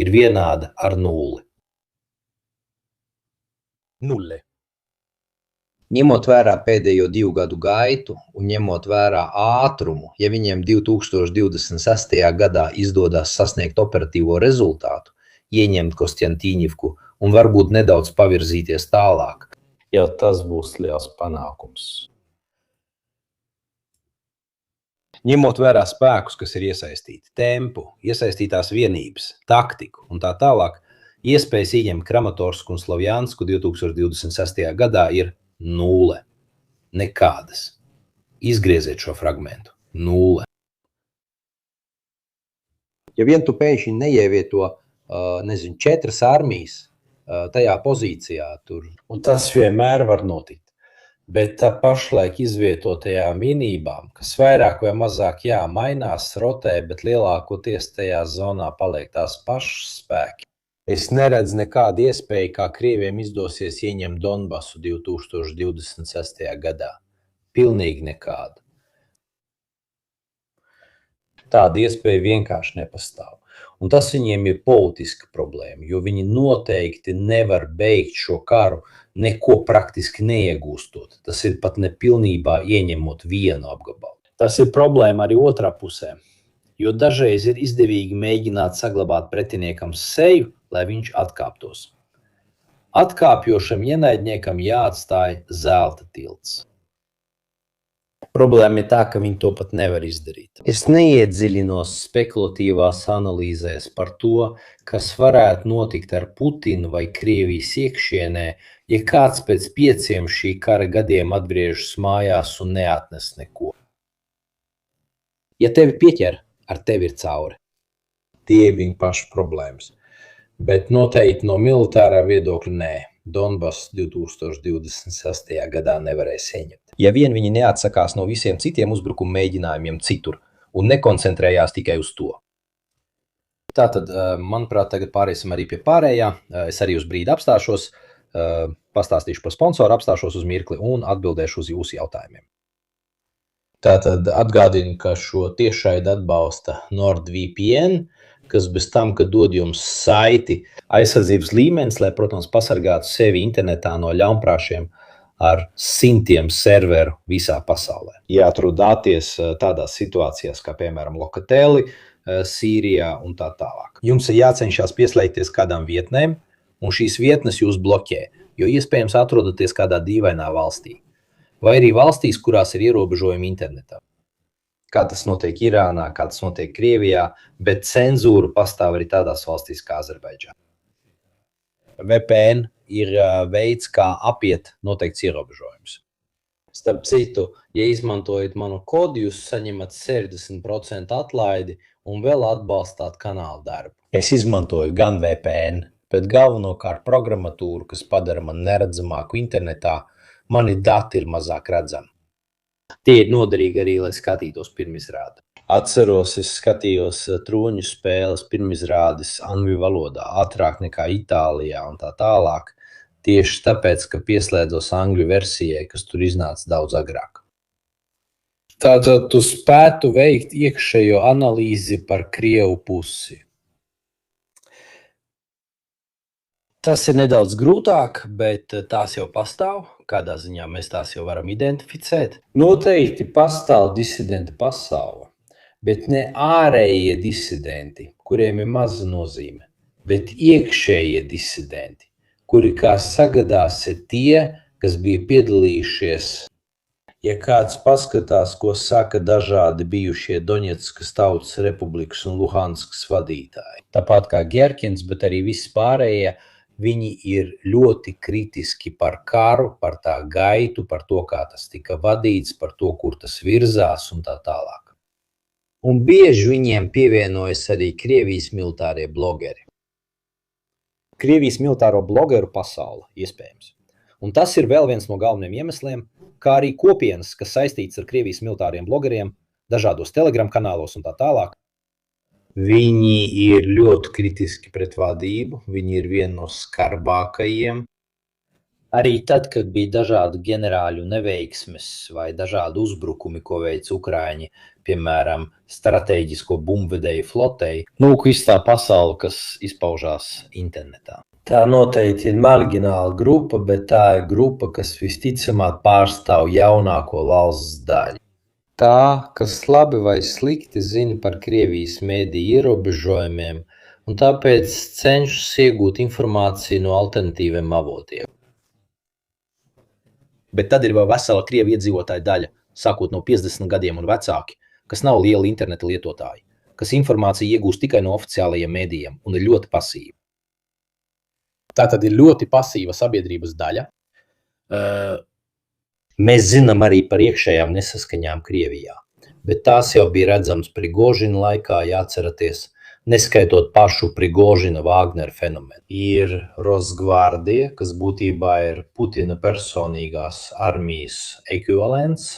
ir vienāda ar 0. Nulle. Ņemot vērā pēdējo 2 gadu gaitu un ņemot vērā ātrumu, ja viņiem 2026. gadā izdodas sasniegt operatīvo rezultātu, ieņemt Kostjantiņivku un varbūt nedaudz pavirzīties tālāk, Jau tas būs liels panākums. Ņemot vērā spēkus, kas ir iesaistīti, tempu, iesaistītās vienības, taktiku un tā tālāk, iespējas ieņemt Kramatorsku un Slovjansku 2026. gadā ir 0. Nekādas. Izgrieziet šo fragmentu. 0. Ja vien tu pēkšņi neievieto 4 armijas tajā pozīcijā tur, Un tas vienmēr var notikt. bet tā pašlaik izvietotajām vienībām, kas vairāk vai mazāk mainās, rotē, bet lielākoties tajā zonā paliek tās pašas spēki. Es neredzu nekādu iespēju, kā Krieviem izdosies ieņemt Donbasu 2026. gadā. Pilnīgi nekādu. Tāda iespēja vienkārši nepastāv. Un tas viņiem ir politiska problēma, jo viņi noteikti nevar beigt šo karu, neko praktiski neiegūstot. Tas ir pat nepilnībā ieņemot vienu apgabalu. Tas ir problēma arī otrā pusē. jo dažreiz ir izdevīgi mēģināt saglabāt pretiniekam seju, lai viņš atkāptos. Atkāpjošam ienaidniekam jāatstāj zelta tilts. Problēma ir tā, ka viņi to pat nevar izdarīt. Es neiedziļinos spekulatīvās analīzēs par to, kas varētu notikt ar Putinu vai Krievijas iekšienē, ja kāds pēc 5 šī kara gadiem atgriežas mājās un neatnes neko. Ja tevi pieķer, ar tevi ir cauri. Tie ir viņa paša problēmas. Bet noteikti no militārā viedokļa nē. Donbass 2026. gadā nevarēs ieņemt. Ja vien viņi neatsakās no visiem citiem uzbrukuma mēģinājumiem citur un nekoncentrējās tikai uz to. Tātad, manuprāt, tagad pārēsim arī pie pārējā. Es arī uz brīdi apstāšos, pastāstīšu par sponsoru, apstāšos uz mirkli un atbildēšu uz jūsu jautājumiem. Tātad atgādinu, ka šo tiešraidi atbalsta NordVPN, kas bez tam, ka dod jums saiti aizsardzības līmenis, lai, protams, pasargātu sevi internetā no ļaunprāšiem ar simtiem serveru visā pasaulē. Ja atrudāties tādās situācijās, kā piemēram Lokateli, Sīrijā un tā tālāk. Jums ir jācenšas pieslēgties kādām vietnēm, un šīs vietnes jūs bloķē, jo iespējams atrodaties kādā dīvainā valstī. Vai arī valstīs, kurās ir ierobežojumi internetā. Kā tas notiek Irānā, kā tas notiek Krievijā, bet cenzūra pastāv arī tādās valstīs kā Azerbaidžāna. VPN ir veids, kā apiet noteikts ierobežojums. Starp citu, ja izmantojat manu kodu, jūs saņemat 60% atlaidi un vēl atbalstāt kanāla darbu. Es izmantoju gan VPN, bet galvenokārt programmatūru, kas padara man neredzamāku internetā, mani dati ir mazāk redzami. Tie ir noderīgi arī, lai skatītos pirmizrādi. Atceros, es skatījos troņu spēles pirmizrādes angļu valodā, ātrāk nekā Itālijā un tā tālāk, tieši tāpēc, ka pieslēdzos angļu versijai, kas tur iznāca daudz agrāk. Tātad tu spētu veikt iekšējo analīzi par Krievu pusi. Tas ir nedaudz grūtāk, bet tās jau pastāv. Kādā ziņā mēs tās jau varam identificēt. Noteikti pastāv disidenta pasaule, bet ne ārējie disidenti, kuriem ir maza nozīme, bet iekšējie disidenti, kuri, kā sagadās, ir tie, kas bija piedalījušies. Ja kāds paskatās, ko saka dažādi bijušie Doņetskas Tautas Republikas un Luhanskas vadītāji, tāpat kā Gerkins, bet arī visi pārējie, viņi ir ļoti kritiski par karu, par tā gaitu, par to, kā tas tika vadīts, par to, kur tas virzās un tā tālāk. Un bieži viņiem pievienojas arī Krievijas militārie blogeri. Krievijas militāro blogeru pasaule, iespējams. Un tas ir vēl viens no galvenajiem iemesliem, kā arī kopienas, kas saistīts ar Krievijas militāriem blogeriem, dažādos Telegram kanālos un tā tālāk. Viņi ir ļoti kritiski pret vadību, viņi ir vieni no skarbākajiem. Arī tad, kad bija dažādu ģenerāļu neveiksmes vai dažādi uzbrukumi, ko veic Ukraiņi, piemēram, strateģisko bumbvedēju flotei, viss tā pasaule, kas izpaužās internetā. Tā noteikti ir margināla grupa, bet tā ir grupa, kas visticamāk pārstāv jaunāko valsts daļu. Tā, kas labi vai slikti zina par Krievijas mediju ierobežojumiem un tāpēc cenšas iegūt informāciju no alternatīviem avotiem. Bet tad ir vēl vesela Krievu iedzīvotāja daļa, sākot no 50 gadiem un vecāki, kas nav lieli interneta lietotāji, kas informāciju iegūst tikai no oficiālajiem medijiem un ir ļoti pasīvi. Tā tad ir ļoti pasīva sabiedrības daļa. Mēs zinām arī par iekšējām nesaskaņām Krievijā, bet tās jau bija redzamas Prigožina laikā, jāatceraties, neskaitot pašu Prigožina Vāgnera fenomenu. Ir Rosgvardija, kas būtībā ir Putina personīgās armijas ekvivalents,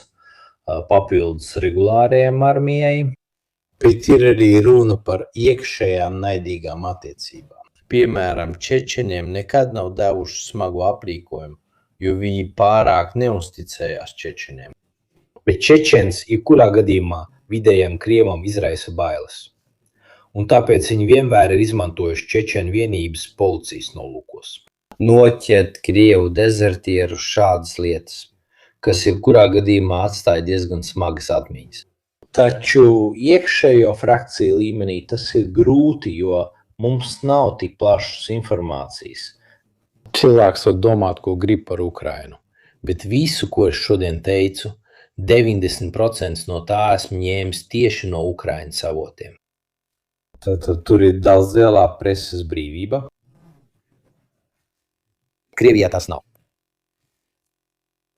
papildus regulārajām armijai, bet ir arī runa par iekšējām naidīgām attiecībām. Piemēram, čečeniem nekad nav devuši smagu aprīkojumu, jo viņi pārāk neuzticējās čečeniem. Bet čečens, jebkurā gadījumā, vidējam Krievam izraisa bailes. Un tāpēc viņi vienmēr ir izmantojuši čečenu vienības policijas nolūkos. Noķert Krievu dezertierus, šādas lietas, kas jebkurā gadījumā atstāja diezgan smagas atmiņas. Taču iekšējo frakciju līmenī tas ir grūti, jo mums nav tik plašas informācijas. Cilvēks var domāt, ko grib par Ukrainu. Bet visu, ko es šodien teicu, 90% no tā esmu ņēmis tieši no Ukrainas avotiem. Tad tur ir daudz lielāka preses brīvība. Krievijā tas nav.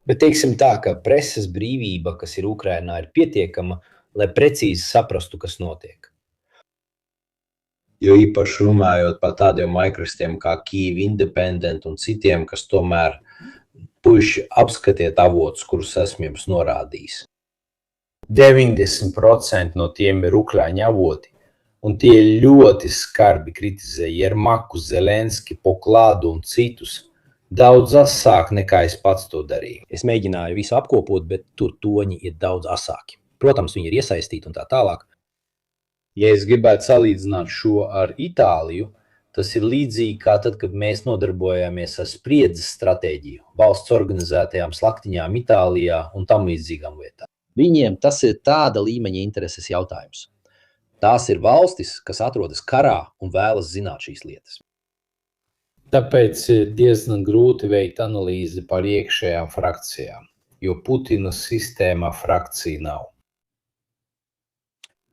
Bet teiksim tā, ka preses brīvība, kas ir Ukrainā, ir pietiekama, lai precīzi saprastu, kas notiek. Jo īpaši runājot par tādiem laikrakstiem kā Kyiv Independent un citiem, kas tomēr puiši apskatiet avotus, kurus esmu jums norādījis. 90% no tiem ir ukraiņu avoti, un tie ļoti skarbi kritizē Jermaku, Zelenski, Poklādu un citus. Daudz asāk nekā es pats to darīju. Es mēģināju visu apkopot, bet tur toņi ir daudz asāki. Protams, viņi ir iesaistīti un tā tālāk. Ja es gribētu salīdzināt šo ar Itāliju, tas ir līdzīgi kā tad, kad mēs nodarbojāmies ar spriedzes stratēģiju, valsts organizētajām slaktiņām Itālijā un tam līdzīgām lietām. Viņiem tas ir tāda līmeņa intereses jautājums. Tās ir valstis, kas atrodas karā un vēlas zināt šīs lietas. Tāpēc ir diezgan grūti veikt analīzi par iekšējām frakcijām, jo Putina sistēmā frakcija nav.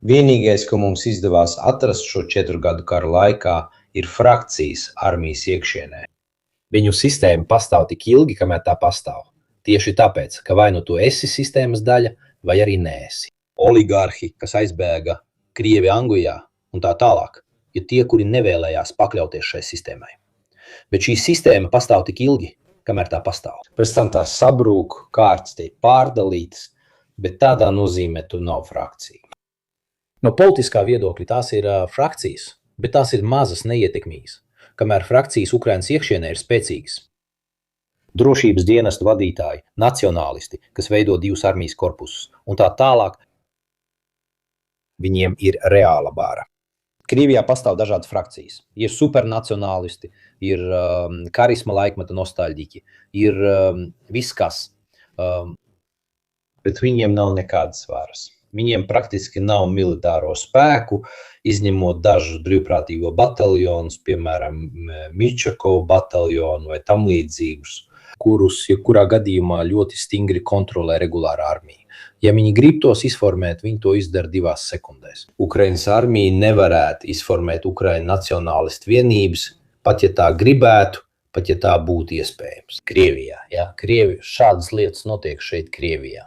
Vienīgais, ko mums izdevās atrast šo 4 gadu kara laikā, ir frakcijas armijas iekšienē. Viņu sistēma pastāv tik ilgi, kamēr tā pastāv. Tieši tāpēc, ka vai nu tu esi sistēmas daļa, vai arī neesi. Oligārhi, kas aizbēga Krievi Anglijā un tā tālāk, ir tie, kuri nevēlējās pakļauties šai sistēmai. Bet šī sistēma pastāv tik ilgi, kamēr tā pastāv. Pēc tam tā sabrūk, kārtas tiek pārdalītas, bet tādā nozīmē tur nav frakcija. No politiskā viedokļa tās ir frakcijas, bet tās ir mazas, neietekmīgas, kamēr frakcijas Ukrainas iekšienē ir spēcīgas. Drošības dienestu vadītāji, nacionālisti, kas veido 2 armijas korpusus un tā tālāk, viņiem ir reāla vara. Krievijā pastāv dažādas frakcijas. Ir supernacionālisti, ir karisma laikmeta nostalģiķi, ir viss kas. Bet viņiem nav nekādas varas. Viņiem praktiski nav militāro spēku, izņemot dažus brīvprātīgo bataljonus, piemēram, Mičakovu bataljonu vai tam līdzīgus, kurus, jebkurā gadījumā, ļoti stingri kontrolē regulāra armija. Ja viņi grib tos izformēt, viņi to izdara 2 sekundēs. Ukrainas armija nevarētu izformēt Ukraiņu nacionālistu vienības, pat ja tā gribētu, pat ja tā būtu iespējams. Krievijā, ja? Šādas lietas notiek šeit Krievijā.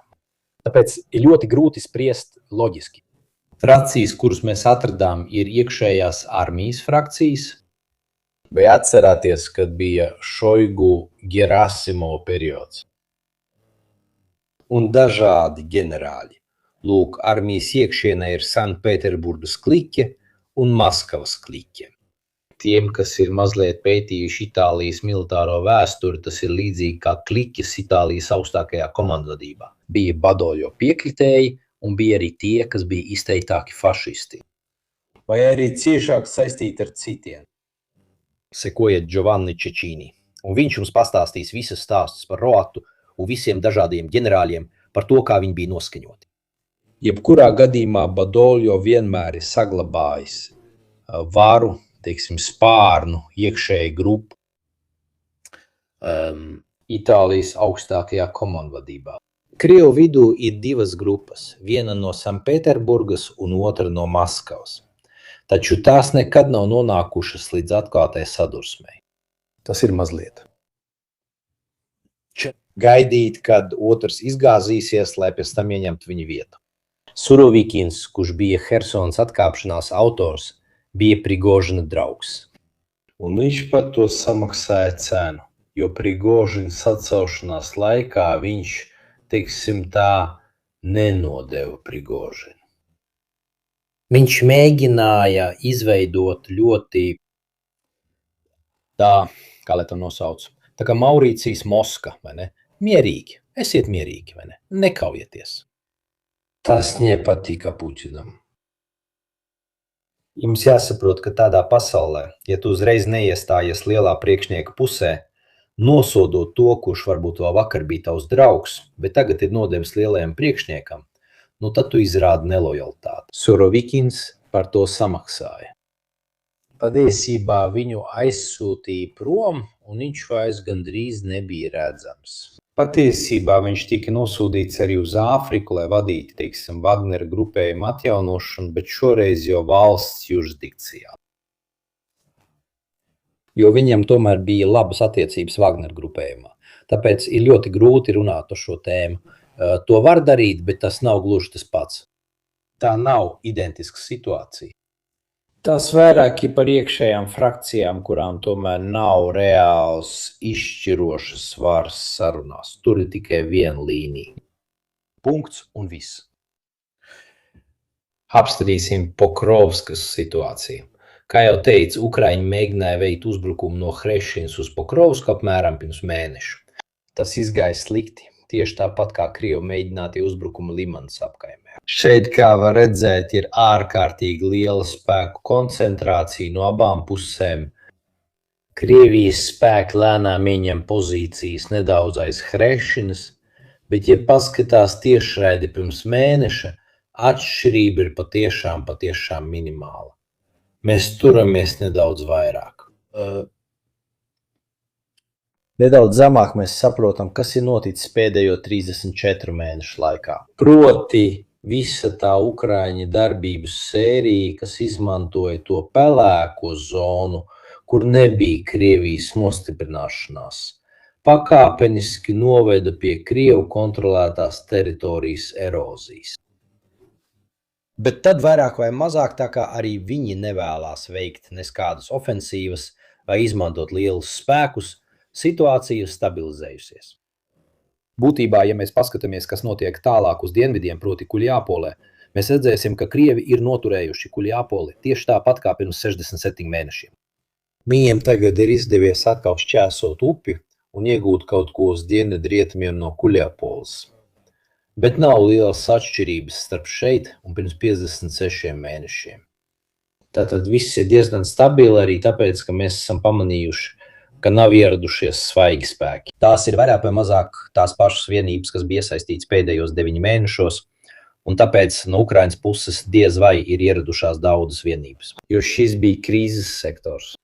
Tāpēc ir ļoti grūti spriest loģiski. Frakcijas, kurus mēs atradām, ir iekšējās armijas frakcijas. Vai atcerāties, kad bija Šoigu Gerasimovu periods? Un dažādi ģenerāļi. Lūk, armijas iekšienē ir Sanktpēterburgas kliķe un Maskavas kliķe. Tiem, kas ir mazliet pētījuši Itālijas militāro vēsturi, tas ir līdzīgi kā kliķes Itālijas augstākajā komandvadībā. Bija Badoļo piekritēji un bija arī tie, kas bija izteiktāki fašisti. Vai arī ciešāk saistīti ar citiem. Sekojiet Giovanni Cecchini, un viņš jums pastāstīs visas stāstus par Roatu un visiem dažādiem ģenerāļiem par to, kā viņi bija noskaņoti. Jebkurā gadījumā Badoļo vienmēr ir saglabājis varu, teiksim, spārnu, iekšēju grupu Itālijas augstākajā komandvadībā. Krievu vidū ir 2 grupas, viena no Sanktpēterburgas un otra no Maskavas. Taču tās nekad nav nonākušas līdz atklātai sadursmei. Tas ir mazliet. Gaidīt, kad otrs izgāzīsies, lai pēc tam ieņemtu viņa vietu. Surovikins, kurš bija Hersonas atkāpšanās autors, bija Prigožina draugs. Un viņš par to samaksāja cenu, jo Prigožina sacelšanās laikā viņš, teiksim tā, nenodeva Prigožinu. Viņš mēģināja izveidot ļoti tā, kā lai to nosauc, tā kā Maurīcijas Moska, vai ne? Mierīgi, esiet mierīgi, vai ne? Nekaujieties. Tas nepatika Putinam. Jums jāsaprot, ka tādā pasaulē, ja tu uzreiz neiestājies lielā priekšnieka pusē, nosodot to, kurš varbūt vēl vakar bija tavs draugs, bet tagad ir nodevis lielajam priekšniekam, nu tad tu izrādi nelojalitāti. Surovikins par to samaksāja. Patiesībā viņu aizsūtīja prom, un viņš vairs gandrīz nebija redzams. Patiesībā viņš tika nosūtīts arī uz Āfriku, lai vadītu, teiksim, Wagnera grupējumu atjaunošanu, bet šoreiz jau valsts jurisdikcijā. Jo viņam tomēr bija labas attiecības Wagnera grupējumā. Tāpēc ir ļoti grūti runāt par šo tēmu. To var darīt, bet tas nav gluži tas pats. Tā nav identiska situācija. Tas vairāk ir par iekšējām frakcijām, kurām tomēr nav reāls izšķirošas svars sarunās. Tur ir tikai viena līnija. Punkts un viss. Apskatīsim Pokrovskas situāciju. Kā jau teicu, Ukraiņi mēģināja veikt uzbrukumu no Hrešinas uz Pokrovsku apmēram pirms mēneša. Tas izgāja slikti, tieši tāpat kā Krievu mēģinātie uzbrukumi Limanas apkaimē. Šeit, kā var redzēt, ir ārkārtīgi liela spēku koncentrācija no abām pusēm. Krievijas spēki lēnām ieņem pozīcijas nedaudz aiz Hrešinas, bet, ja paskatās tiešraidi pirms mēneša, atšķirība ir patiešām minimāla. Mēs turamies nedaudz vairāk. Nedaudz zemāk mēs saprotam, kas ir noticis pēdējo 34 mēnešu laikā. Proti, visa tā Ukraiņa darbības sērija, kas izmantoja to pelēko zonu, kur nebija Krievijas nostiprināšanās, pakāpeniski noveda pie Krievu kontrolētās teritorijas erozijas. Bet tad vairāk vai mazāk, tā kā arī viņi nevēlās veikt neskādas ofensīvas vai izmantot lielus spēkus, situācija ir stabilizējusies. Būtībā, ja mēs paskatāmies, kas notiek tālāk uz dienvidiem, proti Kuļāpolē, mēs redzēsim, ka Krievi ir noturējuši Kuļāpoli tieši tāpat kā pirms 67 mēnešiem. Viņiem tagad ir izdevies atkal šķēsot upi un iegūt kaut ko uz dienvidrietumiem no Kuļāpoles. Bet nav lielas atšķirības starp šeit un pirms 56 mēnešiem. Tātad viss ir diezgan stabili arī tāpēc, ka mēs esam pamanījuši, ka nav ieradušies svaigi spēki. Tās ir vairāk vai mazāk tās pašas vienības, kas bija iesaistītas pēdējos 9 mēnešos, un tāpēc no Ukrainas puses diez vai ir ieradušās daudzas vienības, jo šis bija krīzes sektors.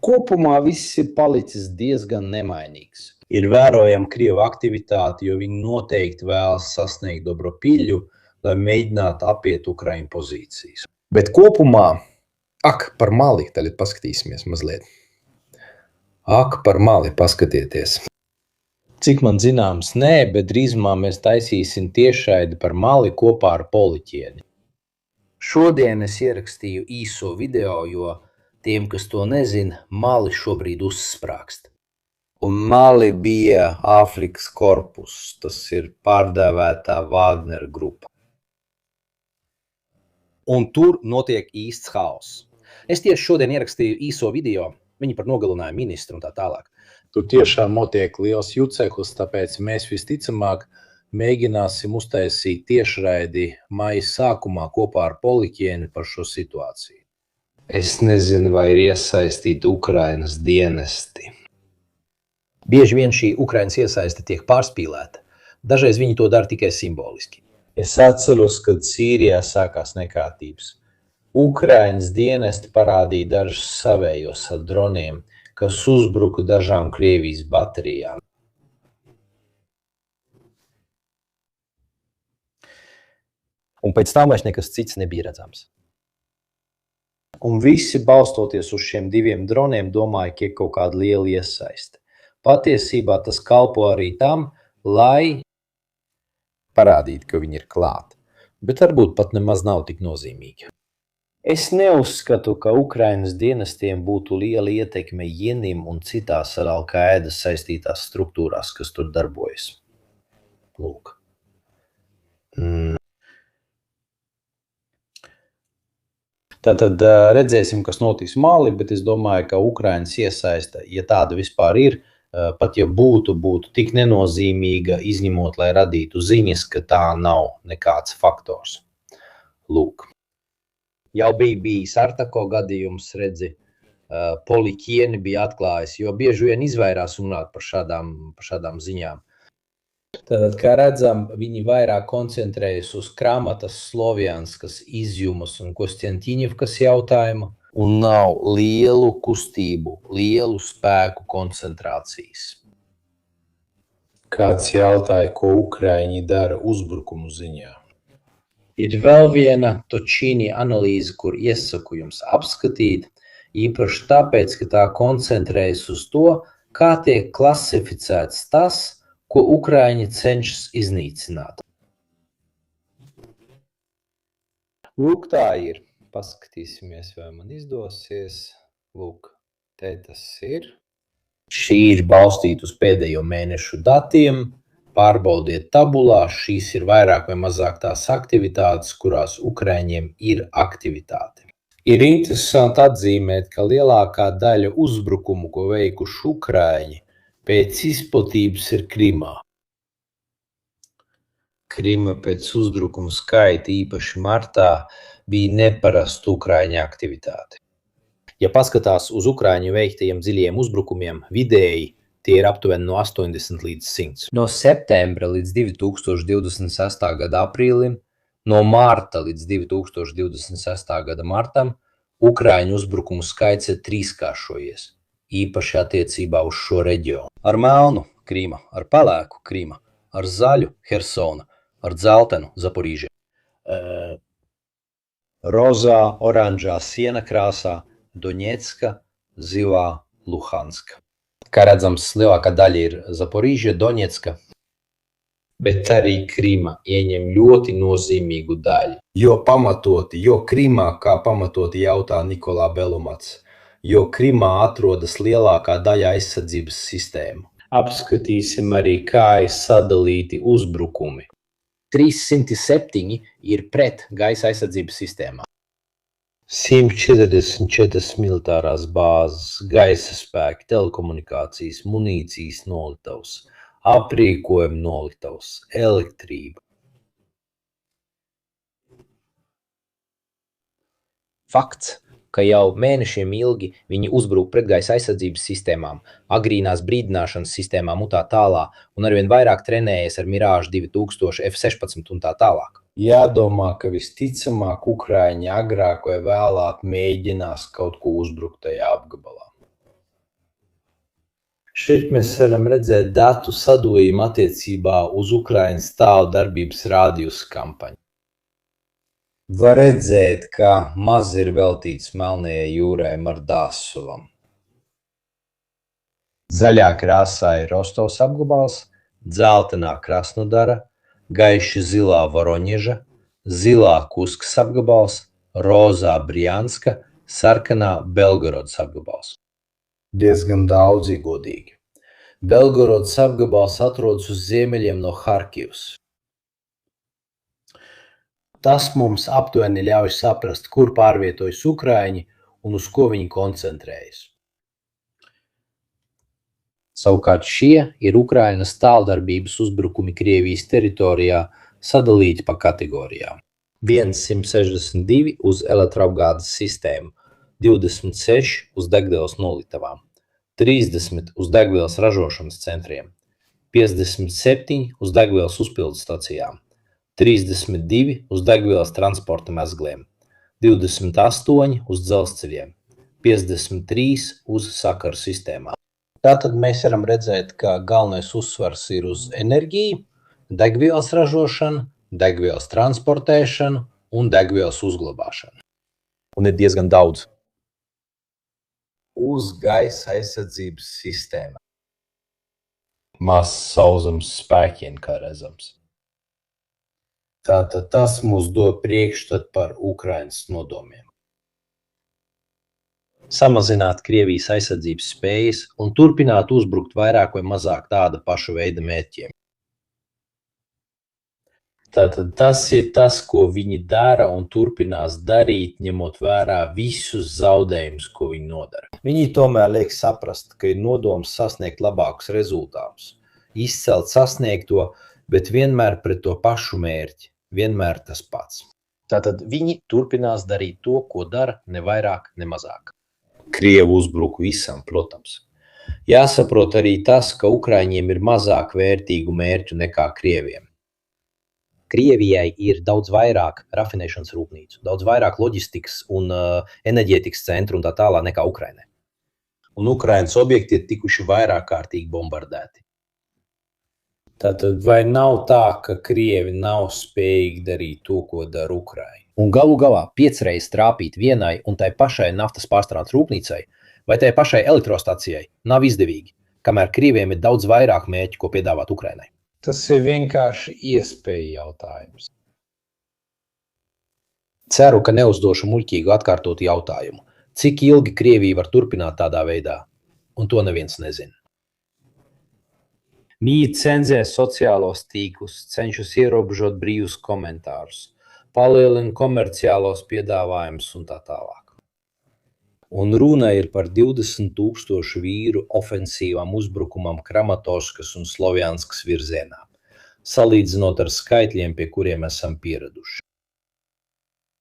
Kopumā viss ir palicis diezgan nemainīgs. Ir vērojama Krievu aktivitāte, jo viņi noteikti vēlas sasniegt Dobropiļu, lai mēģinātu apiet Ukraiņu pozīcijas. Bet kopumā par Mali tagad paskatīsimies mazliet. Par Mali paskatieties. Cik man zināms, nē, bet drīzumā mēs taisīsim tiešraidi par Mali kopā ar Poliķieni. Šodien es ierakstīju īso video, jo tiem, kas to nezina, Mali šobrīd uzsprāgst. Un Mali bija Āfrikas korpus, tas ir pārdēvētā Wagnera grupa. Un tur notiek īsts haoss. Es tieši šodien ierakstīju īso video, viņi par nogalināja ministru un tā tālāk. Tur tiešām notiek liels juceklis, tāpēc mēs visticamāk mēģināsim uztaisīt tiešraidi maija sākumā kopā ar Poliķieni par šo situāciju. Es nezinu, vai ir iesaistīti Ukrainas dienesti. Bieži vien šī Ukrainas iesaiste tiek pārspīlēta. Dažreiz viņi to dara tikai simboliski. Es atceros, kad Sīrijā sākās nekārtības. Ukrainas dienesti parādīja dažus savējos ar droniem, kas uzbruka dažām Krievijas baterijām. Un pēc tam vairs nekas cits nebija redzams. Un visi balstoties uz šiem 2 droniem domāja, ka ir kaut kāda liela iesaiste. Patiesībā tas kalpo arī tam, lai parādītu, ka viņi ir klāt. Bet varbūt pat nemaz nav tik nozīmīgi. Es neuzskatu, ka Ukrainas dienestiem būtu liela ietekme Jenim un citās ar Al-Qaeda saistītās struktūrās, kas tur darbojas. Lūk. Tātad redzēsim, kas notiks Mali, bet es domāju, ka Ukrainas iesaiste, ja tāda vispār ir, pat ja būtu tik nenozīmīga, izņemot, lai radītu ziņas, ka tā nav nekāds faktors. Lūk. Jau bija bijis Artako gadījums, redzi, Poliķieni bija atklājis, jo bieži vien izvairās runāt par šādām ziņām. Tātad, kā redzam, viņi vairāk koncentrējas uz Kramatas, Slovjanskas, Izjumas un Kostjantīņevkas jautājumu, un nav lielu kustību, lielu spēku koncentrācijas. Kāds jautāja, ko Ukraiņi dara uzbrukumu ziņā? Ir vēl viena Točīni analīze, kur iesaku jums apskatīt, īpaši tāpēc, ka tā koncentrējas uz to, kā tiek klasificēts tas, ko Ukraiņi cenšas iznīcināt. Lūk, tā ir. Paskatīsimies, vai man izdosies. Lūk, te tas ir. Šī ir balstīta uz pēdējo mēnešu datiem. Pārbaudiet tabulā, šīs ir vairāk vai mazāk tās aktivitātes, kurās Ukraiņiem ir aktivitāte. Ir interesanti atzīmēt, ka lielākā daļa uzbrukumu, ko veikuši Ukraiņi, pēc izplatības ir Krimā. Krima pēc uzbrukuma skaita, īpaši martā, bija neparasta Ukraiņu aktivitāte. Ja paskatās uz Ukraiņu veiktajiem dziļajiem uzbrukumiem, vidēji tie ir aptuveni no 80 līdz 100. No septembra līdz 2026. gada aprīlim, no marta līdz 2026. gada martam, Ukraiņu uzbrukumu skaits ir trīskāršojies, īpaši attiecībā uz šo reģionu. Ar melnu Krima, ar pelēku Krima, ar zaļu Hersona, ar dzeltenu Zaporīža. Rozā, oranžā siena krāsā Doņetska, zilā Luhanska. Kā redzams, lielākā daļa ir Zaporīža, Doņetska, bet arī Krima ieņem ļoti nozīmīgu daļu. Jo Krimā, kā pamatoti jautā Nikolā Belumats, jo Krimā atrodas lielākā daļa aizsardzības sistēmu. Apskatīsim arī, kā ir sadalīti uzbrukumi. 307 ir pret gaisa aizsardzības sistēmām. 144 militārās bāzes, gaisa spēki, telekomunikācijas, munīcijas noliktavas, aprīkojuma noliktavas, elektrība. Fakts, ka jau mēnešiem ilgi viņi uzbruk pretgaisa aizsardzības sistēmām, agrīnās brīdināšanas sistēmām un tā tālāk, un arvien vairāk trenējas ar Mirage 2000, F-16 un tā tālāk. Jādomā, ka visticamāk Ukraiņi agrāk vai vēlāk mēģinās kaut ko uzbrukt tajā apgabalā. Šeit mēs varam redzēt datu sadalījumu attiecībā uz Ukraiņas tālu darbības rādījusa kampaņu. Var redzēt, ka maz ir veltīts Melnajai jūrai Mardāsovam. Zaļā krāsā ir Rostovas apgabals, dzeltenā Krasnodara, gaiši zilā Voroņeža, zilā Kuskas apgabals, rozā Brianska, sarkanā Belgorodas apgabals. Diezgan daudz godīgi. Belgorodas apgabals atrodas uz ziemeļiem no Harkivas. Tas mums aptuveni ļauj saprast, kur pārvietojas Ukraiņi un uz ko viņi koncentrējas. Savukārt šie ir Ukrainas tāldarbības uzbrukumi Krievijas teritorijā sadalīti pa kategorijām. 162 uz elektroapgādes sistēmu, 26 uz degvielas noliktavām, 30 uz degvielas ražošanas centriem, 57 uz degvielas uzpildes stacijām, 32 uz degvielas transporta mezgliem, 28 uz dzelzceļiem, 53 uz sakaru sistēmām. Tātad mēs varam redzēt, ka galvenais uzsvars ir uz enerģiju, degvielas ražošanu, degvielas transportēšanu un degvielas uzglabāšanu. Un ir diezgan daudz. Uz gaisa aizsardzības sistēmām. Maz sauszemes spēkiem, kā redzams. Tātad tas mums dod priekšstatu par Ukrainas nodomiem. Samazināt Krievijas aizsardzības spējas un turpināt uzbrukt vairāk vai mazāk tāda paša veida mērķiem. Tātad tas ir tas, ko viņi dara un turpinās darīt, ņemot vērā visus zaudējumus, ko viņi nodara. Viņi tomēr liek saprast, ka ir nodoms sasniegt labākus rezultātus, izcelt sasniegto, bet vienmēr pret to pašu mērķi. Vienmēr tas pats. Tātad viņi turpinās darīt to, ko dara, ne vairāk, ne mazāk. Krievi uzbruku visam, protams. Jāsaprot arī tas, ka Ukraiņiem ir mazāk vērtīgu mērķu nekā Krieviem. Krievijai ir daudz vairāk rafinēšanas rūpnīcu, daudz vairāk loģistikas un enerģētikas centru un tā tālāk nekā Ukrainai. Un Ukrainas objekti ir tikuši vairāk kārtīgi bombardēti. Tātad vai nav tā, ka Krievi nav spējīgi darīt to, ko dara Ukraina? Un galu galā 5 reizes trāpīt vienai un tai pašai naftas pārstrādes rūpnīcai vai tai pašai elektrostacijai nav izdevīgi, kamēr Krieviem ir daudz vairāk mērķu, ko piedāvāt Ukrainai. Tas ir vienkārši iespēja jautājums. Ceru, ka neuzdošu muļķīgu atkārtotu jautājumu. Cik ilgi Krievija var turpināt tādā veidā? Un to neviens nezina. Mīja cenzē sociālos tīklus, cenšas ierobežot brīvus komentārus, palielina komerciālos piedāvājumus un tā tālāk. Un runa ir par 20,000 vīru ofensīvām uzbrukumam Kramatorskas un Slovjanskas virzienā, salīdzinot ar skaitļiem, pie kuriem esam pieraduši.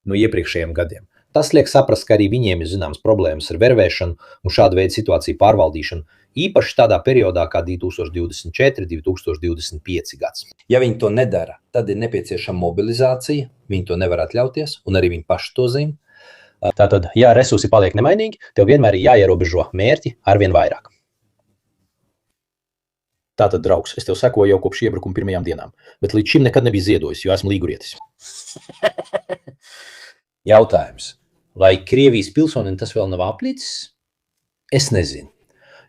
No iepriekšējiem gadiem. Tas liek saprast, ka arī viņiem ir zināmas problēmas ar vervēšanu un šādu veidu situāciju pārvaldīšanu, īpaši tādā periodā kā 2024–2025 gads. Ja viņi to nedara, tad ir nepieciešama mobilizācija, viņi to nevar atļauties, un arī viņi paši to zina. Tātad, ja resursi paliek nemainīgi, tev vienmēr ir jāierobežo mērķi arvien vairāk. Tātad, draugs, es tev sekoju jau kopš iebrukuma pirmajām dienām, bet līdz šim nekad nebija ziedojis, jo esmu līgurietis. Jautājums. Vai Krievijas pilsonim tas vēl nav aplicis? Es nezinu.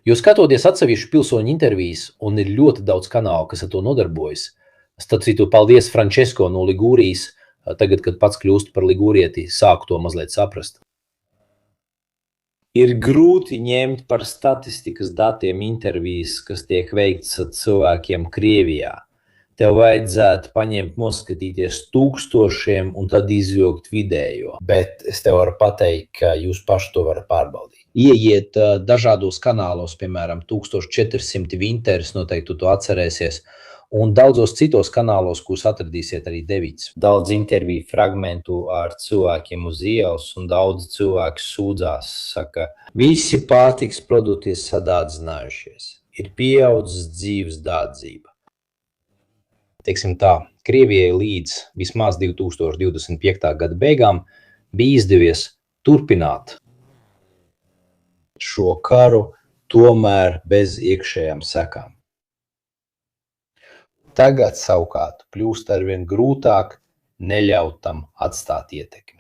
Jo skatoties atsevišķu pilsoņu intervijas, un ir ļoti daudz kanālu, kas ar to nodarbojas, starp citu, paldies Frančesko no Ligūrijas, tagad, kad pats kļūstu par ligūrieti, sāku to mazliet saprast. Ir grūti ņemt par statistikas datiem intervijas, kas tiek veikts ar cilvēkiem Krievijā. Tev vajadzētu paņemt, noskatīties tūkstošiem un tad izvilkt vidējo. Bet es tev varu pateikt, ka jūs paši to varat pārbaudīt. Ieiet dažādos kanālos, piemēram, 1400 Vinteris, noteikti tu to atcerēsies, un daudzos citos kanālos, kurus atradīsiet arī Devīts. Daudz interviju fragmentu ar cilvēkiem uz ielas, un daudz cilvēku sūdzās, saka, visi pārtikas produkti ir sadārdzinājušies, ir pieaudzis dzīves dārdzība. Teiksim tā, Krievijai līdz vismaz 2025. gada beigām bija izdevies turpināt šo karu, tomēr bez iekšējām sekām. Tagad savukārt kļūst arvien grūtāk neļaut tam atstāt ietekmi.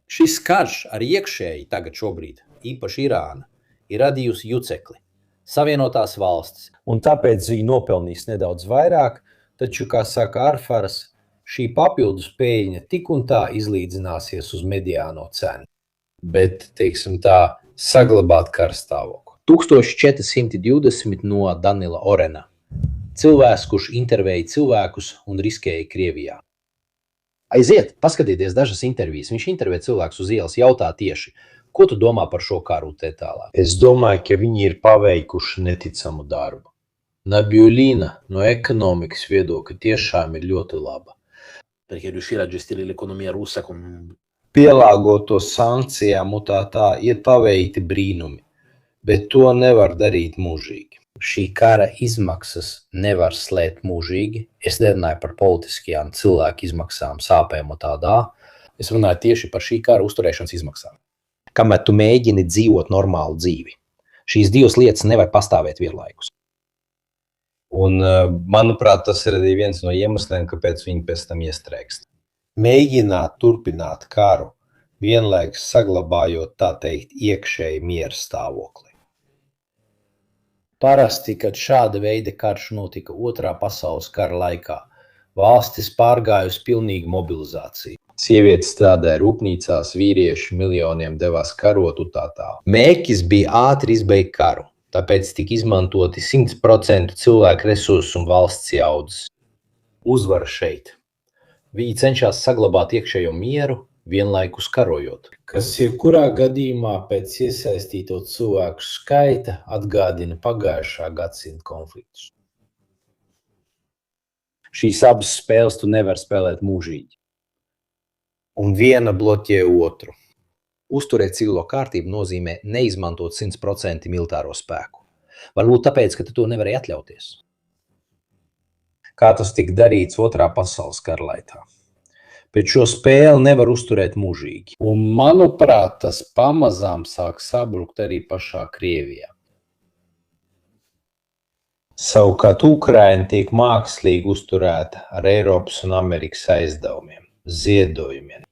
Šis karš ar iekšēji tagad šobrīd, īpaši Irāna, ir radījusi jucekli. Savienotās valstis, un tāpēc viņi nopelnīs nedaudz vairāk, taču, kā saka Arfaras, šī papildus pēļņa tik un tā izlīdzināsies uz mediāno cenu. Bet, teiksim tā, saglabāt karstāvokli. 1420 no Danila Orena. Cilvēks, kurš intervēja cilvēkus un riskēja Krievijā. Aiziet, paskatieties dažas intervijas. Viņš intervē cilvēkus uz ielas, jautā tieši, ko tu domā par šo karu te tālāk? Es domāju, ka viņi ir paveikuši neticamu darbu. Nabiulina no ekonomikas viedokļa tiešām ir ļoti laba. Perché riuscire a gestire l'economia russa con... Pielāgot to sankcijām un tā ir paveikti brīnumi, bet to nevar darīt mūžīgi. Šī kara izmaksas nevar slēpt mūžīgi. Es nerunāju par politiskajām cilvēku izmaksām, sāpēm un tādā. Es runāju tieši par šī kara uzturēšanas izmaksām. Kamēr tu mēģini dzīvot normālu dzīvi. Šīs divas lietas nevar pastāvēt vienlaikus. Un, manuprāt, tas ir arī viens no iemesliem, kāpēc viņi pēc tam iestrēgst. Mēģināt turpināt karu, vienlaikus saglabājot, tā teikt, iekšēji miera stāvokli. Parasti, kad šāda veida karš notika Otrā pasaules kara laikā, valstis pārgāja uz pilnīgu mobilizāciju. Sievietes strādāja rūpnīcās, vīrieši miljoniem devās karot un tā. Mērķis bija ātri izbeigt karu, tāpēc tika izmantoti 100% cilvēku resursu un valsts jaudas. Uzvara šeit. Viņi cenšas saglabāt iekšējo mieru, vienlaikus karojot. Kas jebkurā gadījumā pēc iesaistīto cilvēku skaita atgādina pagājušā gadsimta konfliktus. Šīs abas spēles tu nevar spēlēt mūžīgi. Un viena bloķē otru. Uzturēt civilo kārtību nozīmē neizmantot 100% militāro spēku. Varbūt tāpēc, ka tu to nevarēji atļauties. Kā tas tika darīts Otrā pasaules kara laikā. Bet šo spēli nevar uzturēt mūžīgi. Un, manuprāt, tas pamazām sāk sabrukt arī pašā Krievijā. Savukārt Ukraina tiek mākslīgi uzturēta ar Eiropas un Amerikas aizdevumiem, ziedojumiem.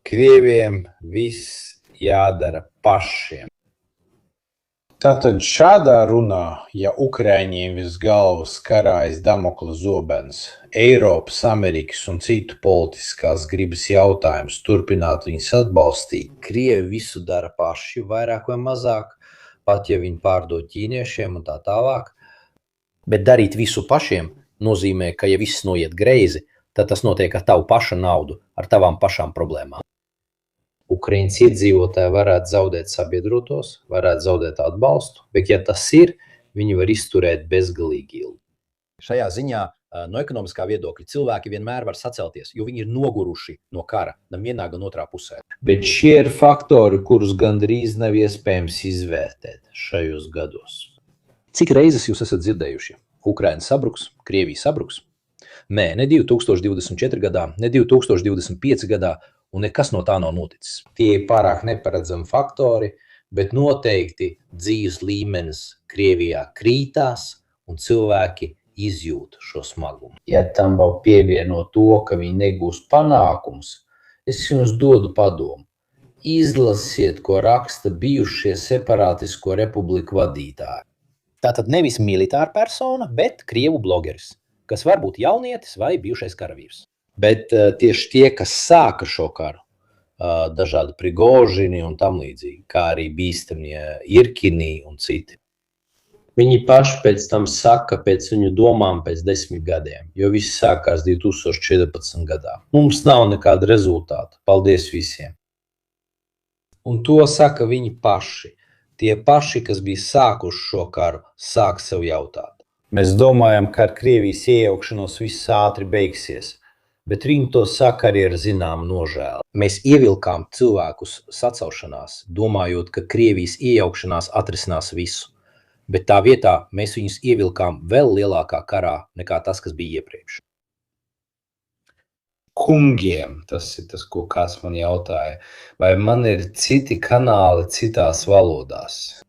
Krieviem viss jādara pašiem. Tātad šādā runā, ja Ukraiņiem virs galvas karājas Damokla zobens, Eiropas, Amerikas un citu politiskās gribas jautājums turpināt viņus atbalstīt, Krievi visu dara paši, vairāk vai mazāk, pat ja viņi pārdod ķīniešiem un tā tālāk. Bet darīt visu pašiem nozīmē, ka ja viss noiet greizi, tad tas notiek ar tavu pašu naudu, ar tavām pašām problēmām. Ukraiņas iedzīvotāji varētu zaudēt sabiedrotos, varētu zaudēt atbalstu, bet ja tas ir, viņi var izturēt bezgalīgi ilgi. Šajā ziņā no ekonomiskā viedokļa cilvēki vienmēr var sacelties, jo viņi ir noguruši no kara, gan vienā, gan otrā pusē. Bet šie ir faktori, kurus gandrīz nav iespējams izvērtēt šajos gados. Cik reizes jūs esat dzirdējuši? Ukraina sabruks, Krievija sabruks? Nē, ne 2024 gadā, ne 2025 gadā, un nekas no tā nav noticis. Tie ir pārāk neparedzami faktori, bet noteikti dzīves līmenis Krievijā krītās un cilvēki izjūt šo smagumu. Ja tam vēl pievieno to, ka viņi negūs panākums, es jums dodu padomu. Izlasiet, ko raksta bijušie separātisko republiku vadītāji. Tātad nevis militāra persona, bet krievu blogeris, kas var būt jaunietis vai bijušais karavīrs. Bet tieši tie, kas sāka šo karu, dažādi Prigožini un tam līdzīgi, kā arī bīstamie Irkini un citi. Viņi paši pēc tam saka pēc viņu domām pēc 10 gadiem, jo viss sākās 2014 gadā. Mums nav nekāda rezultāta. Paldies visiem. Un to saka viņi paši. Tie paši, kas bija sākuši šo karu, sāk sev jautāt. Mēs domājam, ka ar Krievijas iejaukšanos viss ātri beigsies. Bet viņi to saka arī ar zināmu nožēlu. Mēs ievilkām cilvēkus sacelšanās, domājot, ka Krievijas iejaukšanās atrisinās visu. Bet tā vietā mēs viņus ievilkām vēl lielākā karā nekā tas, kas bija iepriekš. Kungiem, tas ir tas, ko kāds man jautāja, vai man ir citi kanāli citās valodās?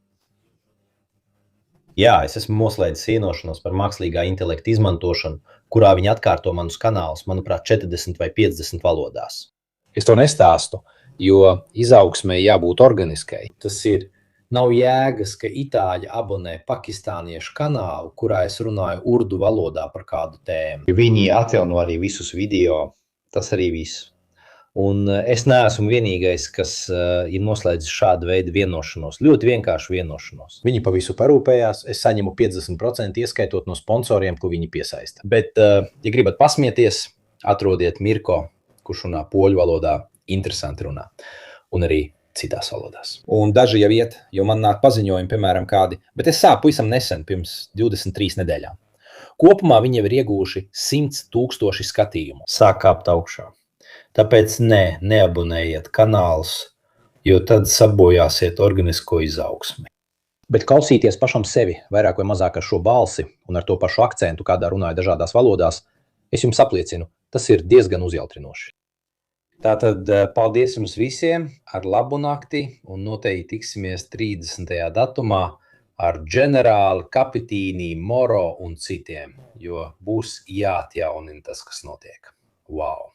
Jā, es esmu noslēdzis vienošanos par mākslīgā intelekta izmantošanu, kurā viņi atkārto manus kanālus, manuprāt, 40 vai 50 valodās. Es to nestāstu, jo izaugsmei jābūt organiskai. Tas ir, nav jēgas, ka itāļi abonē pakistāniešu kanālu, kurā es runāju urdu valodā par kādu tēmu. Viņi atjauno arī visus video, tas arī viss. Un es neesmu vienīgais, kas ir noslēdzis šādu veidu vienošanos. Ļoti vienkārši vienošanos. Viņi pa visu parūpējās, es saņemu 50% ieskaitot no sponsoriem, ko viņi piesaista. Bet, ja gribat pasmieties, atrodiet Mirko, kurš runā poļu valodā, interesanti runā. Un arī citās valodās. Un daži jau iet, jo man nāk paziņojumi, piemēram, kādi. Bet es sāku pavisam nesen, pirms 23 nedēļām. Kopumā viņi jau ir iegūši 100 000 skatījumu. Sāk kāpt augšā. Tāpēc neabonējiet kanālus, jo tad sabojāsiet organisko izaugsmi. Bet klausīties pašam sevi, vairāk vai mazāk ar šo balsi un ar to pašu akcentu, kādā runāja dažādās valodās, es jums apliecinu, tas ir diezgan uzjautrinoši. Tātad paldies jums visiem, ar labu nakti un noteikti tiksimies 30. datumā ar ģenerāli, kapitīnī, Moro un citiem, jo būs jāatjaunina tas, kas notiek. Wow!